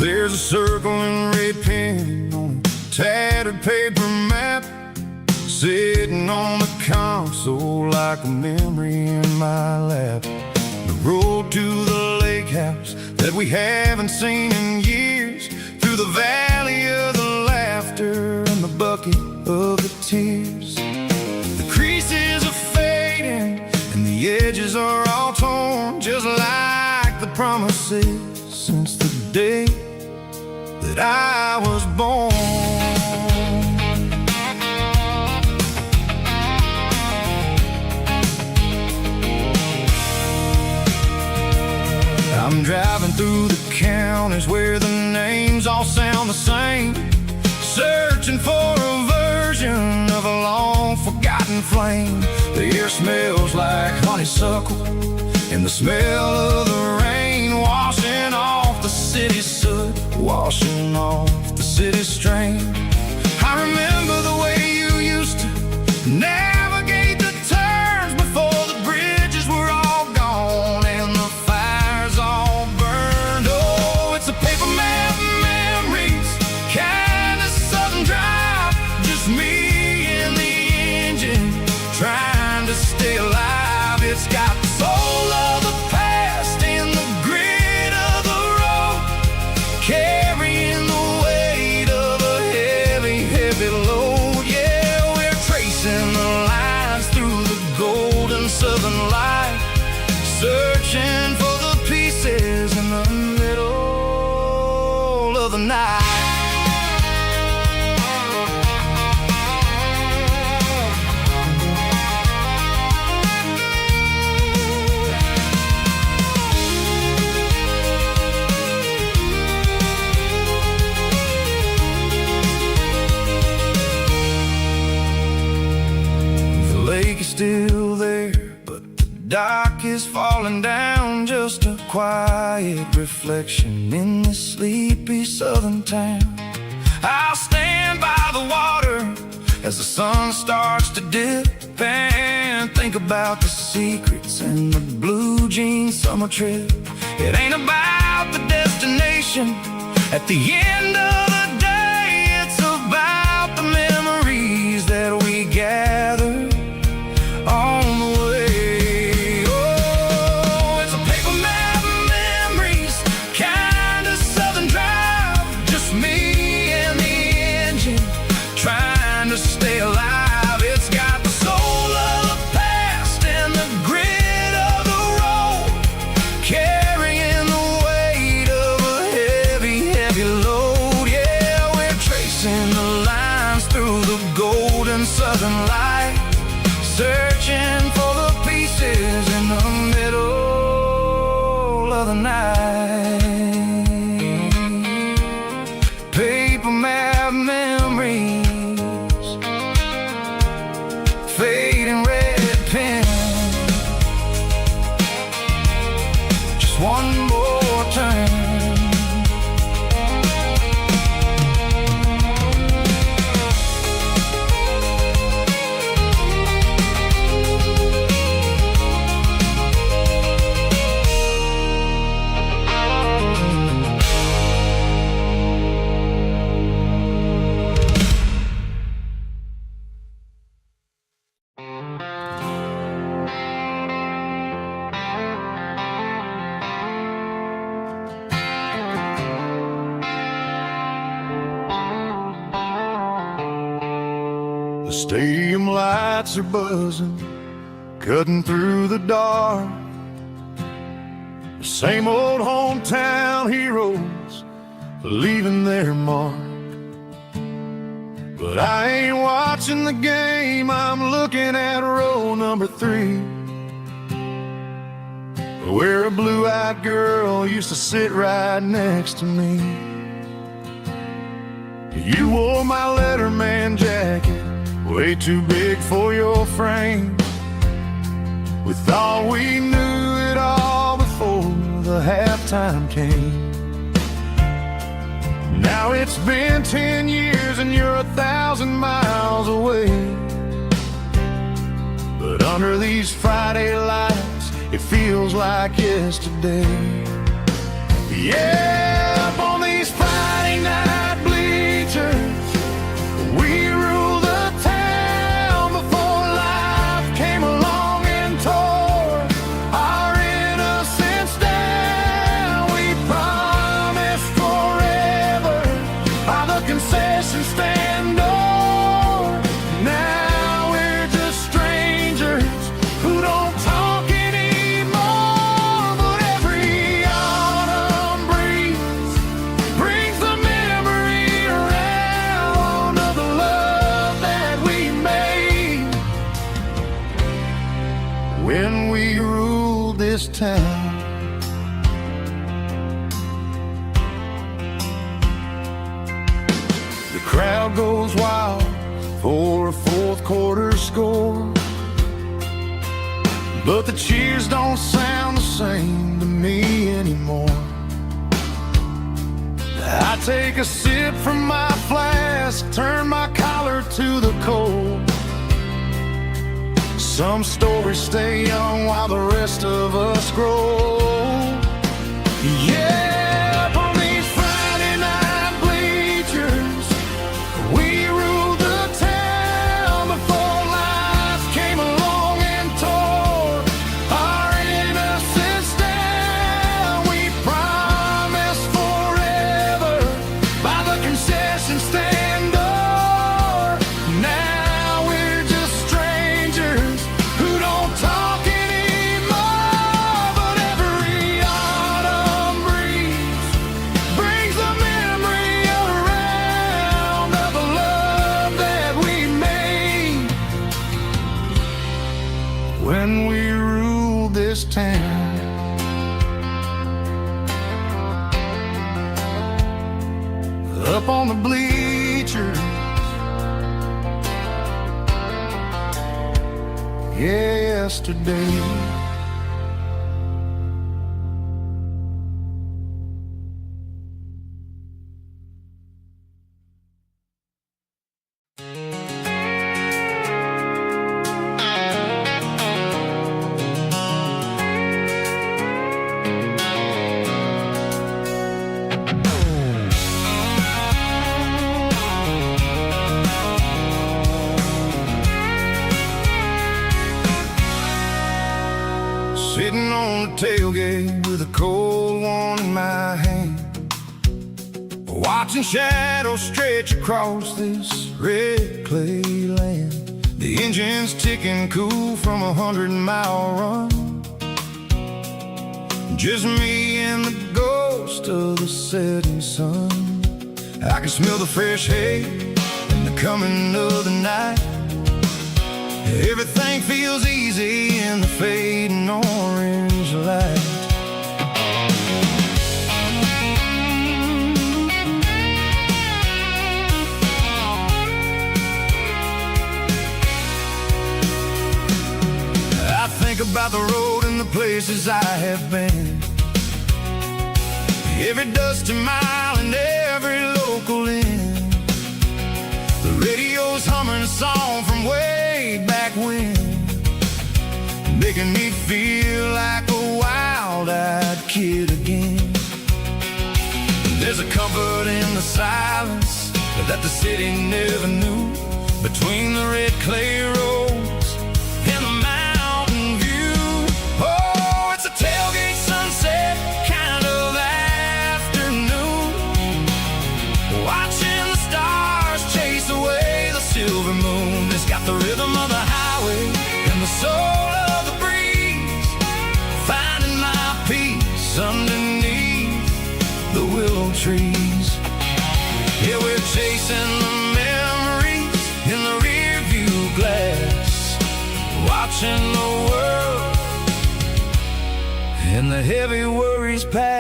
There's a circle and red pen on a tattered paper map, sitting on the console like a memory in my lap. The road to the lake house that we haven't seen in years, through the valley of the laughter and the bucket of the tears. The creases are fading and the edges are all torn, just like the promises since the day that I was born. I'm driving through the counties where the names all sound the same, searching for a version of a long forgotten flame. The air smells like honeysuckle and the smell of the rain, washing off the city's soot, washing off the city's strain. I remember the way you used to navigate the turns before the bridges were all gone and the fires all burned. Oh, it's a paper map memories, kind of southern drive, just me and the engine trying to stay alive. It's got the soul of the past and the grit of the road, carrying the weight of a heavy, heavy load. Yeah, we're tracing the lines through the golden southern light, searching for the pieces in the middle of the night. The lake is still there, but the dock is falling down, just a quiet reflection in this sleepy southern town. I'll stand by the water as the sun starts to dip and think about the secrets and the blue jean summer trip. It ain't about the destination at the end of the day, it's about the memories that we gather on the way. Oh, it's a paper map memories, kind of southern drive, just me and the engine trying to stay alive. It's got the soul of the past and the grit of the road, carrying the weight of a heavy, heavy load. Yeah, we're tracing the lines through the golden southern light, searching for the pieces in the middle of the night. Paper map memories, fading red pen, just one more turn. The stadium lights are buzzing, cutting through the dark. The same old hometown heroes leaving their mark. But I ain't watching the game, I'm looking at row number 3, where a blue-eyed girl used to sit right next to me. You wore my Letterman jacket, way too big for your frame. We thought we knew it all before the halftime came. Now it's been 10 years and you're 1,000 miles away. But under these Friday lights, it feels like yesterday. Yeah, up on these crowd goes wild for a fourth quarter score, but the cheers don't sound the same to me anymore. I take a sip from my flask, turn my collar to the cold. Some stories stay young while the rest of us grow. Yeah, up on these Friday night bleachers, we ruled the town before life came along and tore our innocence down. We promised forever by the concession stand door. Now we're just strangers who don't talk anymore, but every autumn breeze brings the memory around of the love that we made when we ruled this town. Up on the bleachers, yesterday. Sitting on the tailgate with a cold one in my hand, watching shadows stretch across this red clay land. The engine's ticking cool from a 100-mile run. Just me and the ghost of the setting sun. I can smell the fresh hay and the coming of the night. Everything feels easy in the fading orange light. I think about the road and the places I have been, every dusty mile and every local inn. The radio's humming a song from way back when, making me feel like a wild-eyed kid again. There's a comfort in the silence that the city never knew, between the red clay roads and the mountain view. Oh, it's a tailgate sunset kind of afternoon, watching the stars chase away the silver moon. It's got the rhythm of the highway and the soul of the breeze, finding my peace underneath the willow trees. Yeah, we're chasing the memories in the rearview glass, watching the world and the heavy worries pass.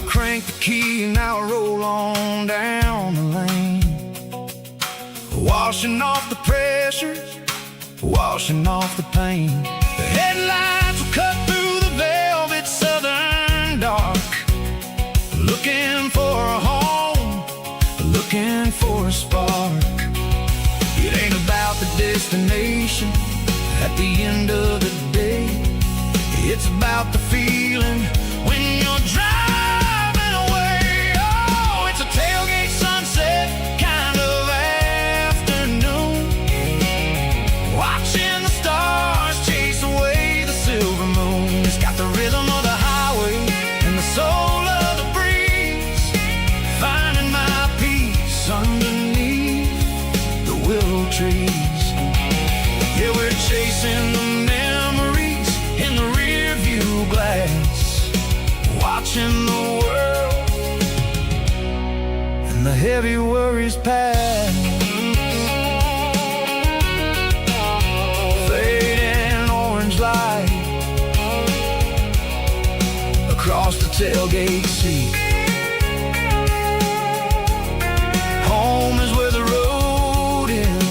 Crank the key and I'll roll on down the lane, washing off the pressure, washing off the pain. The headlights will cut through the velvet southern dark, looking for a home, looking for a spark. It ain't about the destination at the end of the day, it's about the feeling when you're driving. Tailgate sunset kind of afternoon, watching the stars chase away the silver moon. It's got the rhythm of the highway and the soul of the breeze, finding my peace underneath the willow trees. Yeah, we're chasing the memories in the rearview glass, watching the world and the heavy worries pass. Fading orange light across the tailgate seat. Home is where the road ends.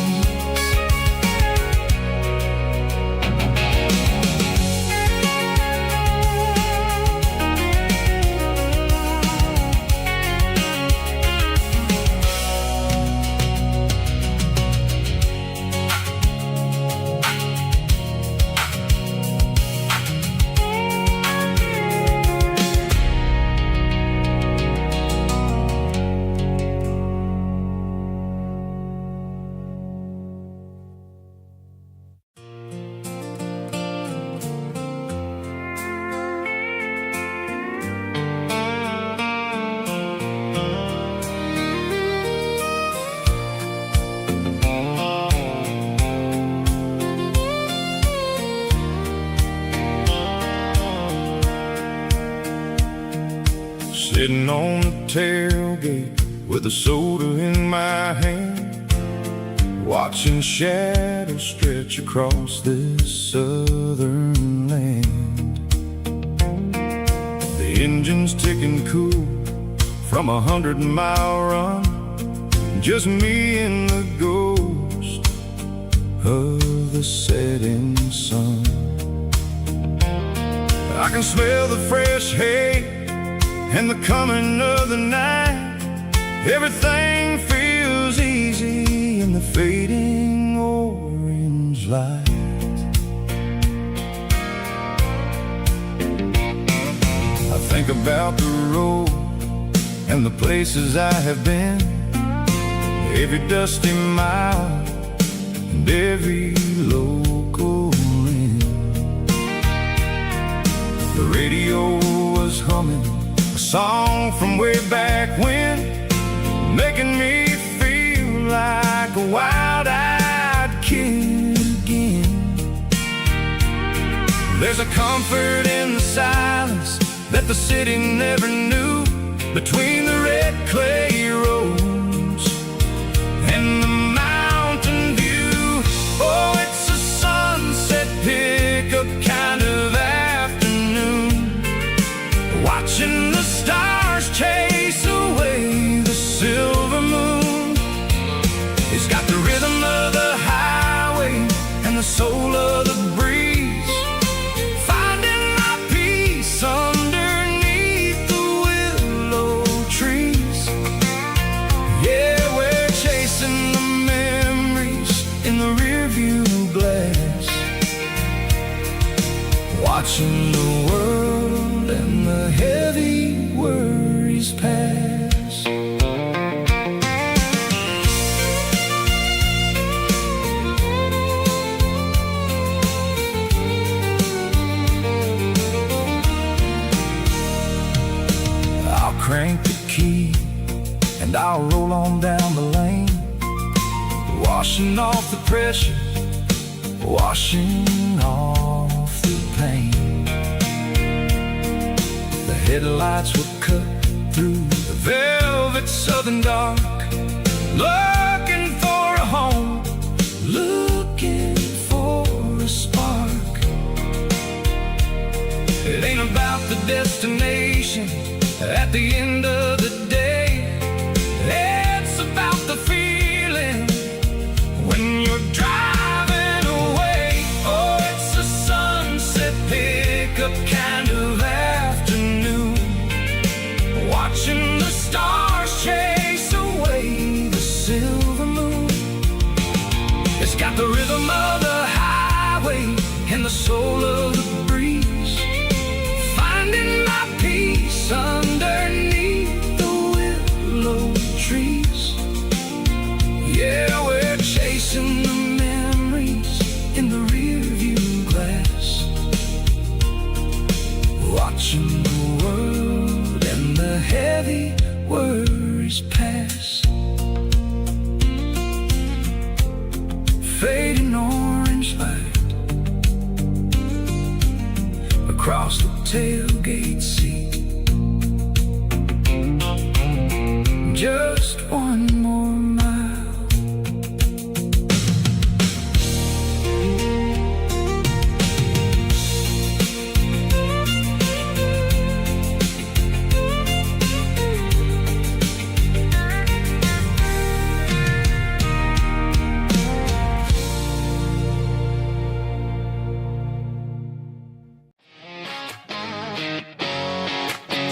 Sitting on the tailgate with a soda in my hand, watching shadows stretch across this southern land. The engine's ticking cool from 100-mile run, just me and the ghost of the setting sun. I can smell the fresh hay and the coming of the night. Everything feels easy in the fading orange light. I think about the road and the places I have been, every dusty mile and every local inn. The radio was humming a song from way back when, making me feel like a wild-eyed kid again. There's a comfort in the silence that the city never knew, between the red clay roads and the mountain view. Oh, it's a sunset pickup kind of afternoon, watching the stars chase away the silver moon. It's got the rhythm of the highway and the soul of the breeze, finding my peace underneath the willow trees. Yeah, we're chasing the memories in the rearview glass, watching the world and the heavy worries pass. I'll crank the key and I'll roll on down the lane, washing off the pressure, washing off the pain. The headlights will cut through the velvet southern dark, looking for a home, looking for a spark. It ain't about the destination at the end of the day, it's about the feeling when you're driving away. Oh, it's a sunset pickup kind of afternoon, watching the stars chase away the silver moon. It's got the rhythm of the highway and the soul of the breeze, finding my peace underneath the willow trees. Yeah, we're chasing the memories in the rearview glass, watching the world and the heavy worries pass. Fading orange light across the tailgate seat. just one more mile.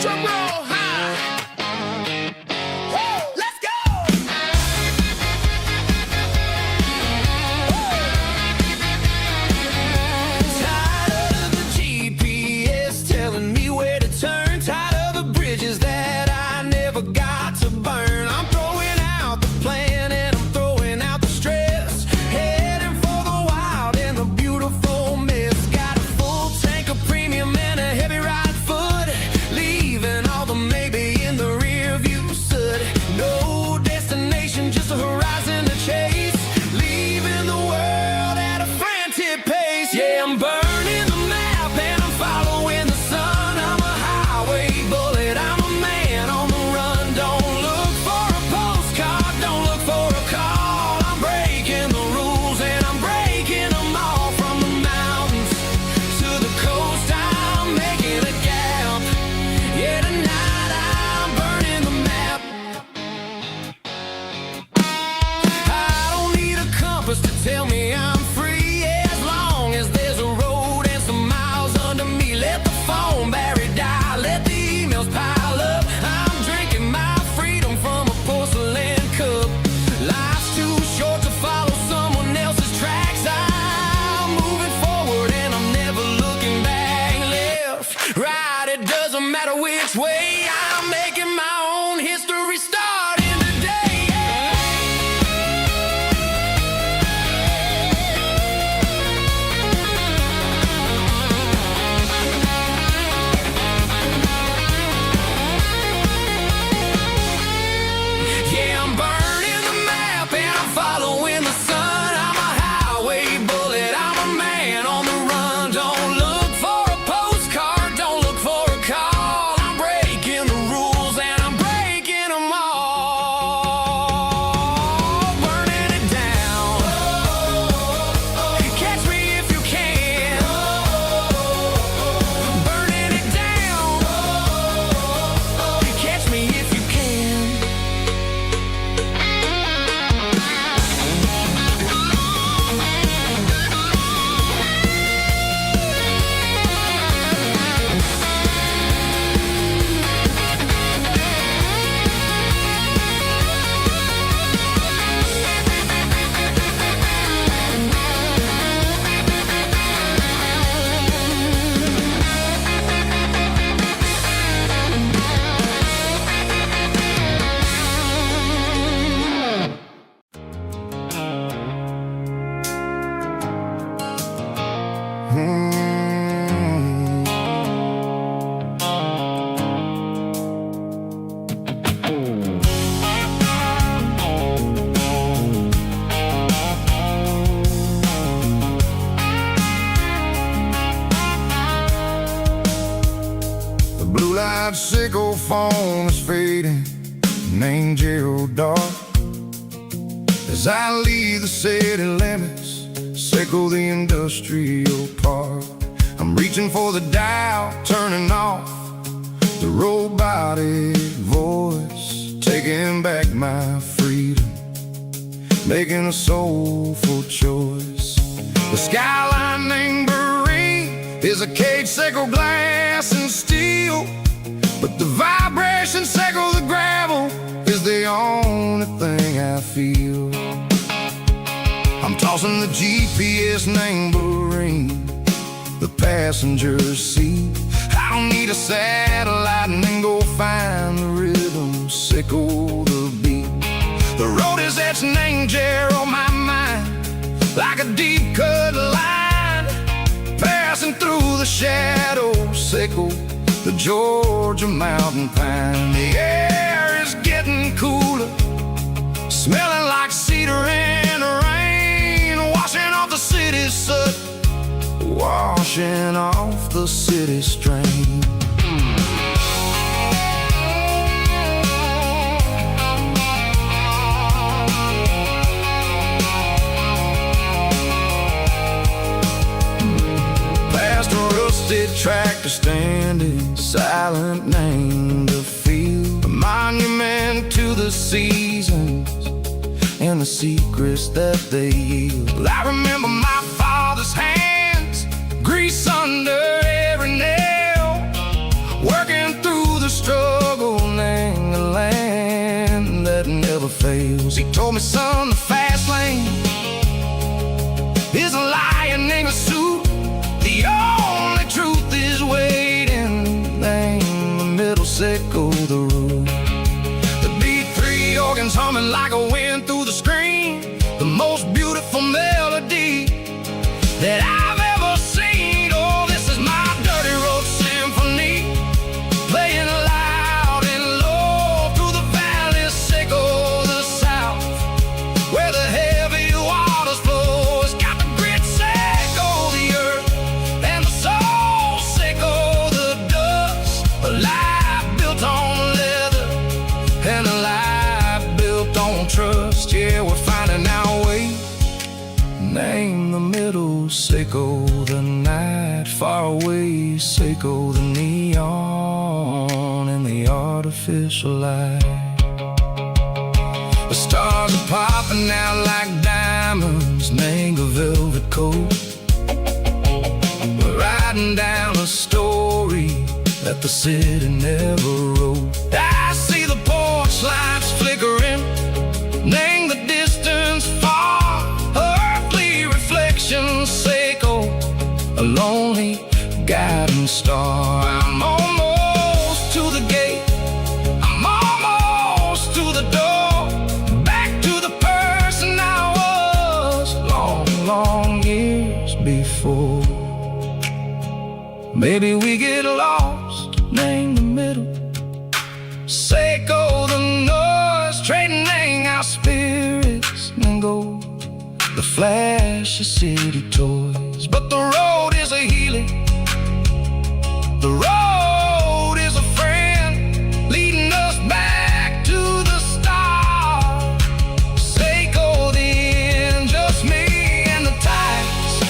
Drum roll high. Woo, let's go. Tired of the GPS telling me where to turn. Tired of the bridges that I never got to burn. I'm throwing out the plan and I'm throwing out the stress. Heading for the wild and the beautiful mist. Got a full tank of premium and a heavy right foot. Leaving all the maybe in the rear view soot. No destination, just a horizon to chase. Leaving the world at a frantic pace. Yeah, I'm burning the map and I'm following the sun. I'm a highway bullet, I'm a man on the run. Don't look for a postcard, don't look for a call. I'm breaking the rules and I'm breaking them all. From the mountains to the coast, I'm making a gap. Yeah, tonight I'm burning the map. I don't need a compass to tell me I'm free. As long as there's a road and some miles under me. Let the phone battery die, let the emails pile up. I'm drinking my freedom from a porcelain cup. Life's too short to follow someone else's tracks. I'm moving forward and I'm never looking back. Left, right, it doesn't matter which way. I'm making my own history starting today. Yeah, I'm burning the map and I'm following the sun. I'm a highway bullet, I'm a man on the run. Don't look for a postcard, don't look for a call. I'm breaking the rules and I'm breaking them all. Burning it down. Catch me if you can. Burning it down. Catch me if you can. The blue light sickle phone is fading, named Gerald dark. As I leave the city limits, sickle the industrial park. I'm reaching for the dial, turning off the robotic voice, taking back my freedom, making a soulful choice. The skyline named Bryan is a cage sickle, glass and steel, but the vibration sickle, the gravel, is the only thing I feel. I'm tossing the GPS named Bryan, the passenger seat. I don't need a satellite and then go find the rhythm, sickle the beat. The road is etched named Gerald on my mind, like a deep cut line, passing through the shadows, sickle the Georgia mountain pine. The air is getting cooler, smelling like cedar in the rain, washing off the city's soot, washing off the city strain. rusted tractor standing silent, named a field, a monument to the seasons and the secrets that they yield. Well, I remember my father's hands, grease under every nail, working through the struggle, laying the land that never fails. He told me, son, the fast lane is a lion in a suit. The only truth is waiting. Name the middle, sickle the root. The beat, three organs humming like a wind through the screen. The most beautiful melody that I've ever seen. Oh, this is my dirty road symphony, playing loud and low through the valleys, sickle the south, where the heavy waters flow. It's got the grit, sickle the earth, and the soul, sickle the dust. A life built on leather and a life built on trust. Yeah, we're finding our way. Name the middle, sickle the night, far away, sickle the neon and the artificial light. The stars are popping out like diamonds, mango velvet coat. We're riding down a story that the city never wrote. I see the porch lights flickering, name the distance far, earthly reflections, sickle a lonely guiding star. I'm almost to the gate, I'm almost to the door, back to the person I was long, long years before. Maybe we get lost, name the middle, sickle the noise, trading our spirits and gold, the flash of city toys. But the road is a healing, the road is a friend, leading us back to the start. Sickle the end, just me and the tides,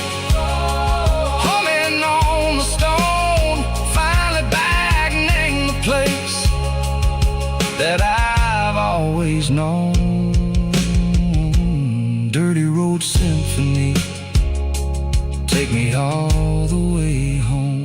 humming on the stone, finally back, name the place that I've always known. Dirty road symphony, take me all the way home.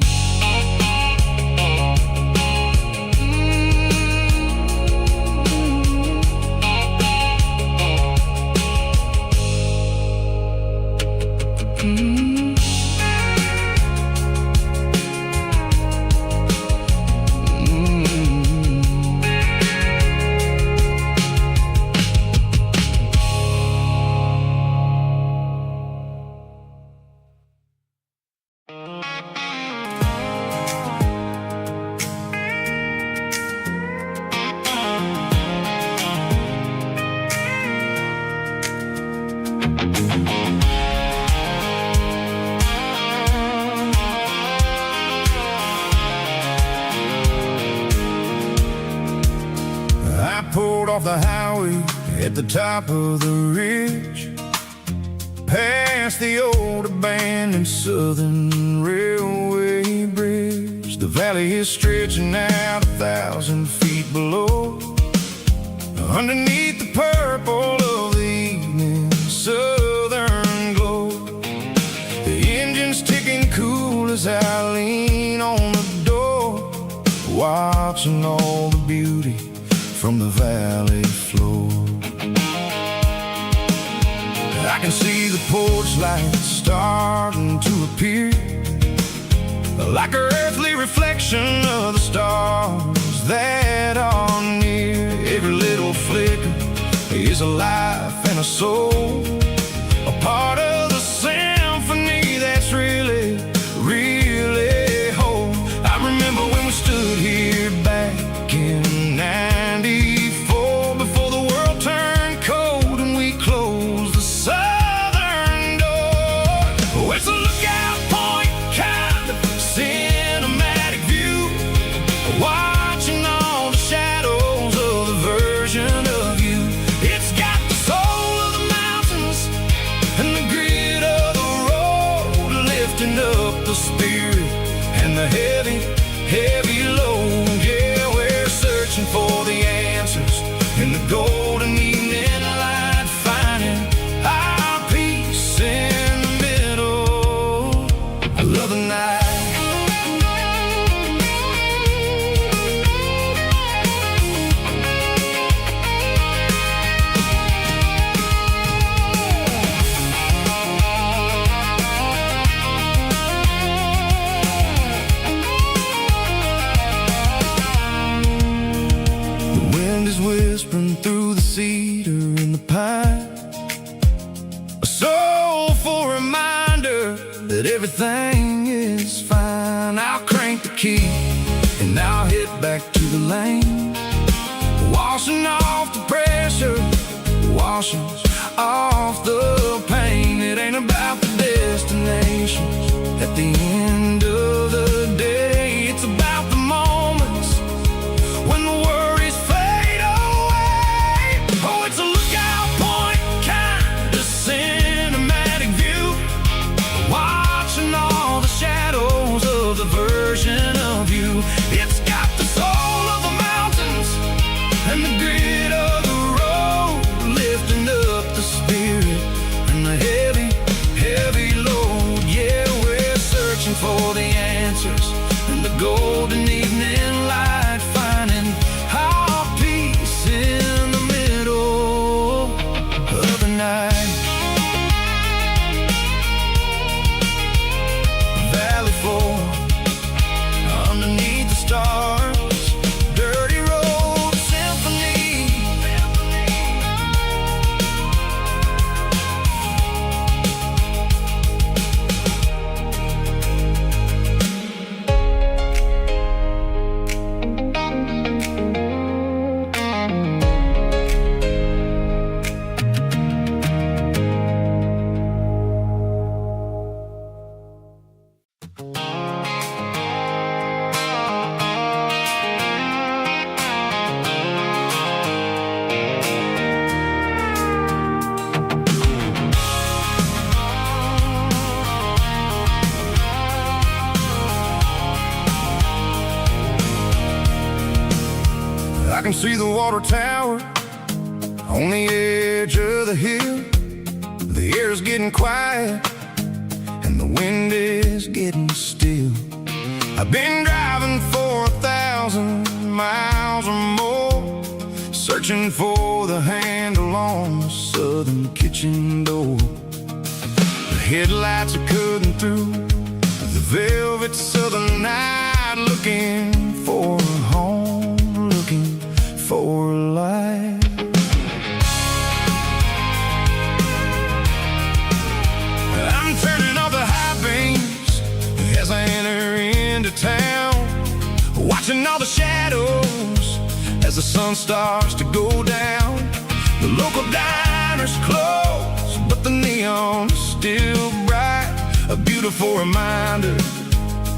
Pulled off the highway at the top of the ridge, past the old abandoned Southern Railway bridge. The valley is stretching out 1,000 feet below, underneath the purple of the evening southern glow. The engine's ticking cool as I lean on the door, watching all the beauty from the valley floor. I can see the porch lights starting to appear, like an earthly reflection of the stars that are near. Every little flicker is a life and a soul, a part of the symphony that's really, really whole. I remember when we stood here back in '94, before the world turned cold and we closed the southern door. Oh, it's a lookout point, kind of cinematic view, watching all the shadows of the version of you. It's got the soul of the mountains, heavy load. Yeah, we're searching for the answers in the golden evening light, finding our peace in the middle of the night. Whispering through the cedar and the pine, a soulful reminder that everything is fine. I'll crank the key and I'll head back to the lane, washing off the pressure, washing off the pain. It ain't about the destinations at the end of the day. It's about the moments when the worries fade away. Oh, it's a lookout point, kind of cinematic view, watching all the shadows of the version of you. It's got the soul of the mountains and the grit of the road, lifting up the spirit and the heavy, heavy load. Yeah, we're searching for the answers in the golden evening light, finding our peace in the middle of the night. Valley floor, underneath the stars, dirty road symphony. I can see the water tower on the edge of the hill. The air's getting quiet and the wind is getting still. I've been driving for 1,000 miles or more, searching for the handle on the southern kitchen door. The headlights are cutting through the velvet southern night, looking for a home, looking for life. I'm turning off the high beams as I enter into town, watching all the shadows as the sun starts to go down. The local diner's closed, but the neon is still bright, a beautiful reminder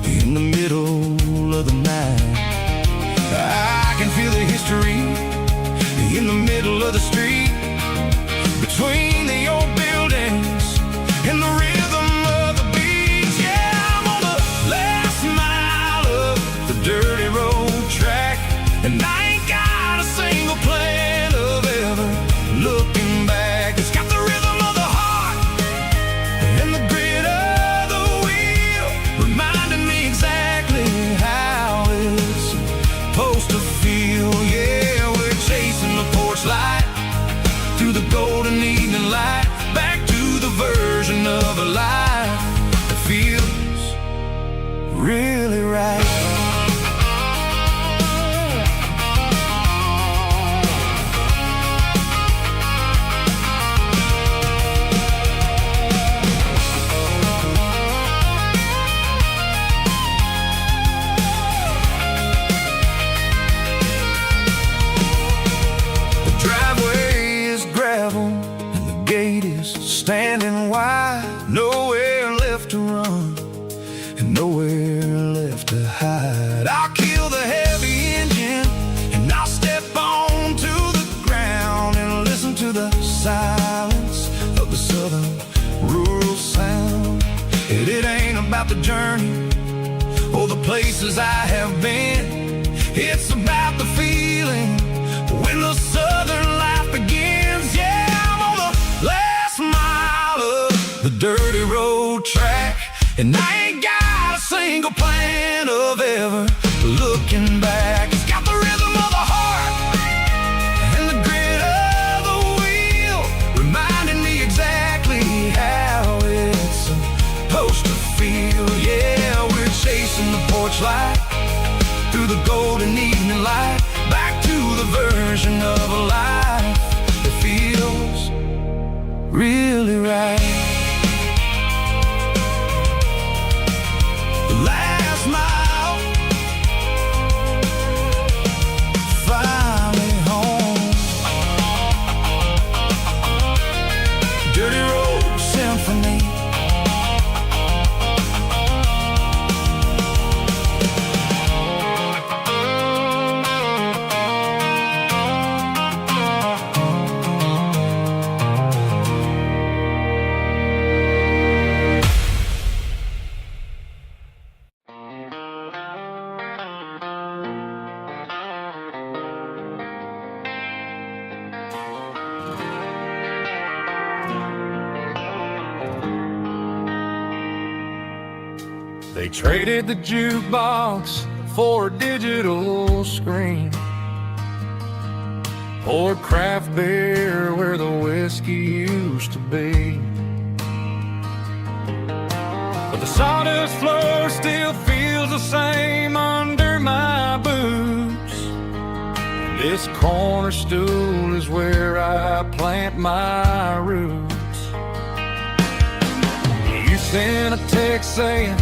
in the middle of the night. I can feel the history in the middle of the street, between the old buildings and the rhythm of the beat. Yeah, I'm on the last mile of the dirty road track, and I ain't got a single plan of ever looking back. It's got the rhythm of the heart and the grit of the wheel, reminding me exactly how it's supposed to feel. Yeah, we're chasing the porch light through the golden evening light, back to the version of a life that feels really right. Standing wide, nowhere left to run and nowhere left to hide. I'll kill the heavy engine and I'll step onto the ground and listen to the silence of the southern rural sound. It ain't about the journey Oh, the places I have been, it's about the feeling when the southern life begins. Yeah, I'm on the last mile of the dirty road track, and I ain't got a single plan of ever looking back. It's got the rhythm of the heart and the grit of the wheel, reminding me exactly how it's supposed to feel. Yeah, we're chasing the porch light through the golden evening light, back to the version of a life that feels really right. The last mile, finally home. Dirty Road Symphony. They traded the jukebox for a digital screen, poured craft beer where the whiskey used to be. But the sawdust floor still feels the same under my boots. This corner stool is where I plant my roots. You sent a text saying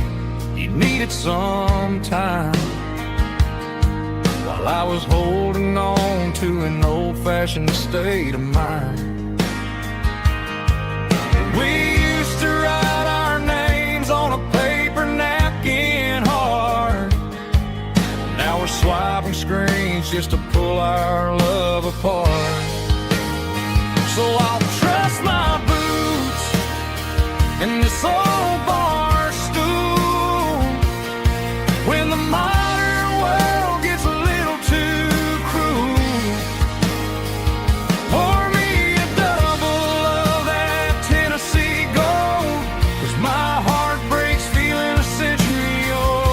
you needed some time, while I was holding on to an old-fashioned state of mind. We used to write our names on a paper napkin hard. Now we're swiping screens just to pull our love apart. So I'll trust my boots in this old bar stool when the modern world gets a little too cruel. Pour me a double of that Tennessee Gold, 'cause my heart breaks feeling a century old.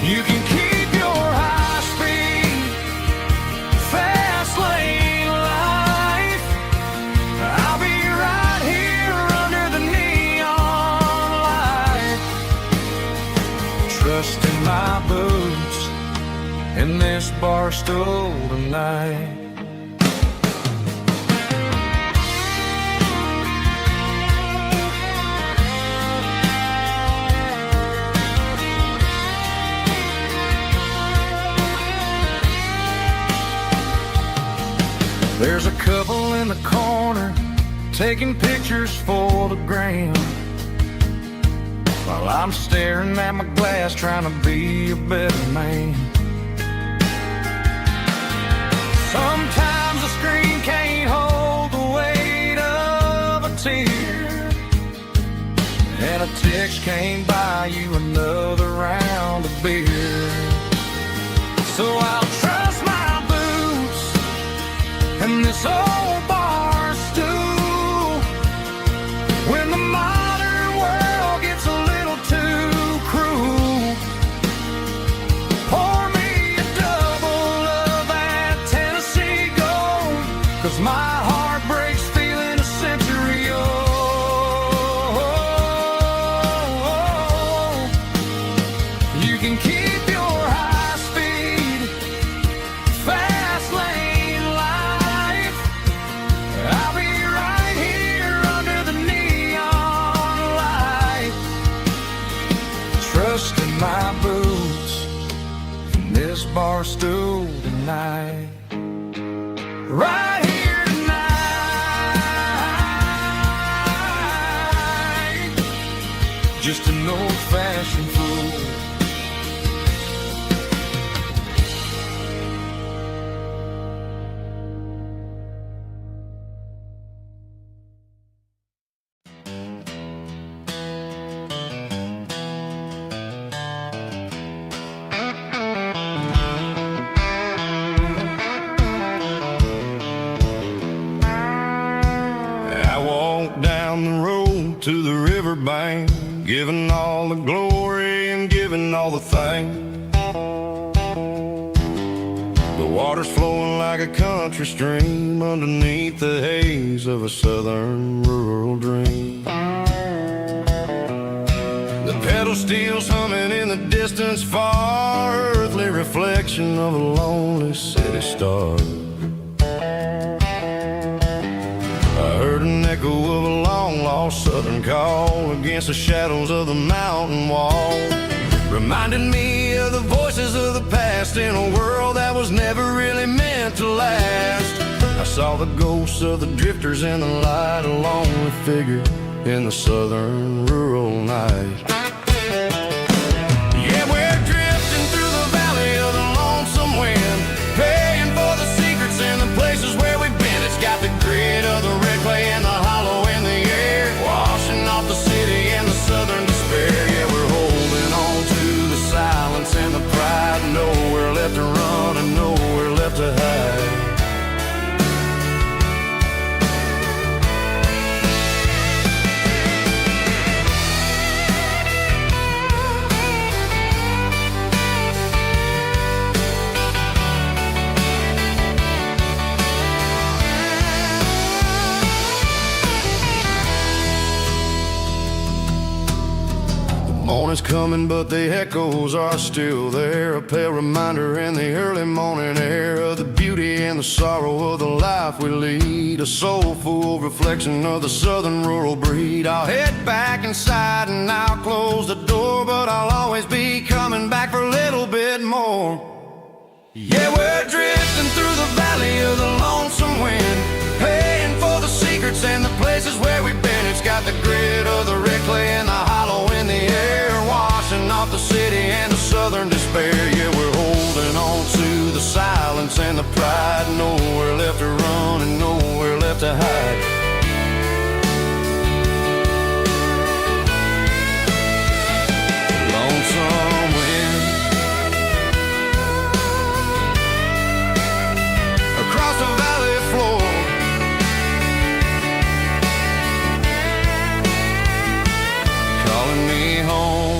You can keep your high-speed, fast lane life. I'll be right here under the neon light, trusting my boots in this bar stool tonight. There's a couple in the corner taking pictures for the gram, while I'm staring at my glass trying to be a better man. Sometimes the screen can't hold the weight of a tear, and a text can't buy you another round of beer. So I'll trust my boots and this old bar stool when the modern world gets a little too cruel. Pour me a double of that Tennessee Gold, 'cause my heart breaks feeling a century old. You can keep your high speed, fast lane life. I'll be right here under the neon light, trusting my boots in this bar stool tonight. Right here tonight, just an old-fashioned fool. to the riverbank, giving all the glory and giving all the thanks. The water's flowing like a country stream underneath the haze of a southern rural dream. The pedal steel's humming in the distance far, earthly reflection of a lonely city star. I heard an echo of a long-lost southern call against the shadows of the mountain wall, reminding me of the voices of the past in a world that was never really meant to last. I saw the ghosts of the drifters in the light, a lonely figure in the southern rural night. Yeah, we're drifting through the valley of the lonesome wind, paying for the secrets and the places where we've been. It's got the grit of the red clay and the hollow in the air, washing off the city and the southern despair. Yeah, we're holding on to the silence and the pride, nowhere left to run and nowhere left to hide. Morning's coming, but the echoes are still there, a pale reminder in the early morning air of the beauty and the sorrow of the life we lead, a soulful reflection of the southern rural breed. I'll head back inside and I'll close the door, but I'll always be coming back for a little bit more. Yeah, we're drifting through the valley of the lonesome wind, paying for the secrets and the places where we've been. It's got the grit of the red clay and the hollow in the air, washing off the city and the southern despair. Yeah, we're holding on to the silence and the pride, nowhere left to run and nowhere left to hide. Lonesome wind across the valley floor, calling me home.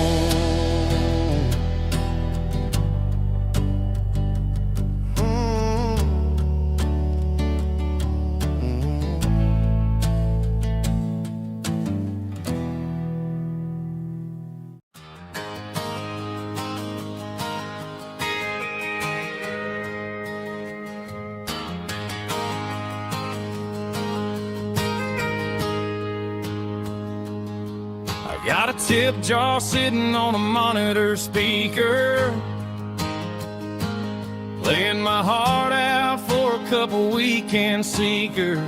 Got a tip jar sitting on a monitor speaker, playing my heart out for a couple weekend seekers.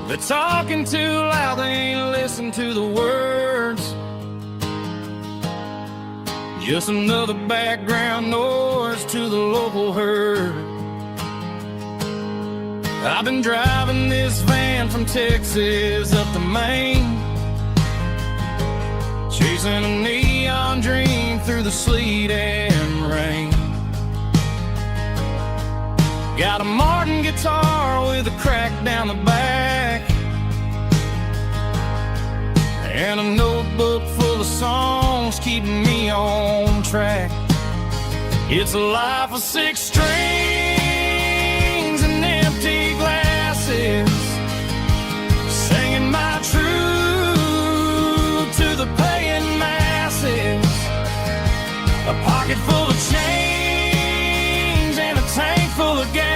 They're talking too loud, they ain't listen to the words, just another background noise to the local herd. I've been driving this van from Texas up to Maine, chasing a neon dream through the sleet and rain. Got a Martin guitar with a crack down the back, and a notebook full of songs keeping me on track. It's a life of 6 strings and empty glasses, singing my truth to the paying masses. A pocket full of change and a tank full of gas,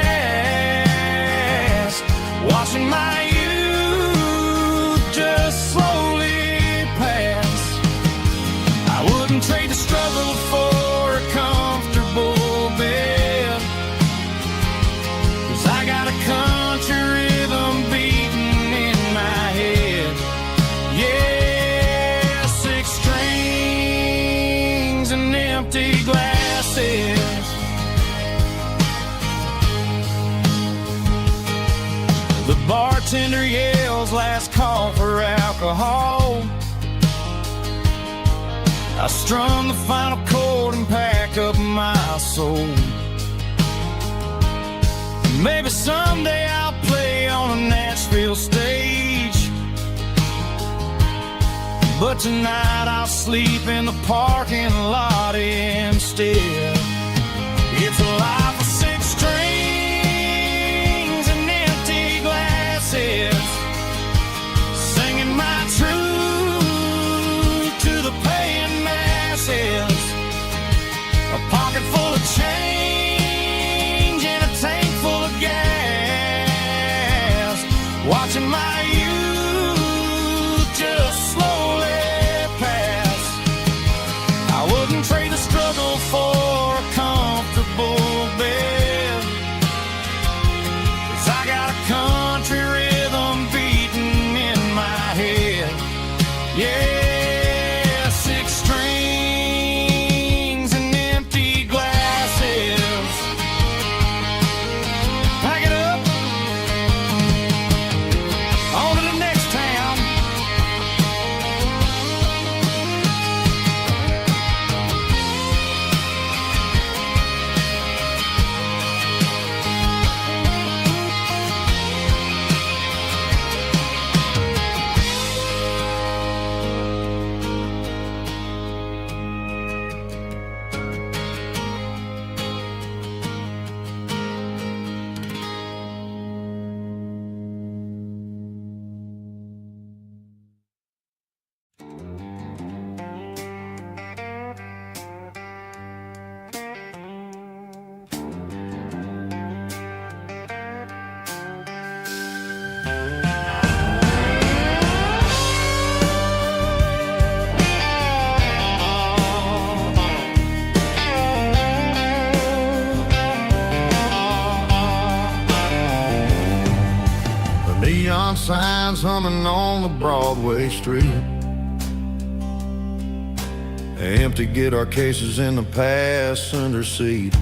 watching my youth just slowly pass. I wouldn't trade the struggle for a comfortable bed, 'cause I got a country rhythm beating in my head. Yeah, 6 strings and empty glasses. The bartender yells last call for alcohol. I strum the final chord and pack up my soul. Maybe someday I'll play on a Nashville stage, but tonight I'll sleep in the parking lot instead. It's a life of six strings and empty glasses, singing my truth to the paying masses. A pocket full of change and a tank full of gas, watching my youth just slowly pass. I wouldn't trade the struggle for a comfortable bed, 'cause I got a country rhythm beating in my head. Yeah, six strings and empty glasses. Pack it up, on to the next town. Neon signs humming on the Broadway street, empty guitar cases in the passenger seat.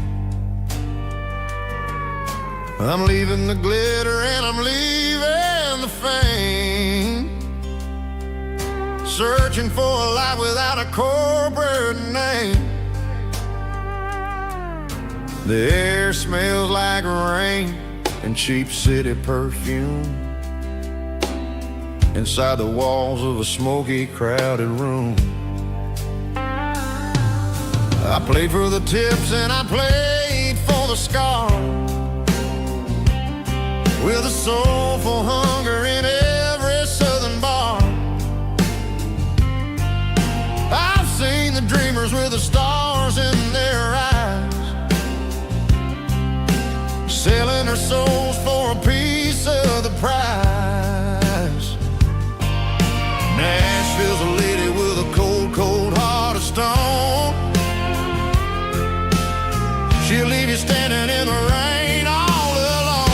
I'm leaving the glitter and I'm leaving the fame, searching for a life without a corporate name. The air smells like rain and cheap city perfume inside the walls of a smoky, crowded room. I played for the tips and I played for the scars, with a soulful hunger in every southern bar. I've seen the dreamers with the stars in their eyes, selling their souls for a piece of the prize. Nashville's a lady with a cold, cold heart of stone. She'll leave you standing in the rain all alone.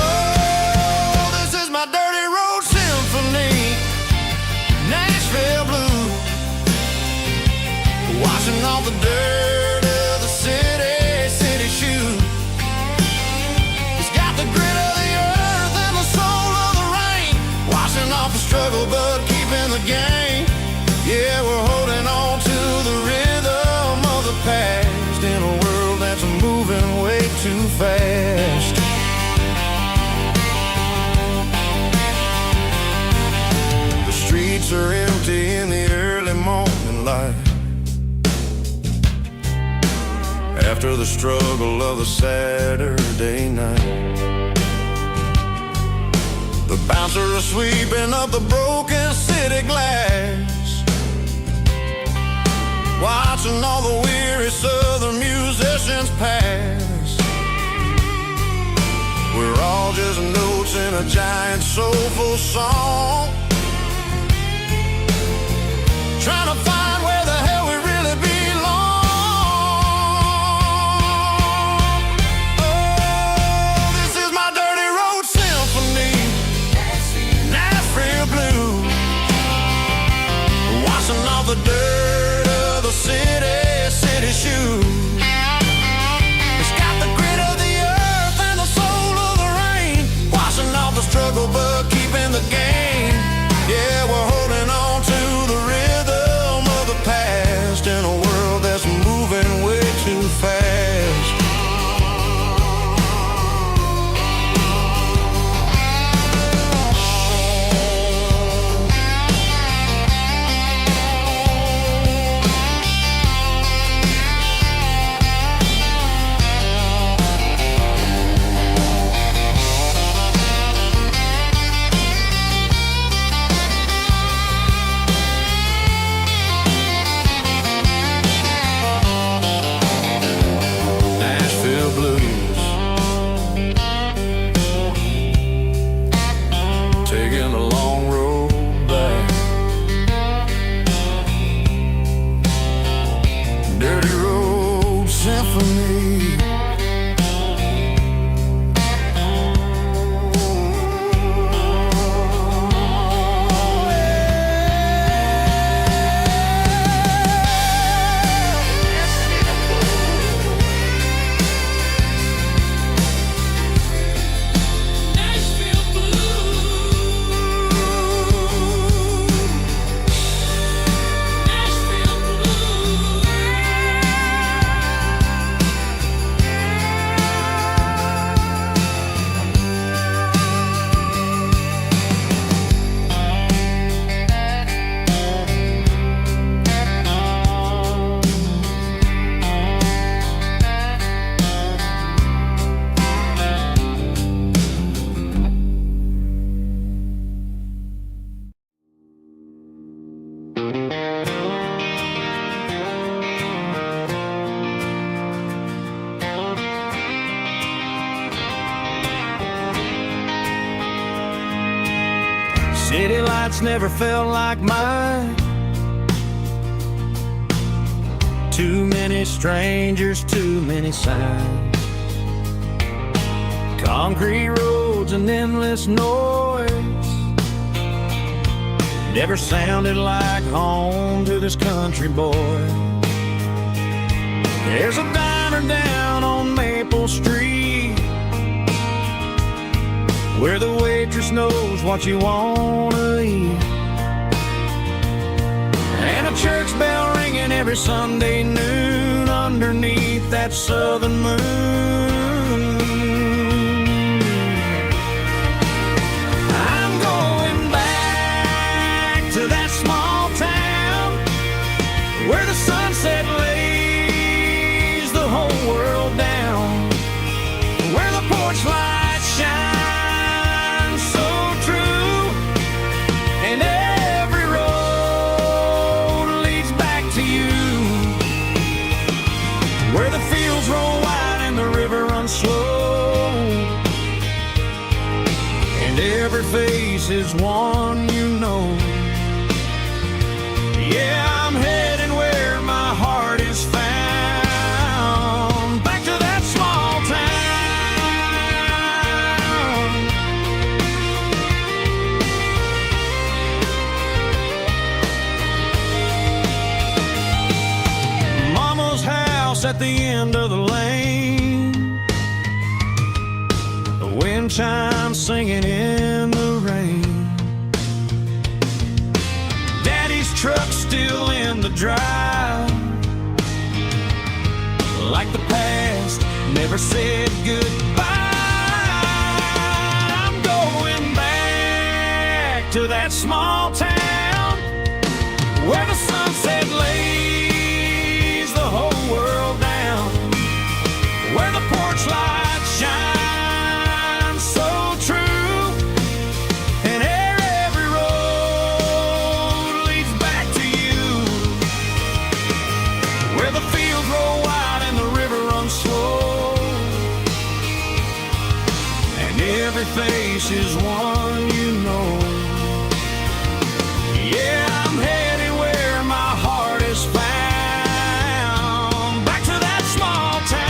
Oh, this is my dirty road symphony, Nashville blue, washing off the dirt of the city shoe. It's got the grit of the earth and the soul of the rain, washing off the struggle but keeping the game. Yeah, we're holding on to the rhythm of the past in a world that's moving way too fast. The streets are empty in the early morning light, after the struggle of the Saturday night. The bouncers are sweeping up the broken city glass, watching all the weary southern musicians pass. We're all just notes in a giant soulful song, trying to find where the hell we really belong. Oh, this is my dirty road symphony, Nashville blue, washing off the dirt of the city shoe. It's got the grit of the earth and the soul of the rain, washing off the struggle but keeping the game. City lights never felt like mine. Too many strangers, too many signs. Concrete roads and endless noise never sounded like home to this country boy. There's a diner down on Maple Street where the waitress knows what you wanna eat, and a church bell ringing every Sunday noon underneath that southern moon. I'm going back to that small town where the sunset lays the whole world down, where the porch lights shine so true, and every road leads back to you, where the fields roll wide and the river runs slow, and every face is one you know. Yeah, I'm heading where my heart is found, back to that small town. Mama's house at the end of the lane, the wind chimes singing in the rain. Daddy's truck still in the drive, like the past never said goodbye. I'm going back to that small town where the sunset lays the whole world down, where the porch lights shine so true, and every road leads back to you, where the fields roll wide and the river runs slow, and every face is one you know. Yeah, I'm headed where my heart is found, back to that small town.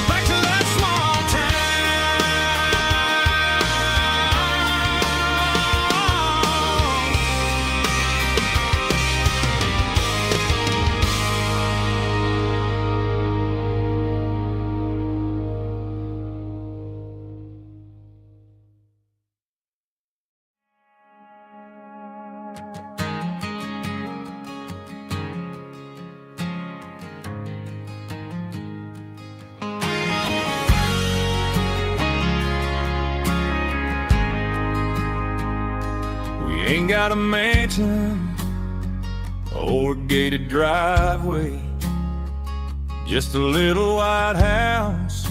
Back to that small We ain't got a mansion or a gated driveway, just a little white house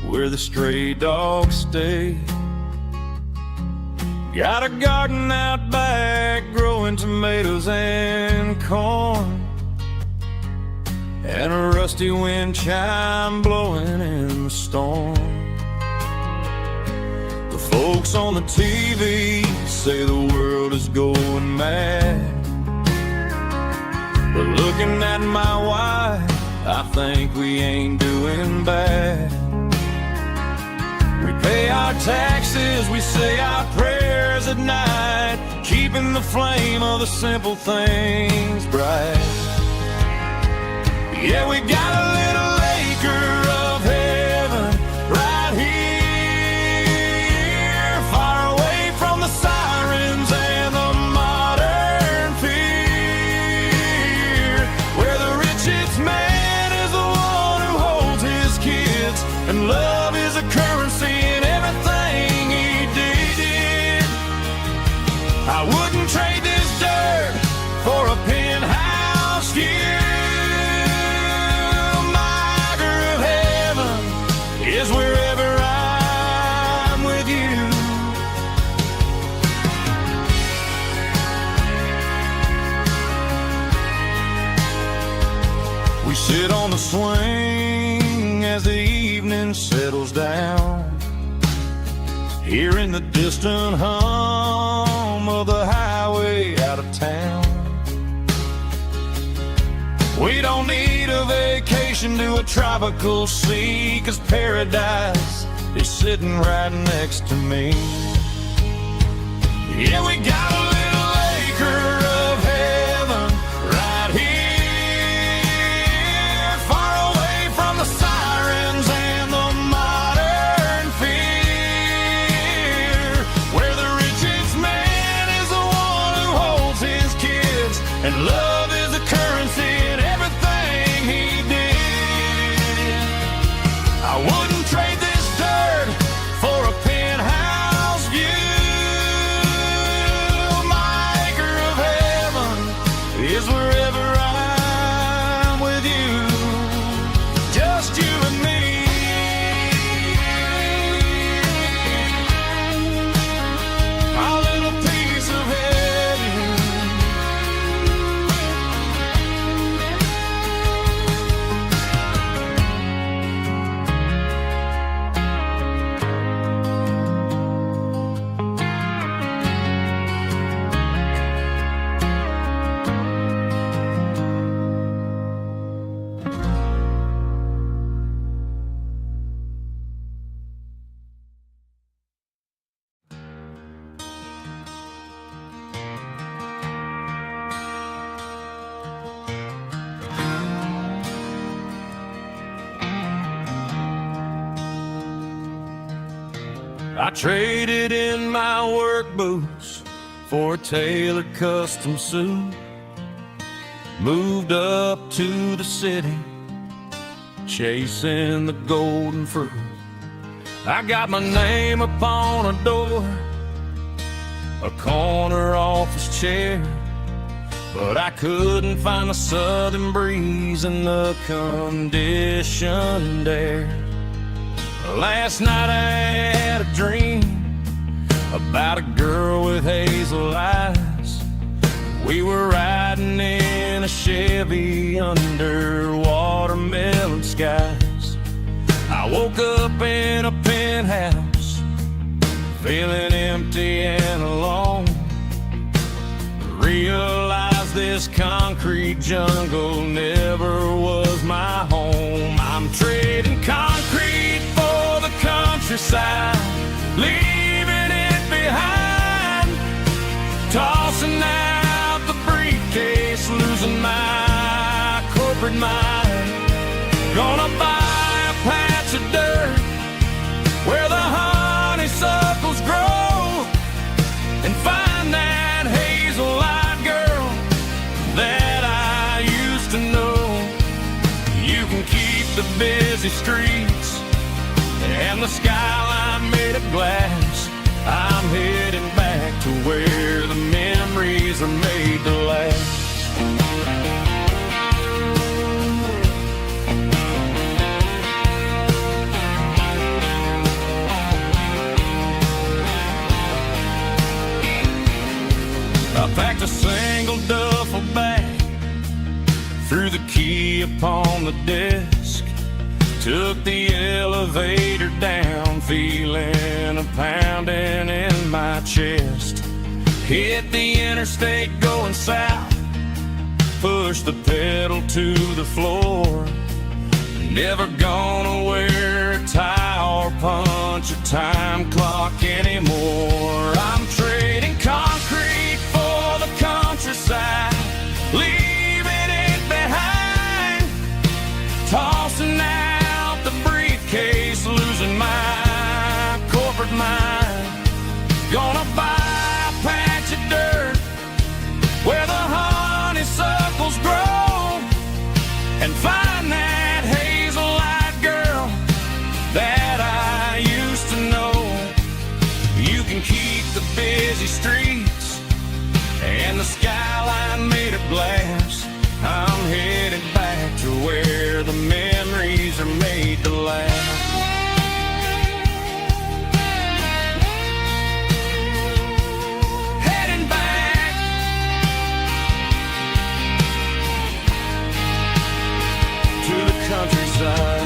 where the stray dogs stay. Got a garden out back growing tomatoes and corn, and a rusty wind chime blowing in the storm. The folks on the TV say the world is going mad, but looking at my wife, I think we ain't doing bad. We pay our taxes, we say our prayers at night, keeping the flame of the simple things bright. Yeah, we got a little acre of heaven right here, far away from the sirens and the modern fear, where the richest man is the one who holds his kids, and love is a currency in everything he did. I wouldn't trade this dirt for a penthouse view. sit on the swing as the evening settles down, hearing the distant hum of the highway out of town. We don't need a vacation to a tropical sea, 'cause paradise is sitting right next to me. Yeah, we got a little acre of heaven right here, far away from the sirens and the modern fear, where the richest man is the one who holds his kids, and love is the currency in everything he did. I wouldn't trade this dirt for a penthouse view. My acre of heaven is wherever I'm with you, just you and me. My little piece of heaven. I traded in my work boots for a tailored custom suit, moved up to the city, chasing the golden fruit. I got my name upon a door, a corner office chair, but I couldn't find the southern breeze in the conditioned air. Last night I had a dream about a girl with hazel eyes. We were riding in a Chevy under watermelon skies. I woke up in a penthouse, feeling empty and alone. Realized this concrete jungle never was my home. I'm trading concrete for the countryside, leaving it behind, tossing out the briefcase, losing my corporate mind. Gonna buy a patch of dirt where the honeysuckles grow, and find that hazel-eyed girl that I used to know. You can keep the busy streets and the skyline made of glass. I'm heading back to where the memories are made to last. I packed a single duffel bag, threw the key upon the desk, took the elevator down, feeling a pounding in my chest. Hit the interstate going south, pushed the pedal to the floor. Never gonna wear a tie or punch a time clock anymore. I'm trading concrete for the countryside, leaving it behind, tossing out the briefcase, losing my corporate mind. Gonna buy a patch of dirt where the honeysuckles grow, and find that hazel-eyed girl that I used to know. You can keep the big desire.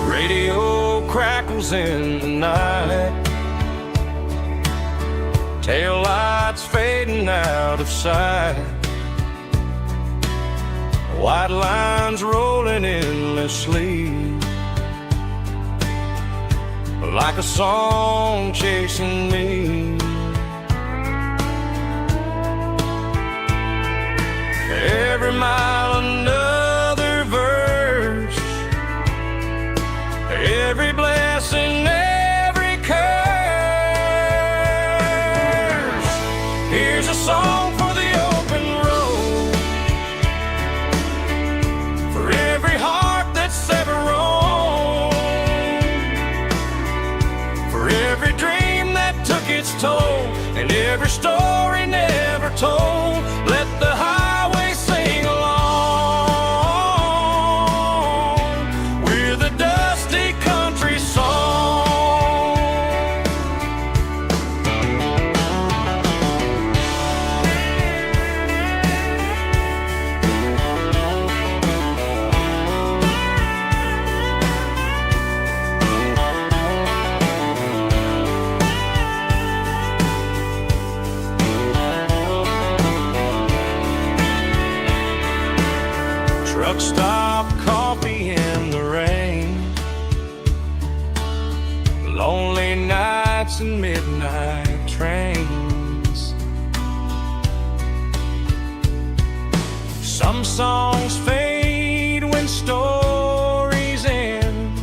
Radio crackles in the night, tail lights fading out of sight, white lines rolling endlessly, like a song chasing me. Every mile another verse, every blessing, every curse. Here's a song for the open road, for every heart that's ever roamed, for every dream that took its toll, and every story never told. Let the highway sing along with a dusty country song. Truck stop, coffee in the rain, lonely nights and midnight trains. Some songs fade when stories end,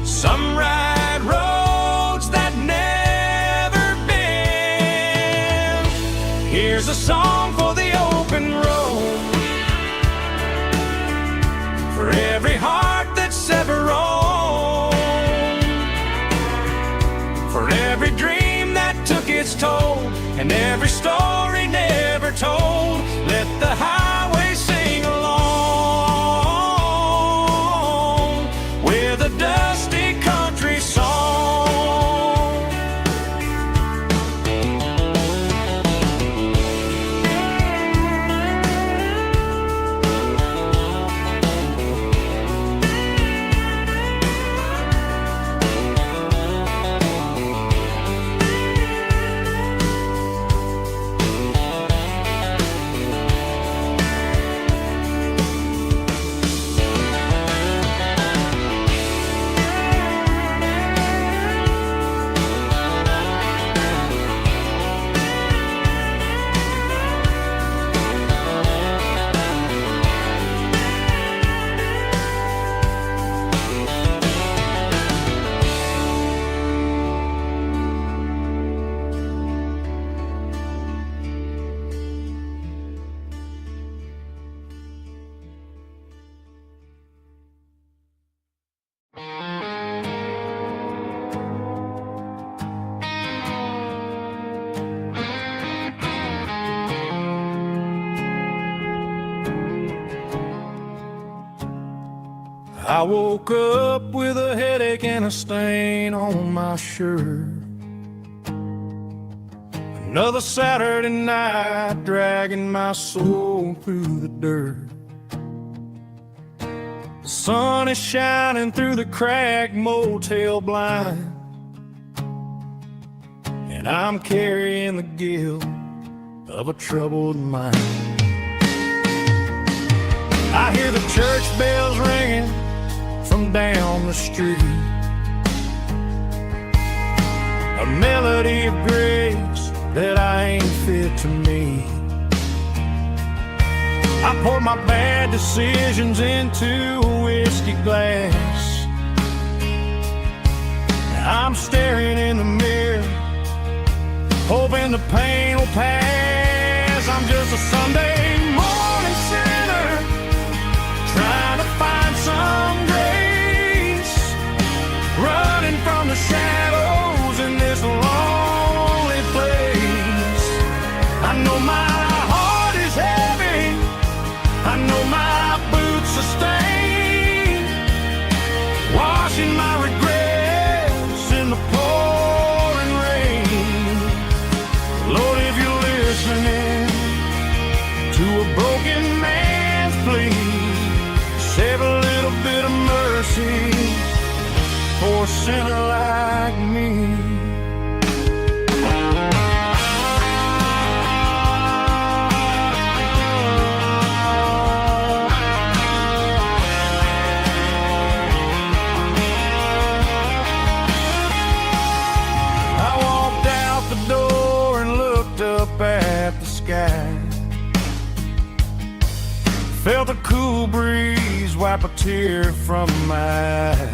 some ride roads that never bend. Here's a song for the open road, for every heart that's ever roamed, for every dream that took its toll, and every story never told. Let the highway sing along with a dusty country song. I woke up with a headache and a stain on my shirt. Another Saturday night dragging my soul through the dirt. The sun is shining through the cracked motel blind, and I'm carrying the guilt of a troubled mind. I hear the church bells ringing from down the street, a melody melody of grace that I ain't fit to meet. I poured my bad decisions into a whiskey glass. I'm staring in the mirror, hoping the pain will pass. I'm just a Sunday morning sinner, trying to find some grace, running from the shadows in this lonely place. I know my heart is heavy, I know my boots are stained, washing my regrets in the pouring rain. Lord, if you're listening to a broken man's plea, save a little bit of mercy for a sinner like me. At the sky, felt a cool breeze wipe a tear from my eye.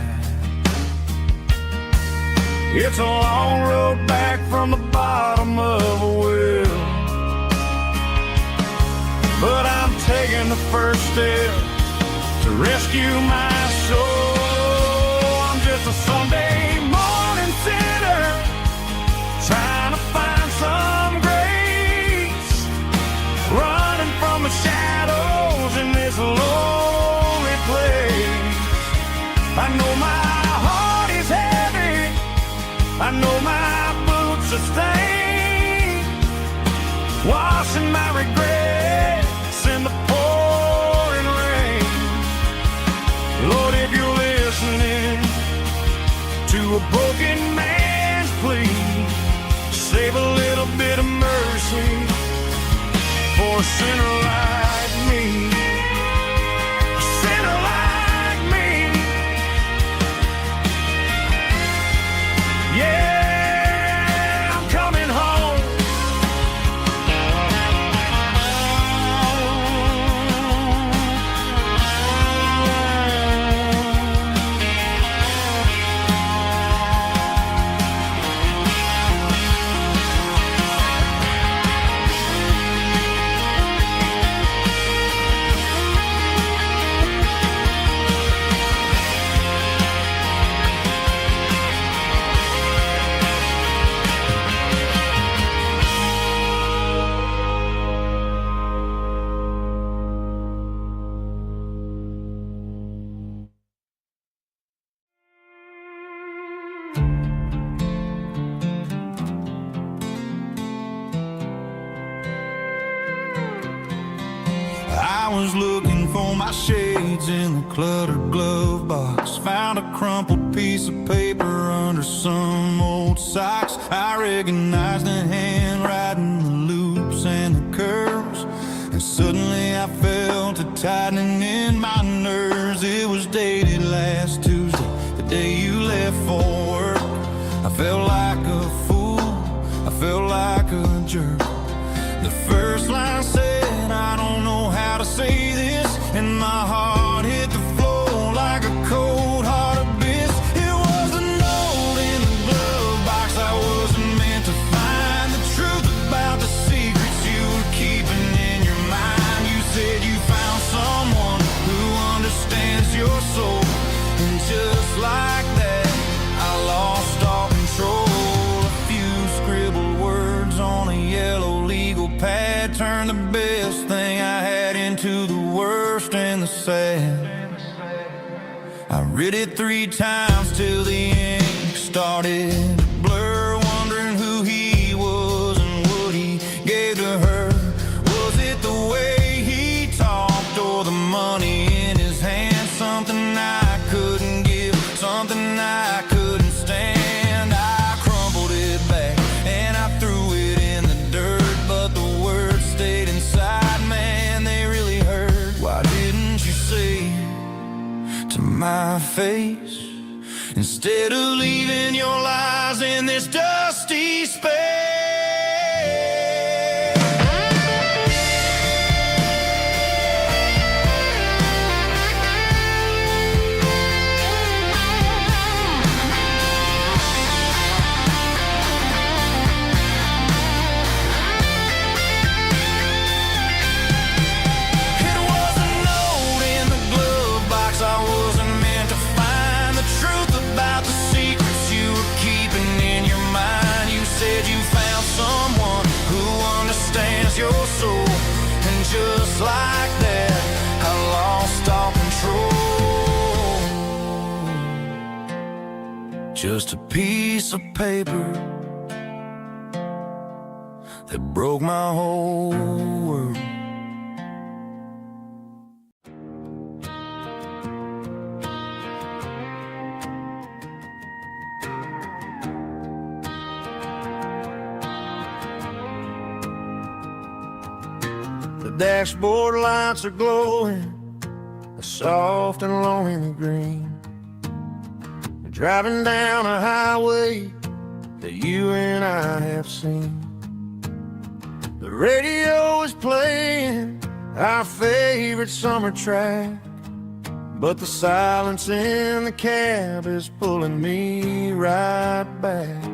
It's a long road back from the bottom of a well, but I'm taking the first step to rescue my soul. I'm just a Sunday morning sinner, trying to find some grace, running from the shadows in this lonely place. I know my heart is heavy, I know my boots are stained, washing my regrets in the pouring rain. Lord, if you're listening to a broken man's plea, save a little bit of mercy for a sinner like me. A sinner like me. Yeah, I'm coming home. I was looking for my shades in the cluttered glove box, found a crumpled piece of paper under some old socks. I recognized the handwriting, the loops and the curves, and suddenly I felt a tightening in my nerves. It was dated last Tuesday, the day you left for work. I felt like a fool, I felt like a jerk. The first line said, I don't know how to say this, and my heart hit the floor like a cold heart abyss. It was a note in the glove box I wasn't meant to find, the truth about the secrets you were keeping in your mind. You said you found someone who understands your soul, and just like that I lost all control. A few scribbled words on a yellow legal pad turned the best thing I had into the worst and the sad. I read it 3 times till the ink started to blur, wondering who he was and what he gave to her. Was it the way he talked or the money in his hand? Something I couldn't give, something I couldn't stand. I crumpled it back and I threw it in the dirt, but the words stayed inside, man, they really hurt. Why didn't you say to my face, instead of leaving your lies in this dusty space? just a piece of paper that broke my whole world. The dashboard lights are glowing, a soft and lonely green. Driving down a highway that you and I have seen. The radio is playing our favorite summer track, but the silence in the cab is pulling me right back.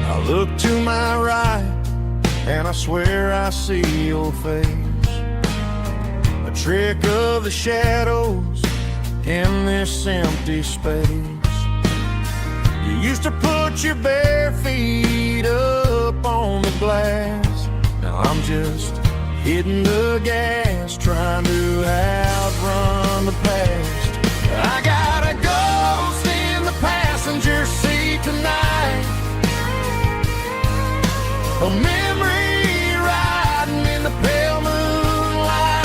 I look to my right and I swear I see your face, a trick of the shadows in this empty space. You used to put your bare feet up on the glass. Now I'm just hitting the gas, trying to outrun the past. I got a ghost in the passenger seat tonight, a memory riding in the pale moonlight.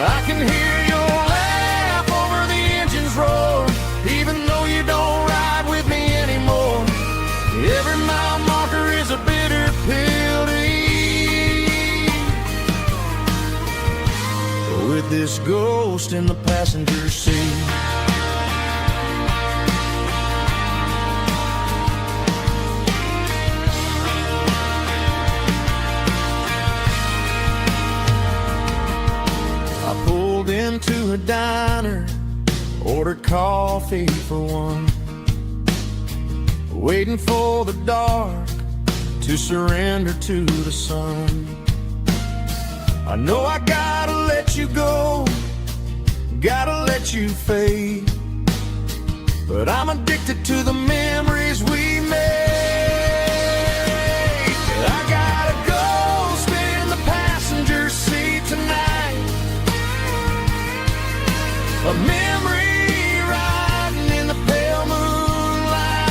I can hear your laugh over the engine's roar, even though you don't ride with me anymore. Every mile marker is a bitter pill to eat, with this ghost in the passenger seat. I pulled into a diner, ordered coffee for one, waiting for the dark to surrender to the sun. I know I gotta let you go, gotta let you fade, but I'm addicted to the memories we made. I got a ghost in the passenger seat tonight, a memory riding in the pale moonlight.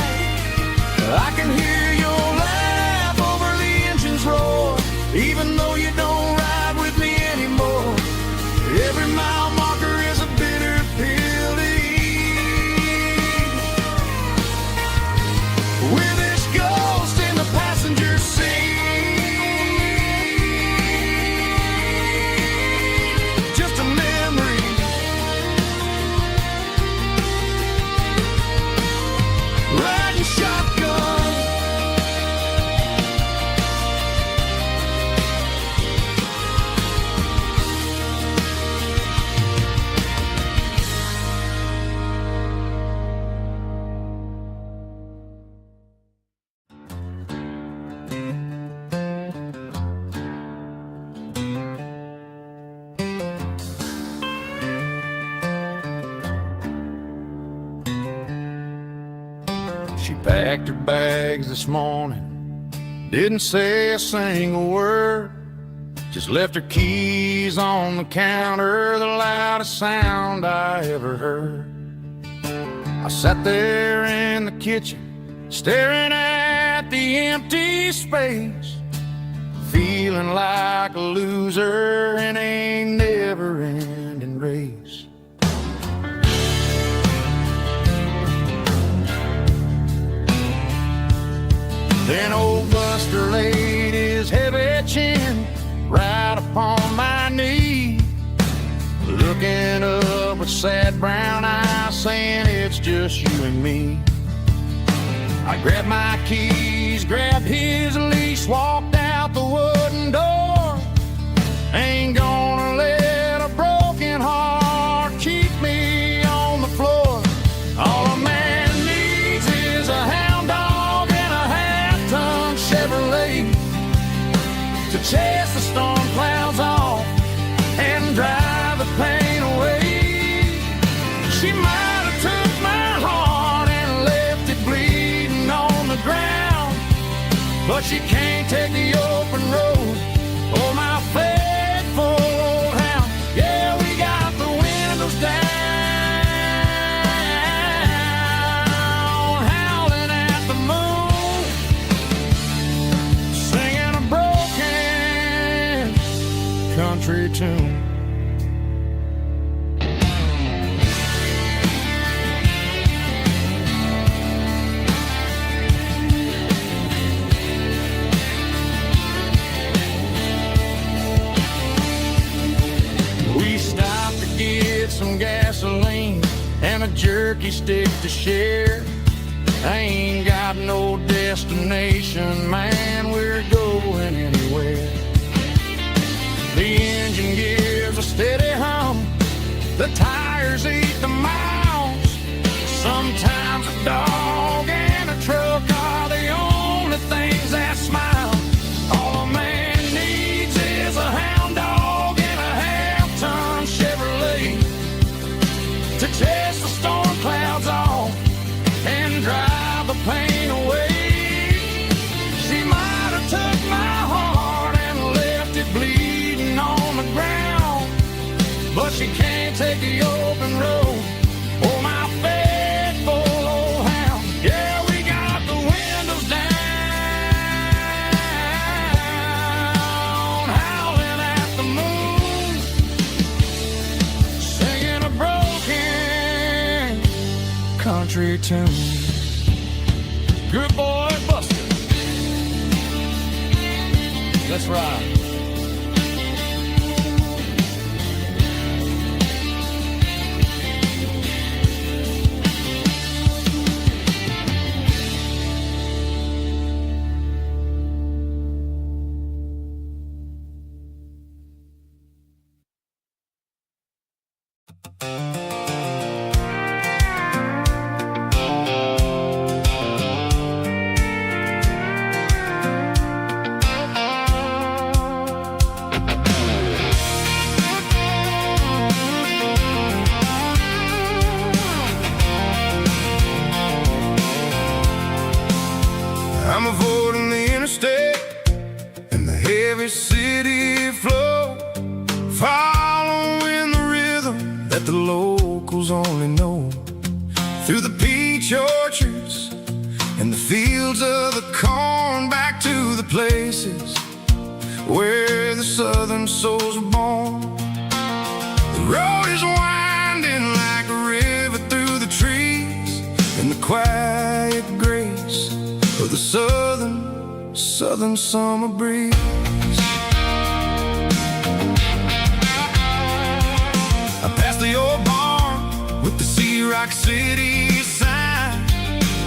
I can hear your laugh over the engine's roar, even though you don't ride with me anymore. Every mile marker is a bitter pill to eat, with this ghost in the passenger seat. Just a memory, riding shotgun. She packed her bags this morning, didn't say a single word, just left her keys on the counter, the loudest sound I ever heard. I sat there in the kitchen, staring at the empty space, feeling like a loser in a never-ending race. Then old Buster laid his heavy chin right upon my knee, looking up with sad brown eyes, saying it's just you and me. I grabbed my keys, grabbed his leash, walked out the wooden door. Ain't gonna let a broken heart keep me on the floor. All a man needs is a hound dog and a half-ton Chevrolet to chase the storm clouds off and drive the pain away. She might have took my heart and left it bleeding on the ground, but she can't take the open road. Oh, my faithful old hound. Yeah, we got the windows down. and a jerky stick to share. I ain't got no destination, man, we're going anywhere. The engine gives a steady hum, the tires eat the miles. Sometimes a dog and a truck are the only things that smile. All a man needs is a hound dog and a half-ton Chevrolet to chase the storm clouds off and drive the pain away. She might have took my heart and left it bleeding on the ground, but she can't take the open road. Oh, my faithful old hound. Yeah, we got the windows down, howling at the moon, singing a broken country tune. Good boy, Buster. Let's ride. I'm avoiding the interstate and the heavy city flow, following the rhythm that the locals only know. Through the peach orchards and the fields of the corn, back to the places where the southern souls were born. The road is winding like a river through the trees, in the quiet grace of the southern summer breeze. I passed the old barn with the Sea Rock City sign,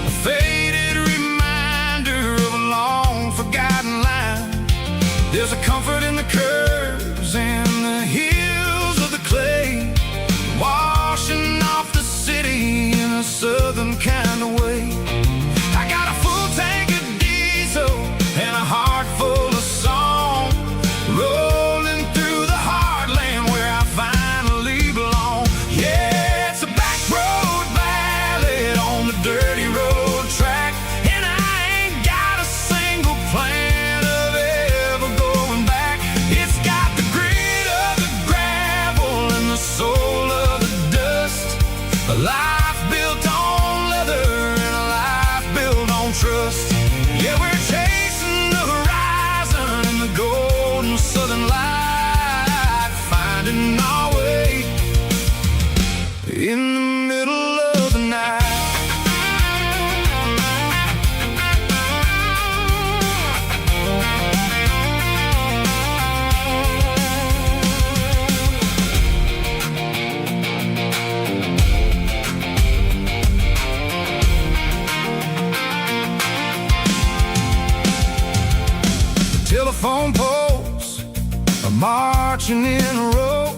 a faded reminder of a long forgotten line. There's a comfort in the curves and the hills of the clay, washing off the city in a southern kind of way. I got a full tank of diesel and a heart full of song, rolling through the heartland where I finally belong. Yeah, it's a back road ballad on the dirty road track, and I ain't got a single plan of ever going back. It's got the grit of the gravel and the soul of the dust, a life built on leather and a life built on trust. Yeah, we're chasing the horizon in the golden southern light, finding our way in the middle of the night. Telephone poles are marching in a row,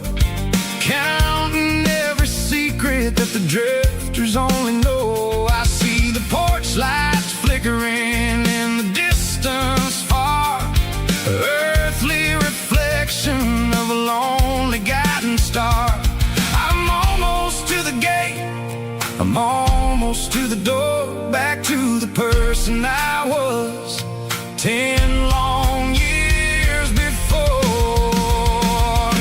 counting every secret that the drifters only know. I see the porch lights flickering in the distance far, earthly reflection of a lonely guiding star. I'm almost to the gate, I'm almost to the door, back to the person I was 10 long years before.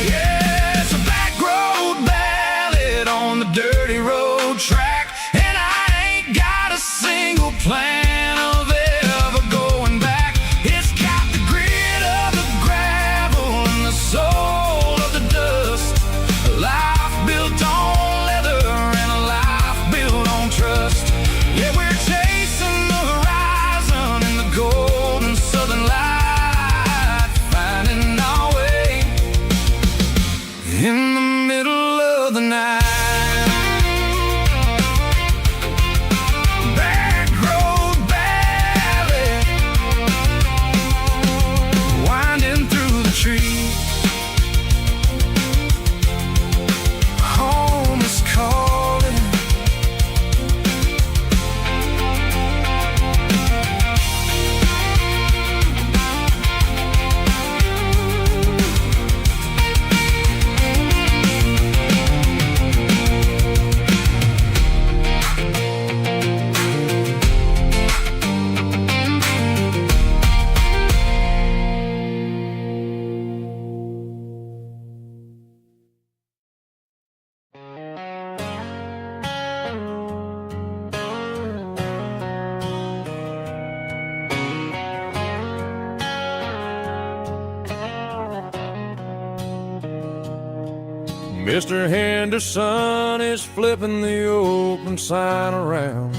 Yeah, it's a back road ballad on the dirty road track, and I ain't got a single plan of ever going back. It's got the grit of the gravel and the soul of the dust, a life built on leather and a life built on trust. Yeah, we're chasing the horizon in the golden southern light, finding our way in the middle of the night. Mr. Henderson is flipping the open sign around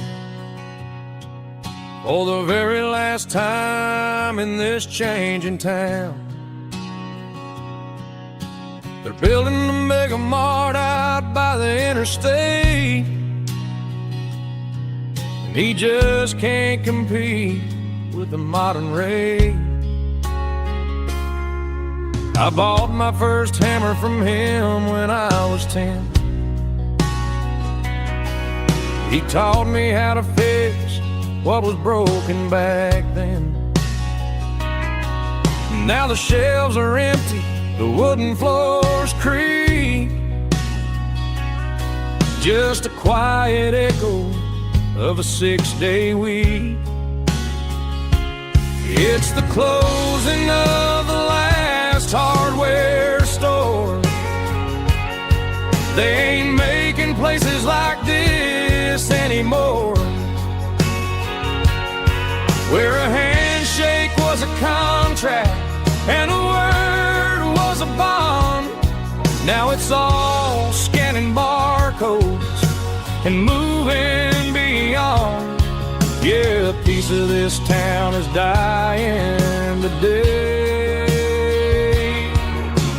for the very last time in this changing town. They're building the mega mart out by the interstate, and he just can't compete with the modern rate. I bought my first hammer from him when I was 10. He taught me how to fix what was broken back then. Now the shelves are empty, the wooden floors creak, just a quiet echo of a 6-day week. It's the closing of the last hardware store. They ain't making places like this anymore, where a handshake was a contract and a word was a bond. Now it's all scanning barcodes and moving beyond. Yeah, a piece of this town is dying today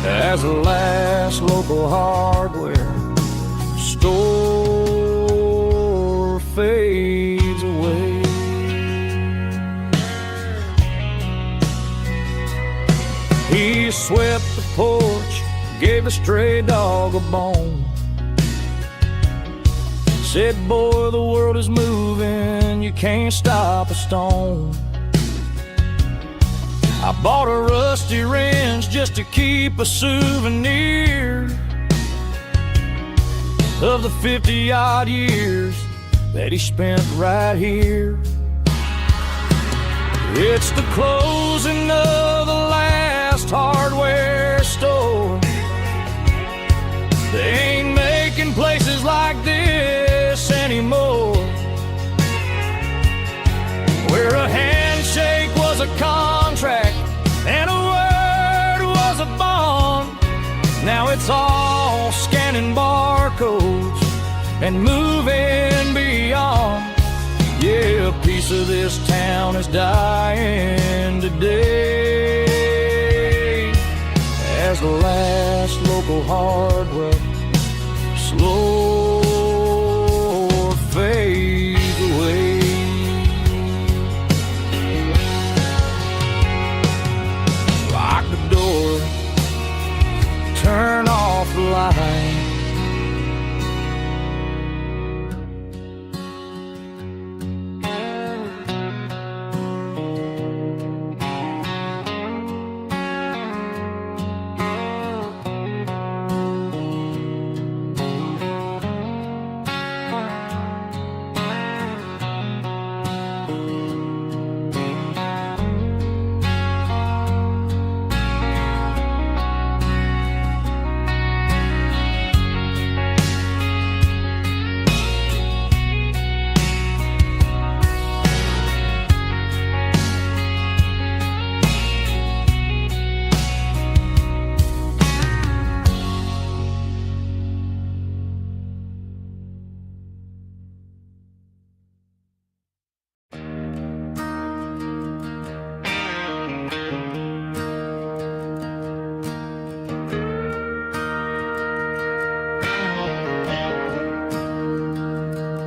as the last local hardware store fades away. He swept the porch, gave a stray dog a bone, said, boy, the world is moving, you can't stop a stone. I bought a rusty wrench just to keep a souvenir of the 50-odd years that he spent right here. It's the closing of the last hardware store. They ain't making places like this anymore, where a handshake was a contract and a word was a bond. Now it's all scanning barcodes and moving beyond. Yeah, a piece of this town is dying today as the last local hardware slow fades away. Lock the door, turn off the light.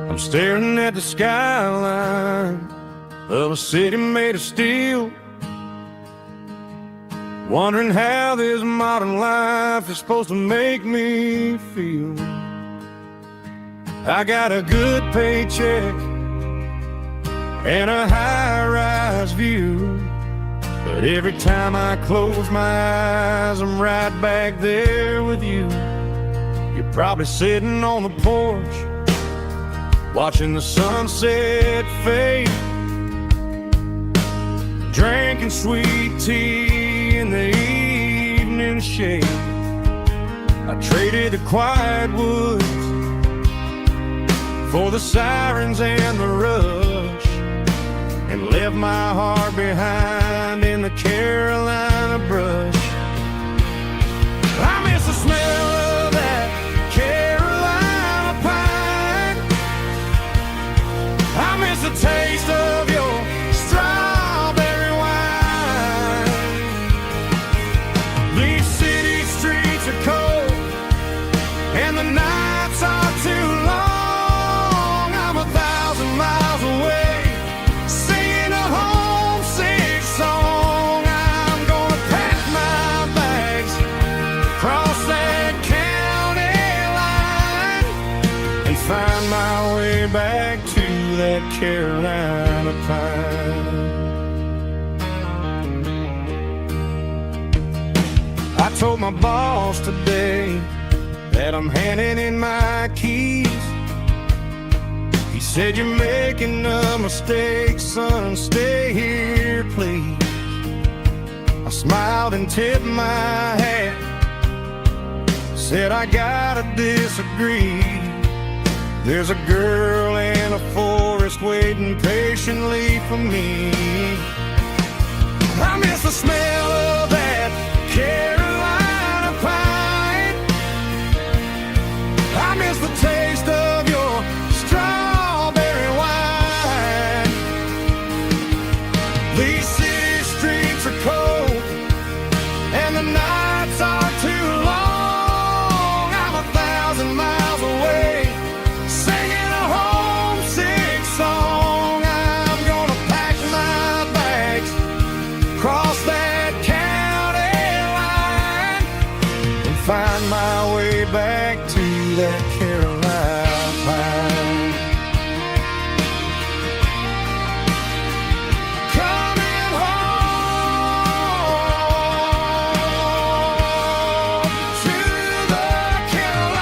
I'm staring at the skyline of a city made of steel, wondering how this modern life is supposed to make me feel. I got a good paycheck and a high-rise view, but every time I close my eyes, I'm right back there with you. You're probably sitting on the porch, watching the sunset fade, drinking sweet tea in the evening shade. I traded the quiet woods for the sirens and the rush, and left my heart behind in the Carolina brush. I miss the smell of that taste of your strawberry wine. These city streets are cold and the nights are too long. I'm 1,000 miles away, singing a homesick song. I'm gonna pack my bags, cross that county line, and find my way back to that Carolina pine. I told my boss today that I'm handing in my keys. He said, "You're making a mistake, son, stay here, please." I smiled and tipped my hat, said, "I gotta disagree. There's a girl in a forest waiting patiently for me. I miss the smell of that Carolina pine. I miss the taste of your strawberry wine. These city streets are cold and the nights are too long. I'm 1,000 miles away, singing a homesick song. I'm gonna pack my bags, cross that county line, and find my way back to that Carolina pine. Coming home to the Carolina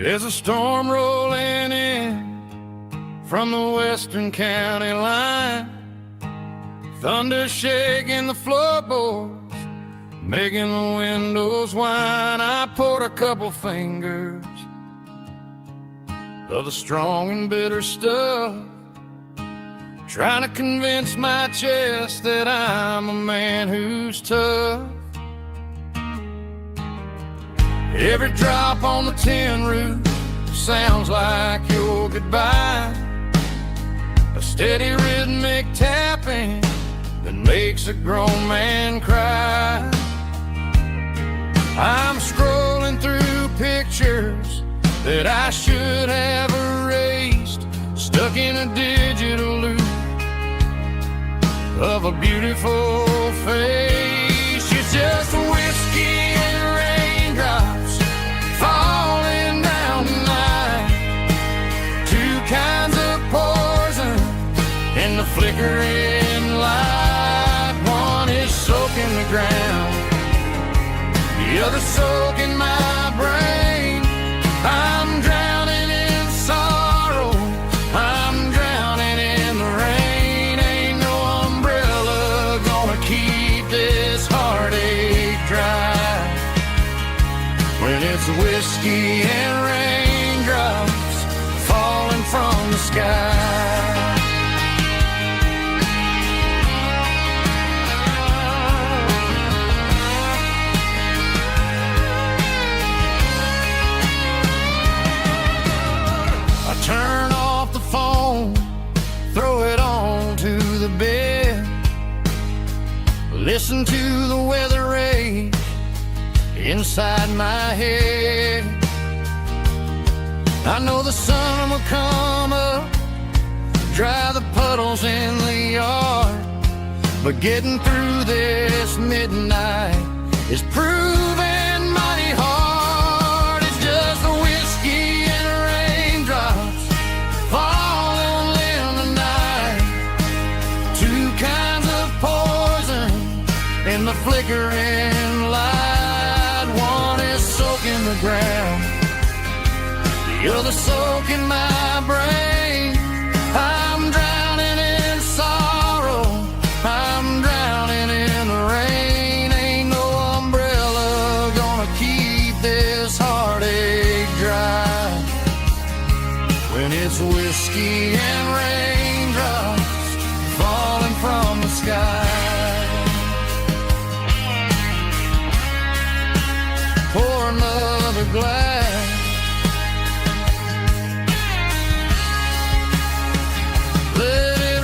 There's a storm rolling in from the western county line, thunder shaking the floorboards, making the windows whine. I poured a couple fingers of the strong and bitter stuff, trying to convince my chest that I'm a man who's tough. Every drop on the tin roof sounds like your goodbye, a steady rhythmic tapping that makes a grown man cry. I'm scrolling through pictures that I should have erased, stuck in a digital loop of a beautiful face. It's just whiskey and raindrops falling down tonight, two kinds of poison in the flickering light. One is soaking the ground, the other soaking my brain. I'm drowning in sorrow, I'm drowning in the rain. Ain't no umbrella gonna keep this heartache dry when it's whiskey and raindrops falling from the sky. I turn off the phone, throw it on to the bed, listen to the weather rage inside my head. I know the sun will come up, dry the puddles in the yard, but getting through this midnight is proving mighty hard. It's just the whiskey and raindrops falling in the night, two kinds of poison in the flickering light. One You're the soak in my brain. I'm drowning in sorrow. I'm drowning in the rain. Ain't no umbrella gonna keep this heartache dry. When it's whiskey and raindrops falling from the sky. Pour another glass. Let it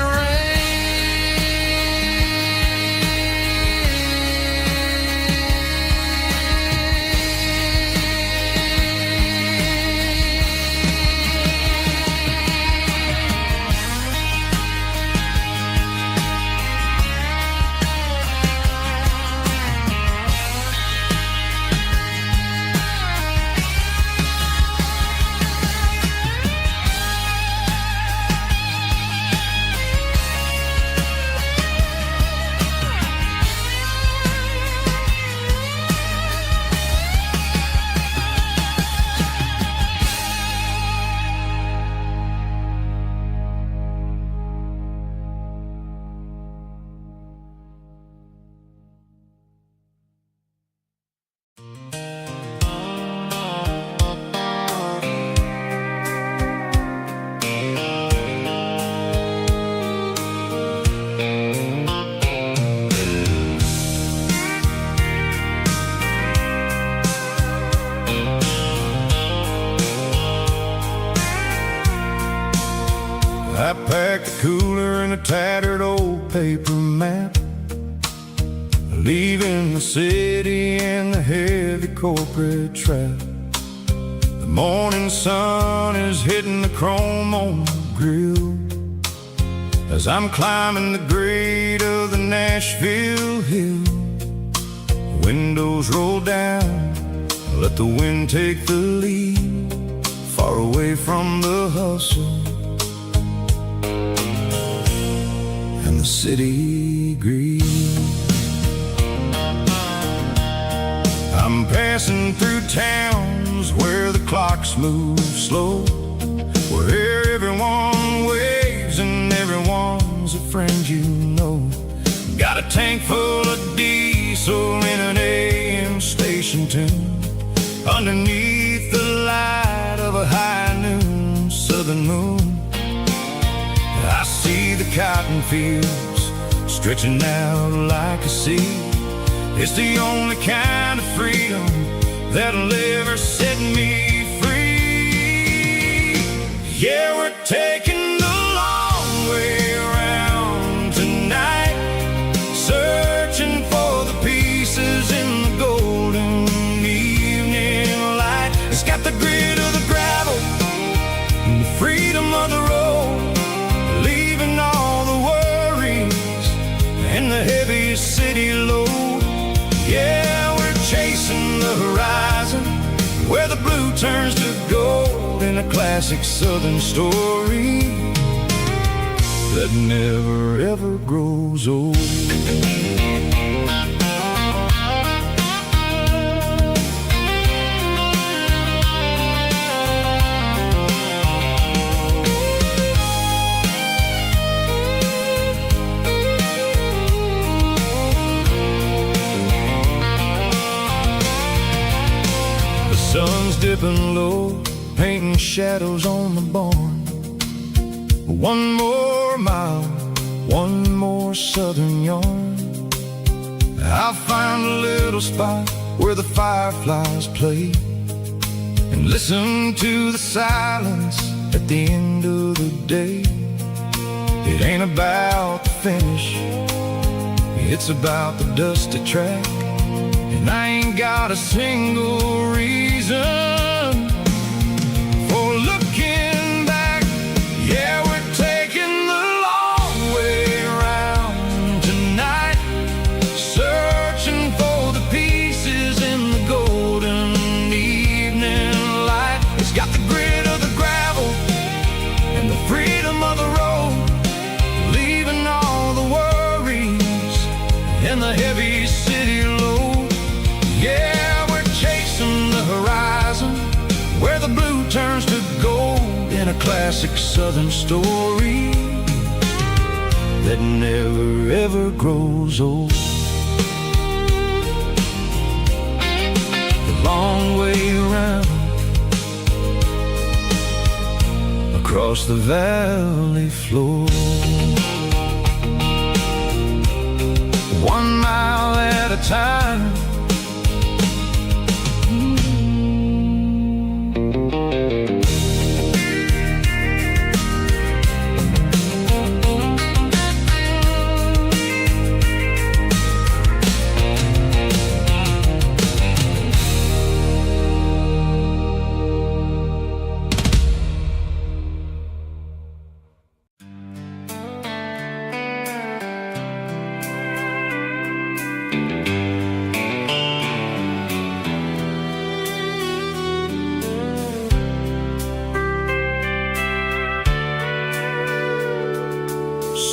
I packed a cooler and a tattered old paper map, leaving the city and the heavy corporate trap. The morning sun is hitting the chrome on the grill as I'm climbing the grade of the Nashville hill. Windows roll down, let the wind take the lead, far away from the hustle and the city greed. I'm passing through towns where the clocks move slow, where everyone waves and everyone's a friend you know. Got a tank full of diesel in an AM station tune, underneath the light of a high noon southern moon. I see the cotton fields stretching out like a sea. It's the only kind of freedom that'll ever set me free. Yeah, we're taking the long way around tonight, searching for the pieces in the golden evening light. It's got the grit of the gravel and the freedom of the road, leaving all the worries and the heavy city load. Yeah, we're chasing the horizon, where the blue turns to gold, in a classic southern story that never ever grows old. Sun's dipping low, painting shadows on the barn. One more mile, one more southern yarn. I'll find a little spot where the fireflies play, and listen to the silence at the end of the day. It ain't about the finish, it's about the dusty track. And I ain't got a single reason for looking back. Yeah, we're taking the long way around tonight, searching for the pieces in the golden evening light. It's got the grit of the gravel and the freedom of the road, leaving all the worries and the heavy city load. Yeah, we're chasing the horizon, a classic southern story that never ever grows old. The long way around across the valley floor, 1 mile at a time.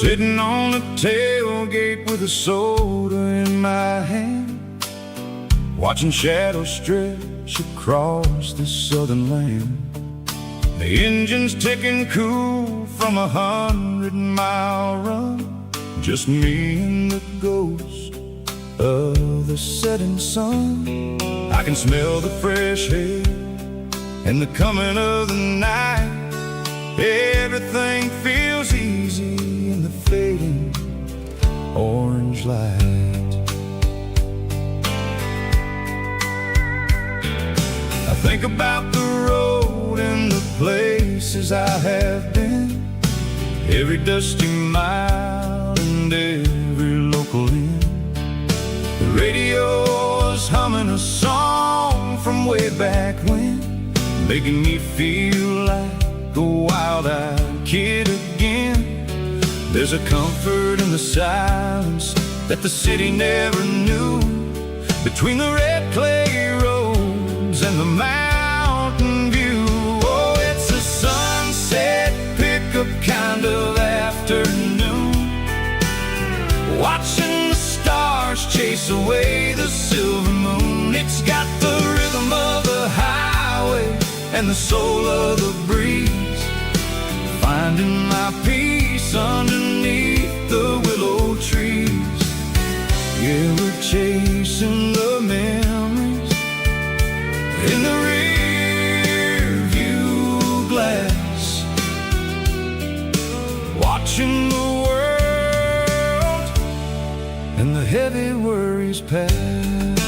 Sitting on the tailgate with a soda in my hand, watching shadows stretch across this southern land. The engine's ticking cool from a 100-mile run, just me and the ghost of the setting sun. I can smell the fresh air and the coming of the night. Everything feels easy in the fading orange light. I think about the road and the places I have been, every dusty mile and every local inn. The radio is humming a song from way back when, making me feel like a wild-eyed kid again. There's a comfort in the silence that the city never knew, between the red clay roads and the mountain view. Oh, it's a sunset pickup kind of afternoon, watching the stars chase away the silver moon. It's got the rhythm of the highway and the soul of the breeze, finding my peace underneath the willow trees. Yeah, we're chasing the memories in the rear view glass, watching the world and the heavy worries pass.